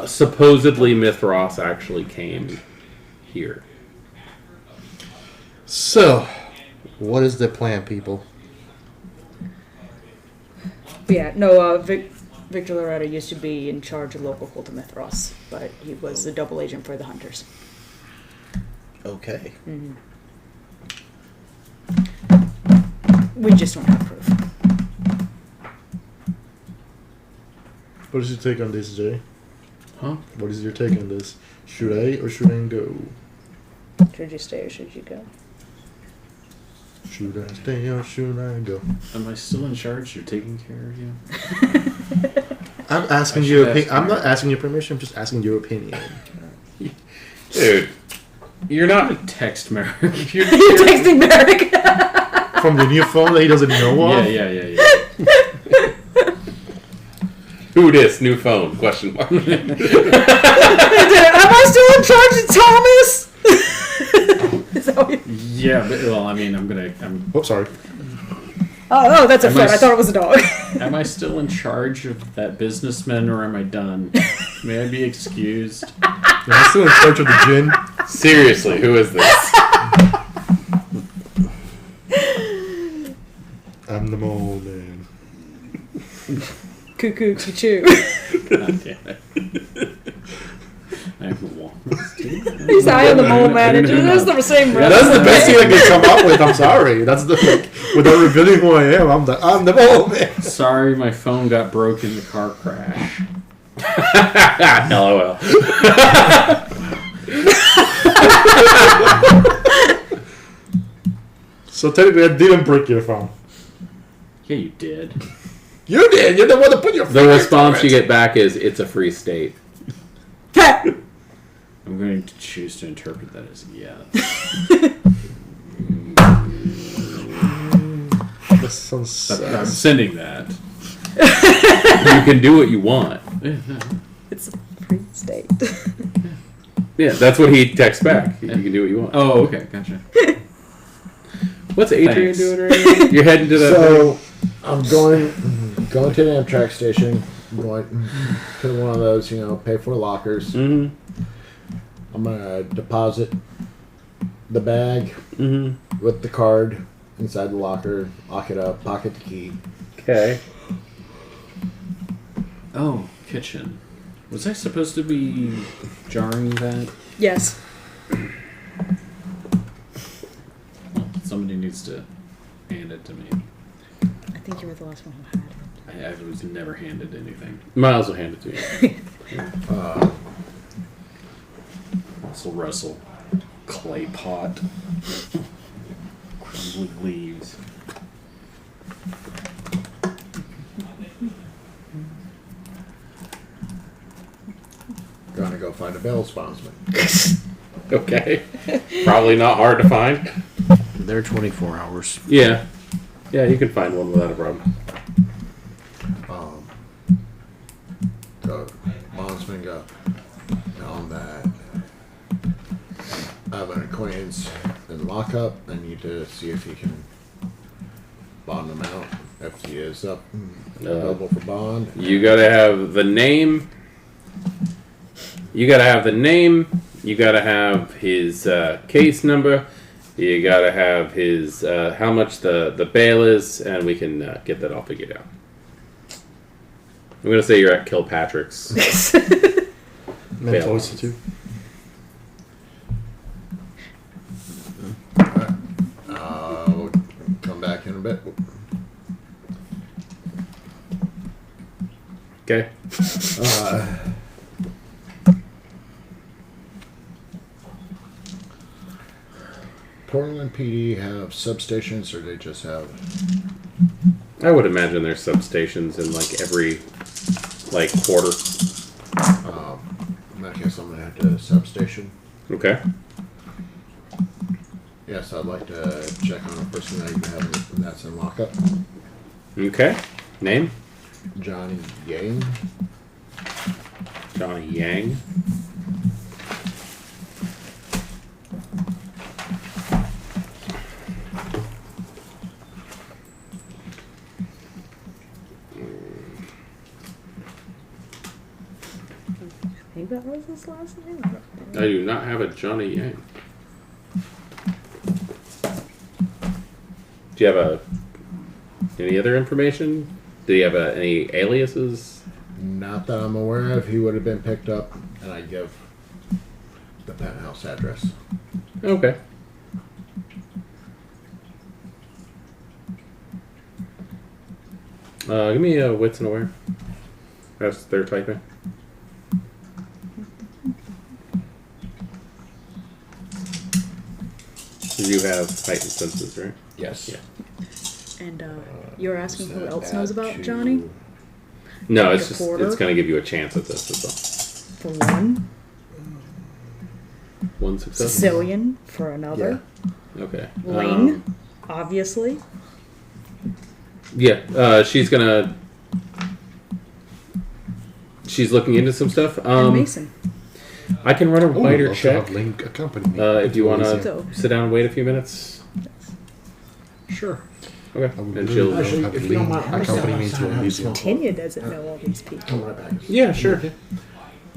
supposedly Mithras actually came here. So, what is the plan, people? Yeah, no, Victor Loretta used to be in charge of local cult of Mithras, but he was a double agent for the Hunters. Okay. We just don't have proof. What is your take on this, Jay? Huh? What is your take on this? Should I or should I go? Should you stay or should you go? Should I stay or should I go? Am I still in charge? You're taking care of you? I'm asking I your should opinion. ask I'm not asking your permission. I'm just asking your opinion. Dude, you're not. Text Merrick. You're texting Merrick. From the new phone that he doesn't know of? Yeah. Who dis? New phone? Question mark. Am I still in charge of Thomas? Is that what you- Yeah, but, well, I mean, I'm. Oh, sorry. Oh, that's a Am I friend. I s- thought it was a dog. Am I still in charge of that businessman, or am I done? May I be excused? I'm still in charge of the gin. Seriously, who is this? I'm the mole man. Cuckoo, choo. God damn it. I have the wall. He's I am the mole manager. That's the same. Yeah, That's the best thing I can come up with. I'm sorry. That's the without revealing who I am. I'm the mole man. Sorry, my phone got broke in the car crash. LOL. So technically, I didn't break your phone. Yeah, you did. You did. You're the one that put your. The response you get back is, "It's a free state." I'm going to choose to interpret that as yes. That sounds I'm sending that. You can do what you want. It's a free state. Yeah, that's what he texts back. You can do what you want. Oh, okay, gotcha. What's Adrian Thanks. doing right now? You're heading to the. So I'm going to the Amtrak station. Going to one of those, pay for lockers. Mm-hmm. I'm gonna deposit the bag Mm-hmm. with the card inside the locker, lock it up, pocket the key. Okay. Oh, kitchen. Was I supposed to be jarring that? Yes. Well, somebody needs to hand it to me. I think you were the last one who had it. I was never handed anything. Miles will hand it to you. Russell. Clay pot. Crumbly leaves. Gonna go find a bail bondsman. Okay. Probably not hard to find. They're 24 hours. Yeah. Yeah, you can find one without a problem. The bondsman go, tell him that I have an acquaintance in lockup. I need to see if he can bond him out. If he is up available for bond. You gotta have the name. You gotta have the name. You gotta have his case number, You gotta have his how much the bail is, and we can get that all figured out. I'm gonna say you're at Kilpatrick's. Mental Institute. I'll come back in a bit. Okay. Portland PD have substations, or they just have? I would imagine there's substations in like every quarter. In that case, I'm gonna have to substation. Okay. Yes, I'd like to check on a person that's in lockup. Okay. Name? Johnny Yang. Johnny Yang. I think that was his last name. I do not have a Johnny Yang. Do you have any other information? Do you have any aliases? Not that I'm aware of. He would have been picked up, and I give the penthouse address. Okay. Give me a wits and aware. That's their typing. You have heightened senses, right? Yes. Yeah. And you're asking who else knows about to- Johnny? No, Like it's a just porter? it's going to give you a chance at this as For one. well. One success. Sicilian for another. Okay. Ling, obviously. Yeah. She's gonna. She's looking into some stuff. And Mason. I can run a I'd wider love to check. have Link accompany me. If you want to So- sit down and wait a few minutes. Sure. Okay. I would And really she'll. love to Actually, have if you don't Link mind, accompany me I'll to step a outside. museum. Tanya doesn't know all these people. Come right back. Yeah, sure.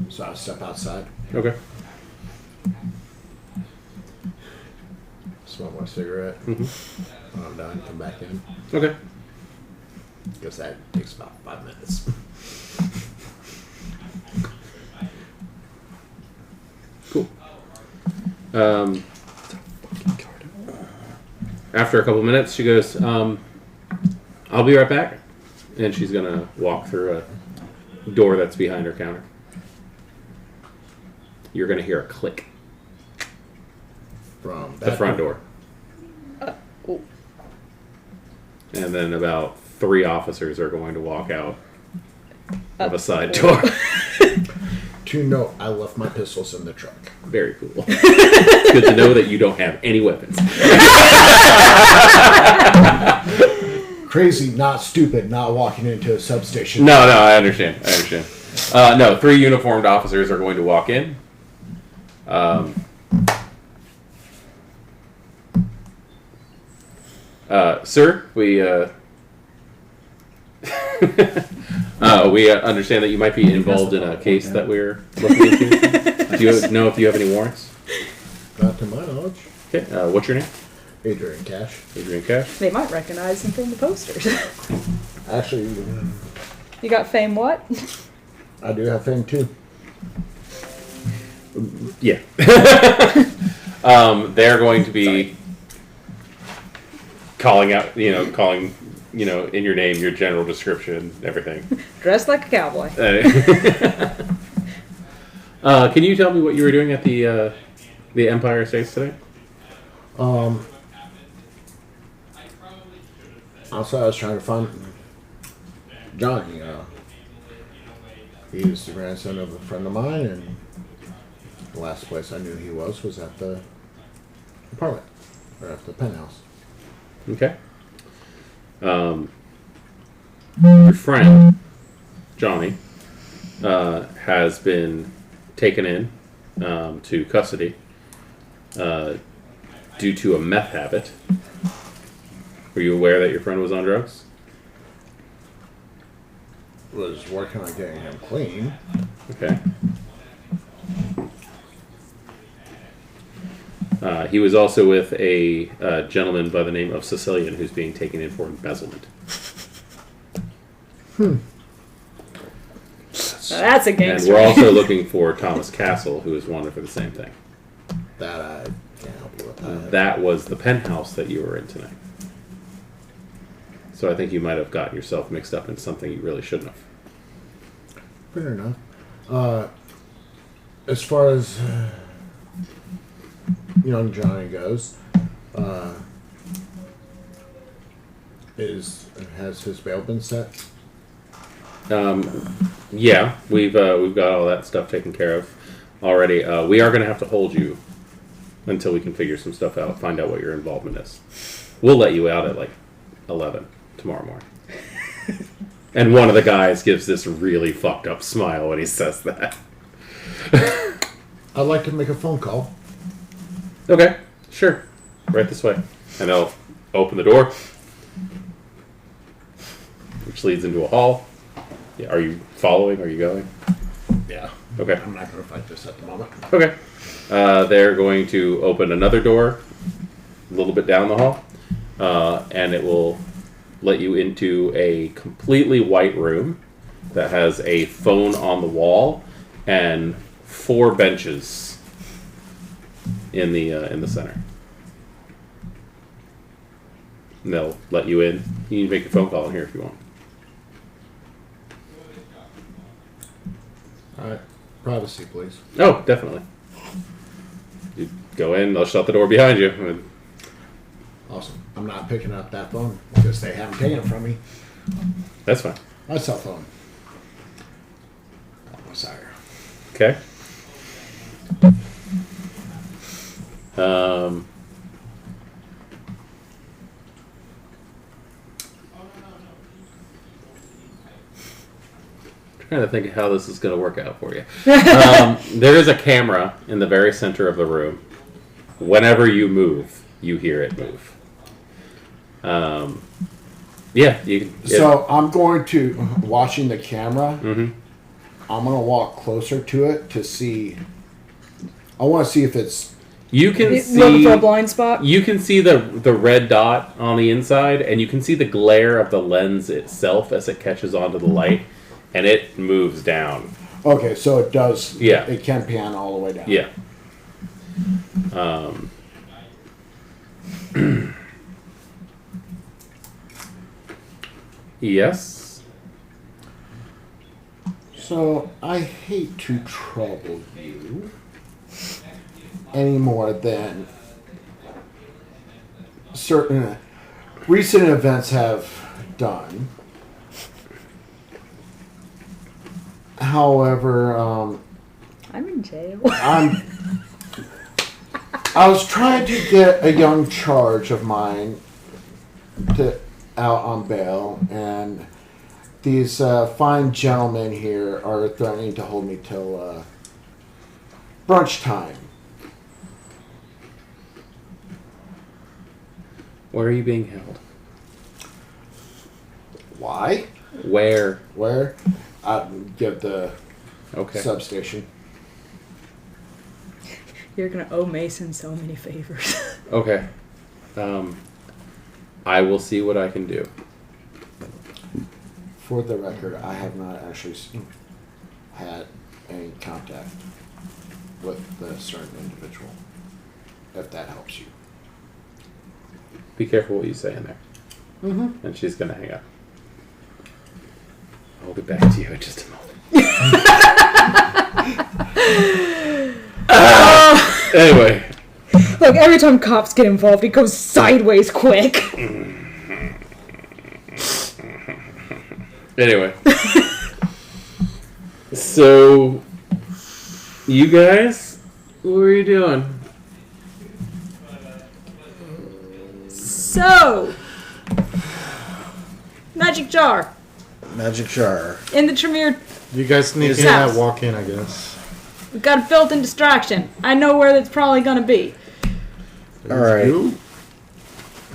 So I step outside, Okay. smoke my cigarette. Mhm. When I'm done, come back in. Okay. Because that takes about 5 minutes. Cool. After a couple minutes, she goes, I'll be right back. And she's going to walk through a door that's behind her counter. You're going to hear a click. From The front door. Oh. And then about 3 officers are going to walk out of a side door. To note, I left my pistols in the truck. Very cool. It's good to know that you don't have any weapons. Crazy, not stupid, not walking into a substation. No, I understand. No, 3 uniformed officers are going to walk in. Sir, we we understand that you might be involved in a case that we're looking into. Do you know if you have any warrants? Not to my knowledge. Okay. What's your name? Adrian Cash. Adrian Cash. They might recognize him from the posters. Actually, You got fame what? I do have fame too. Yeah. They're going to be calling out, in your name, your general description, everything. Dressed like a cowboy. Can you tell me what you were doing at the Empire Estates today? Also, I was trying to find Johnny. He's the grandson of a friend of mine, and the last place I knew he was at the apartment, or at the penthouse. Okay. Your friend, Johnny, has been taken in to custody due to a meth habit. Were you aware that your friend was on drugs? Was working on getting him clean. Okay. He was also with a gentleman by the name of Sicilian who's being taken in for embezzlement. That's a And gangster. we're also looking for Thomas Castle, who is wanted for the same thing. That I can't help you with that. That was the penthouse that you were in tonight. So I think you might have gotten yourself mixed up in something you really shouldn't have. Fair enough. As far as young Johnny goes, has his bail been set? Yeah, we've got all that stuff taken care of already. We are going to have to hold you until we can figure some stuff out, find out what your involvement is. We'll let you out at like 11 tomorrow morning. And one of the guys gives this really fucked up smile when he says that. I'd like to make a phone call. Okay, sure. Right this way. And they'll open the door, which leads into a hall. Yeah, are you following? Are you going? Yeah. Okay. I'm not going to fight this at the moment. Okay. They're going to open another door a little bit down the hall, and it will let you into a completely white room that has a phone on the wall and 4 benches in the center. And they'll let you in. You can make a phone call in here if you want. All right. Privacy, please. Oh, definitely. You go in, they'll shut the door behind you. And Awesome. I'm not picking up that phone because they haven't taken it from me. that's fine. My cell phone. Oh, sorry. Okay. Trying to think of how this is going to work out for you. There is a camera in the very center of the room. Whenever you move, you hear it move. Yeah, you can. So I'm going to, watching the camera, Mhm. I'm going to walk closer to it to see. I want to see if it's. You can Looking see for a blind spot. you can see the red dot on the inside, and you can see the glare of the lens itself as it catches onto the light, and it moves down. Okay, so it does. Yeah. It can pan all the way down. Yeah. Yes. So I hate to trouble you any more than certain recent events have done. However, I'm in jail. I was trying to get a young charge of mine out on bail, and these fine gentlemen here are threatening to hold me till brunch time. Where are you being held? Why? Where? Where? I give the Okay. substation. You're gonna owe Mason so many favors. Okay. I will see what I can do. For the record, I have not actually had any contact with the certain individual. If that helps you. Be careful what you say in there. Mm-hmm. And she's gonna hang up. I'll be back to you in just a moment. Anyway. Look, every time cops get involved, it goes sideways quick. Anyway. So, you guys, what are you doing? So, magic jar Magic jar. in the Tremere. You guys sneak His in house. and walk in, I guess. We've got a built-in distraction. I know where that's probably gonna be. All right. You?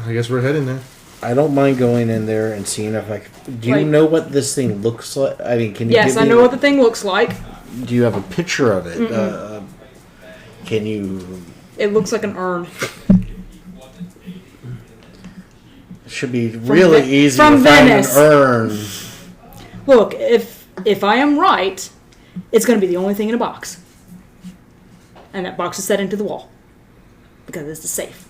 I guess we're heading there. I don't mind going in there and seeing if I can. Do you Like- know what this thing looks like? I mean, can you? Yes, give I me- know what the thing looks like. Do you have a picture of it? Can you It looks like an urn. It should be really easy from to find Venice. an urn. Look, if I am right, it's going to be the only thing in a box. And that box is set into the wall. Because it's the safe.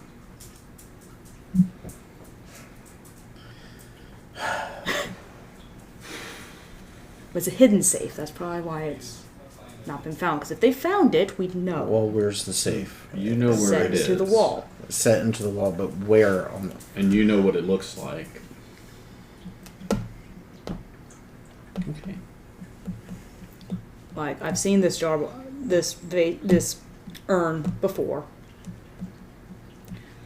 It's a hidden safe. That's probably why it's not been found. Because if they found it, we'd know. Well, where's the safe? You know where Set it is. into the wall. Set into the wall, but where on the... And you know what it looks like. Okay. Like, I've seen this jar, this urn before.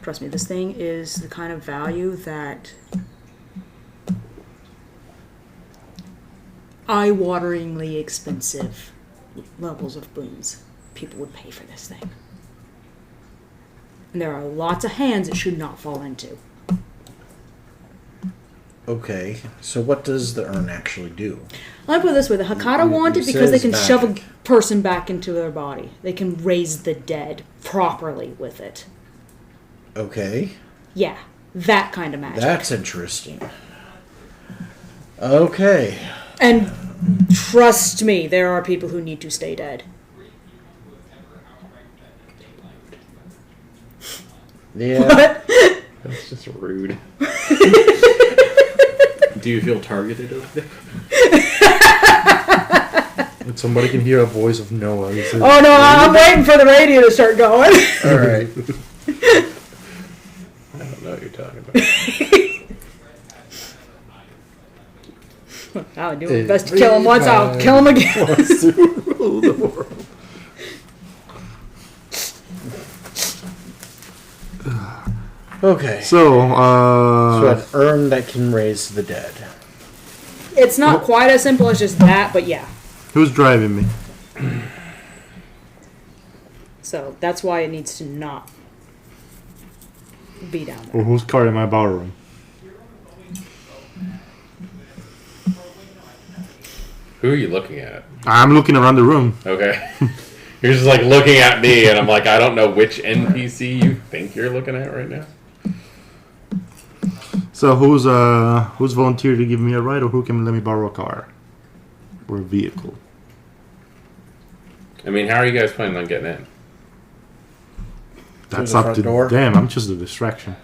Trust me, this thing is the kind of value that eye-wateringly expensive levels of boons people would pay for this thing. And there are lots of hands it should not fall into. Okay, so what does the urn actually do? I'll put it this way, the Hakata want it you because they said can it's shove a magic. person back into their body. They can raise the dead properly with it. Okay, Yeah, that kind of magic. that's interesting. Okay. And trust me, there are people who need to stay dead. Yeah. But That's just rude. Do you feel targeted over there? And somebody can hear a voice of Noah. He says, oh no, I'm waiting for the radio to start going. All right. I don't know what you're talking about. I'll do my best to kill him once, I'll kill him again. Okay. So, an urn that can raise the dead. It's not quite as simple as just that, but yeah. who's driving me? So that's why it needs to not be down there. Or whose car am I borrowing? Who are you looking at? I'm looking around the room. Okay. You're just like looking at me, and I'm like, I don't know which NPC you think you're looking at right now. So who's volunteered to give me a ride, or who can let me borrow a car or a vehicle? I mean, how are you guys planning on getting in? That's the up front to door? them. I'm just a distraction.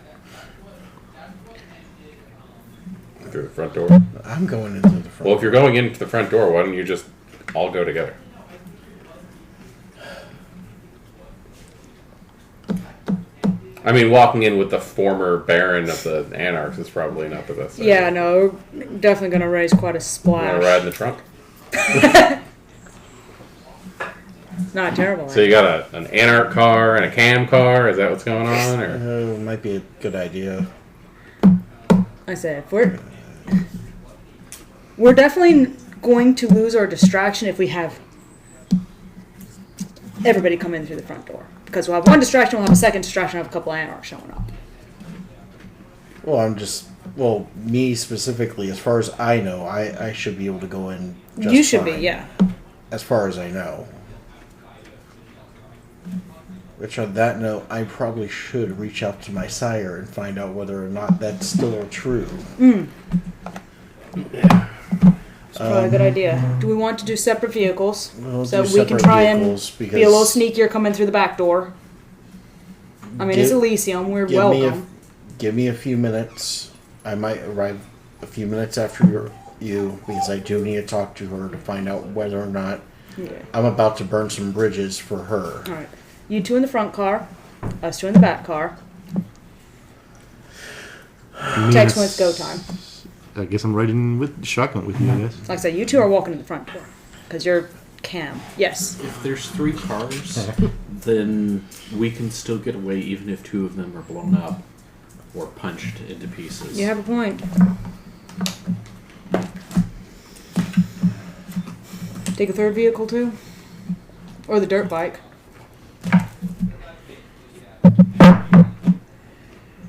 Through the front door? I'm going into the front. Well, if you're going into the front door, why don't you just all go together? I mean, walking in with the former Baron of the Anarchs is probably not the best idea. Yeah, no, we're definitely going to raise quite a You want to splash. ride in the trunk? Not a terrible. So you got an Anarch car and a Cam car? Is that what's going on? Or Might be a good idea. I said, if we're definitely going to lose our distraction if we have everybody come in through the front door. Because we'll have one distraction, we'll have a second distraction, we'll have a couple of Anarchs showing up. Well, me specifically, as far as I know, I should be able to go in just You should fine, be, yeah. as far as I know. Which on that note, I probably should reach out to my sire and find out whether or not that's still true. It's probably a good idea. Do we want to do separate vehicles? We'll So do we can separate try vehicles and be a little because- sneakier coming through the back door. I mean, it's Give- Elysium, we're Give me welcome. give me a few minutes. I might arrive a few minutes after you because I do need to talk to her to find out whether or not Yeah. I'm about to burn some bridges for her. Alright. You two in the front car, us two in the back car. Text when it's go time. I guess I'm riding with shotgun with you, I guess. Like I said, you two are walking in the front door. Because you're Cam. Yes. If there's 3 cars, then we can still get away even if 2 of them are blown up or punched into pieces. You have a point. Take a third vehicle too? Or the dirt bike.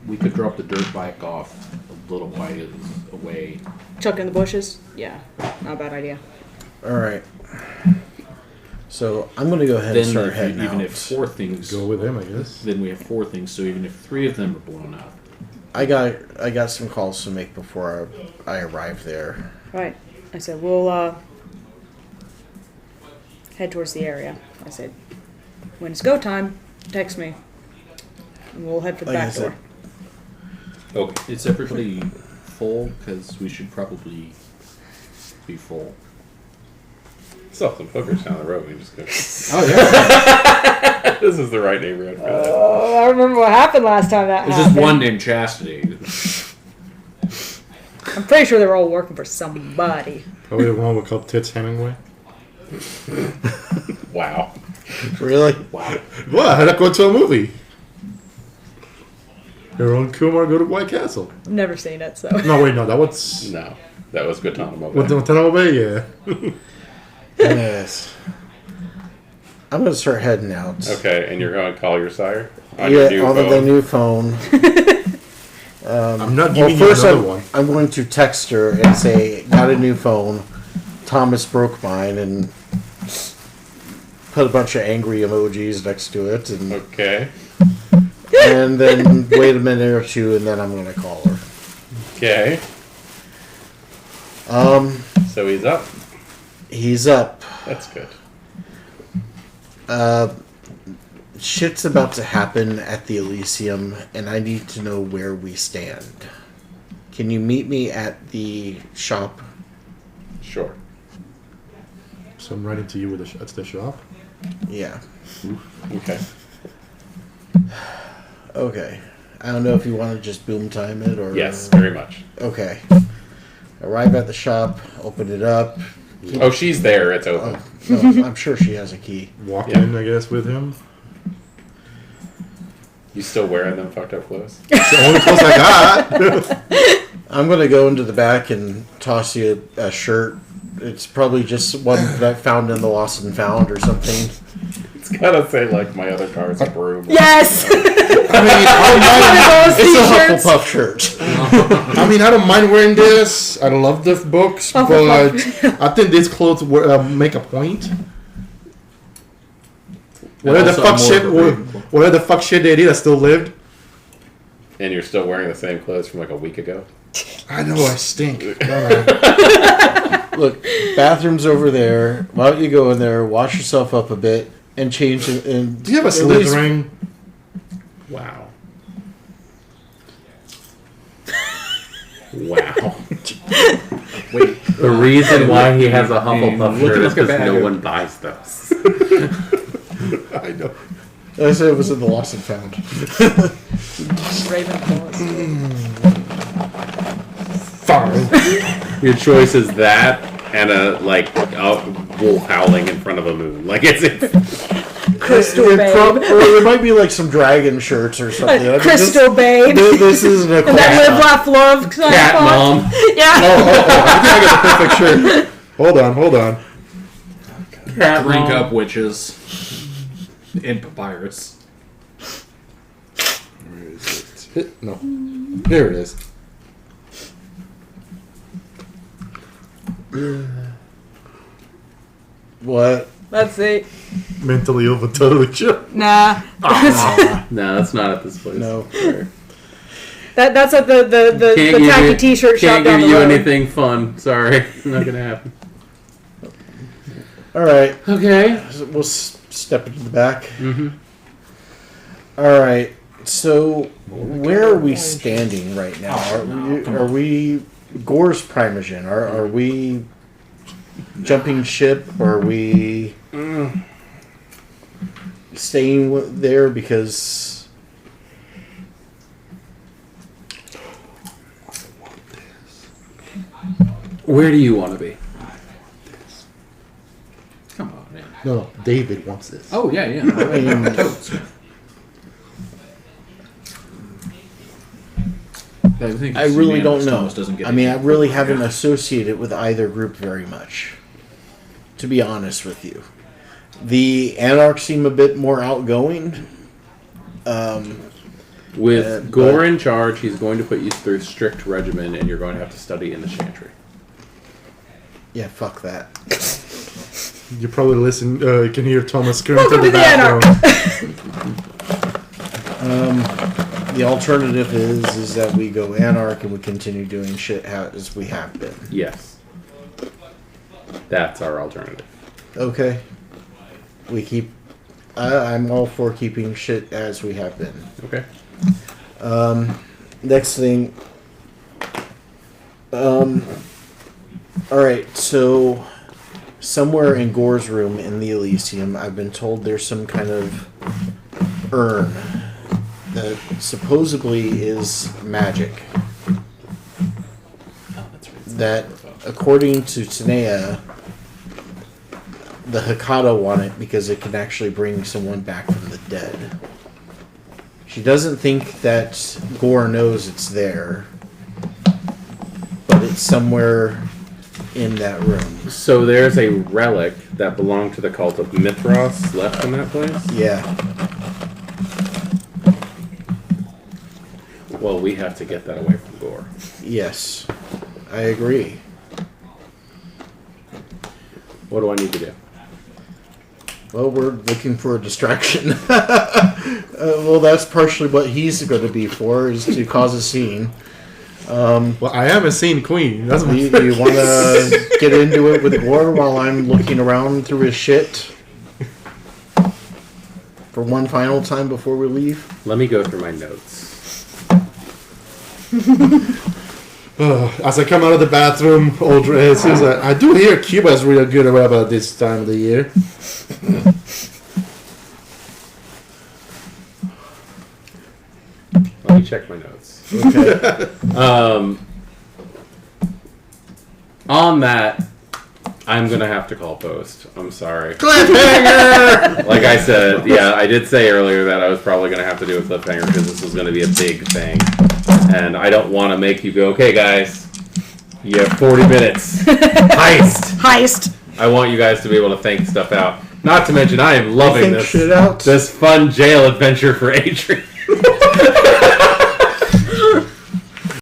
We could drop the dirt bike off a little ways away. Chuck in the bushes? Yeah. Not a bad idea. All right. So I'm going to go ahead and start heading even out. if 4 things, Go with him, I guess. then we have 4 things. So even if 3 of them are blown up, I got some calls to make before I arrive there. Right. I said, we'll head towards the area. I said, when it's go time, text me. And we'll head for the Like I back said, door. Okay. is everybody full? Because we should probably be full. Still have some hookers down the road. We just go. Oh yeah. This is the right neighborhood for that. Oh, I remember what happened last time that There's happened. just one named Chastity. I'm pretty sure they were all working for somebody. Probably the one we called Tits Hemingway. Wow. Really? Wow. What? I had to go to a movie. Aaron Kumar go to White Castle. I've never seen it, so. No, wait, no, that was No, that was Guantanamo Bay. what the Guantanamo Bay. Yeah. Yes. I'm going to start heading out. Okay, and you're going to call your sire? On your Yeah, new on the phone? new phone. I'm not Well, giving first you another one. I'm going to text her and say, got a new phone. Thomas broke mine, and put a bunch of angry emojis next to it, and Okay. and then wait a minute or two, and then I'm going to call her. Okay. So he's up. He's up. That's good. Shit's about to happen at the Elysium, and I need to know where we stand. Can you meet me at the shop? Sure. So I'm writing to you with at the shop. Yeah. Okay. Okay. I don't know if you want to just boom time it or... Yes, very much. Okay. Arrive at the shop, open it up. Oh, she's there. It's open. No, I'm sure she has a key. Walk Yeah. in, I guess, with him. You still wearing them fucked up clothes? It's the only clothes I got. I'm going to go into the back and toss you a shirt. It's probably just one that I found in the Lost and Found or something. It's gotta say like my other car is a broom. Yes! I mean, I don't mind. It's a Hufflepuff shirt. I mean, I don't mind wearing this. I love the books, but I think these clothes make a point. Whatever the also fuck more shit, of a Ravenclaw. whatever the fuck shit they did, I still lived. And you're still wearing the same clothes from like a week ago? I know I stink. Don't I? Look, bathroom's over there. Why don't you go in there, wash yourself up a bit, and change it? And Do you have a at least- Slytherin? Wow. Wow. Wait, The reason why he has a Hufflepuff Look shirt at is the because bag. no one buys those. I know. I said it was in the Lost and Found. Ravenclaws. Fine. Your choice is that and a wolf howling in front of a moon. Like it's Crystal Babe. Or there might be like some dragon shirts or something. I mean, Crystal Babe. This isn't a And that live, laugh, love cat font. mom. Yeah. I think I got the perfect shirt. Hold on. Cat drink mom. up witches in papyrus. Where is it? No. There it is. What? Let's see. Mentally ill, but totally chill. Nah. No, that's not at this place. No. That's at the tacky t-shirt shop Can't down give the you road. anything fun. Sorry, not gonna happen. All right. Okay. We'll step into the back. Mm-hmm. All right. So, where are we standing right now? Are we Gore's Primogen? Are we jumping ship? Are we staying there because? Where do you want to be? Come on, man. No, David wants this. Oh yeah, yeah. I mean, Totes. I really don't know. Doesn't get I mean, I any- really haven't associated with either group very much. To be honest with you, the Anarch seem a bit more outgoing. With Gore in charge, he's going to put you through strict regimen, and you're going to have to study in the chantry. Yeah, fuck that. You probably listen. You can hear Thomas screaming Welcome to the to the bathroom. The alternative is that we go Anarch and we continue doing shit as we have been. Yes. That's our alternative. Okay. We keep... I'm all for keeping shit as we have been. Okay. Next thing... Alright, so... Somewhere in Gore's room in the Elysium, I've been told there's some kind of urn that supposedly is magic. That, according to Tanea, the Hekata want it because it can actually bring someone back from the dead. She doesn't think that Gore knows it's there, but it's somewhere in that room. So there's a relic that belonged to the cult of Mithras left in that place? Yeah. Well, we have to get that away from Gore. Yes. I agree. What do I need to do? Well, we're looking for a distraction. Well, that's partially what he's going to be for, is to cause a scene. Well, I haven't seen Queen. That's my Do you want to get into it with Gore while I'm looking around through his shit? For one final time before we leave? Let me go through my notes. As I come out of the bathroom, Audrey says, I do hear Cuba's real good about this time of the year. Let me check my notes. Okay. On that, I'm going to have to call post. I'm sorry. Cliffhanger! Like I said, yeah, I did say earlier that I was probably going to have to do a cliffhanger because this was going to be a big thing. And I don't want to make you go, okay, guys, you have 40 minutes. Heist! I want you guys to be able to think stuff out. Not to mention, I am loving Think shit out? this fun jail adventure for Adrian.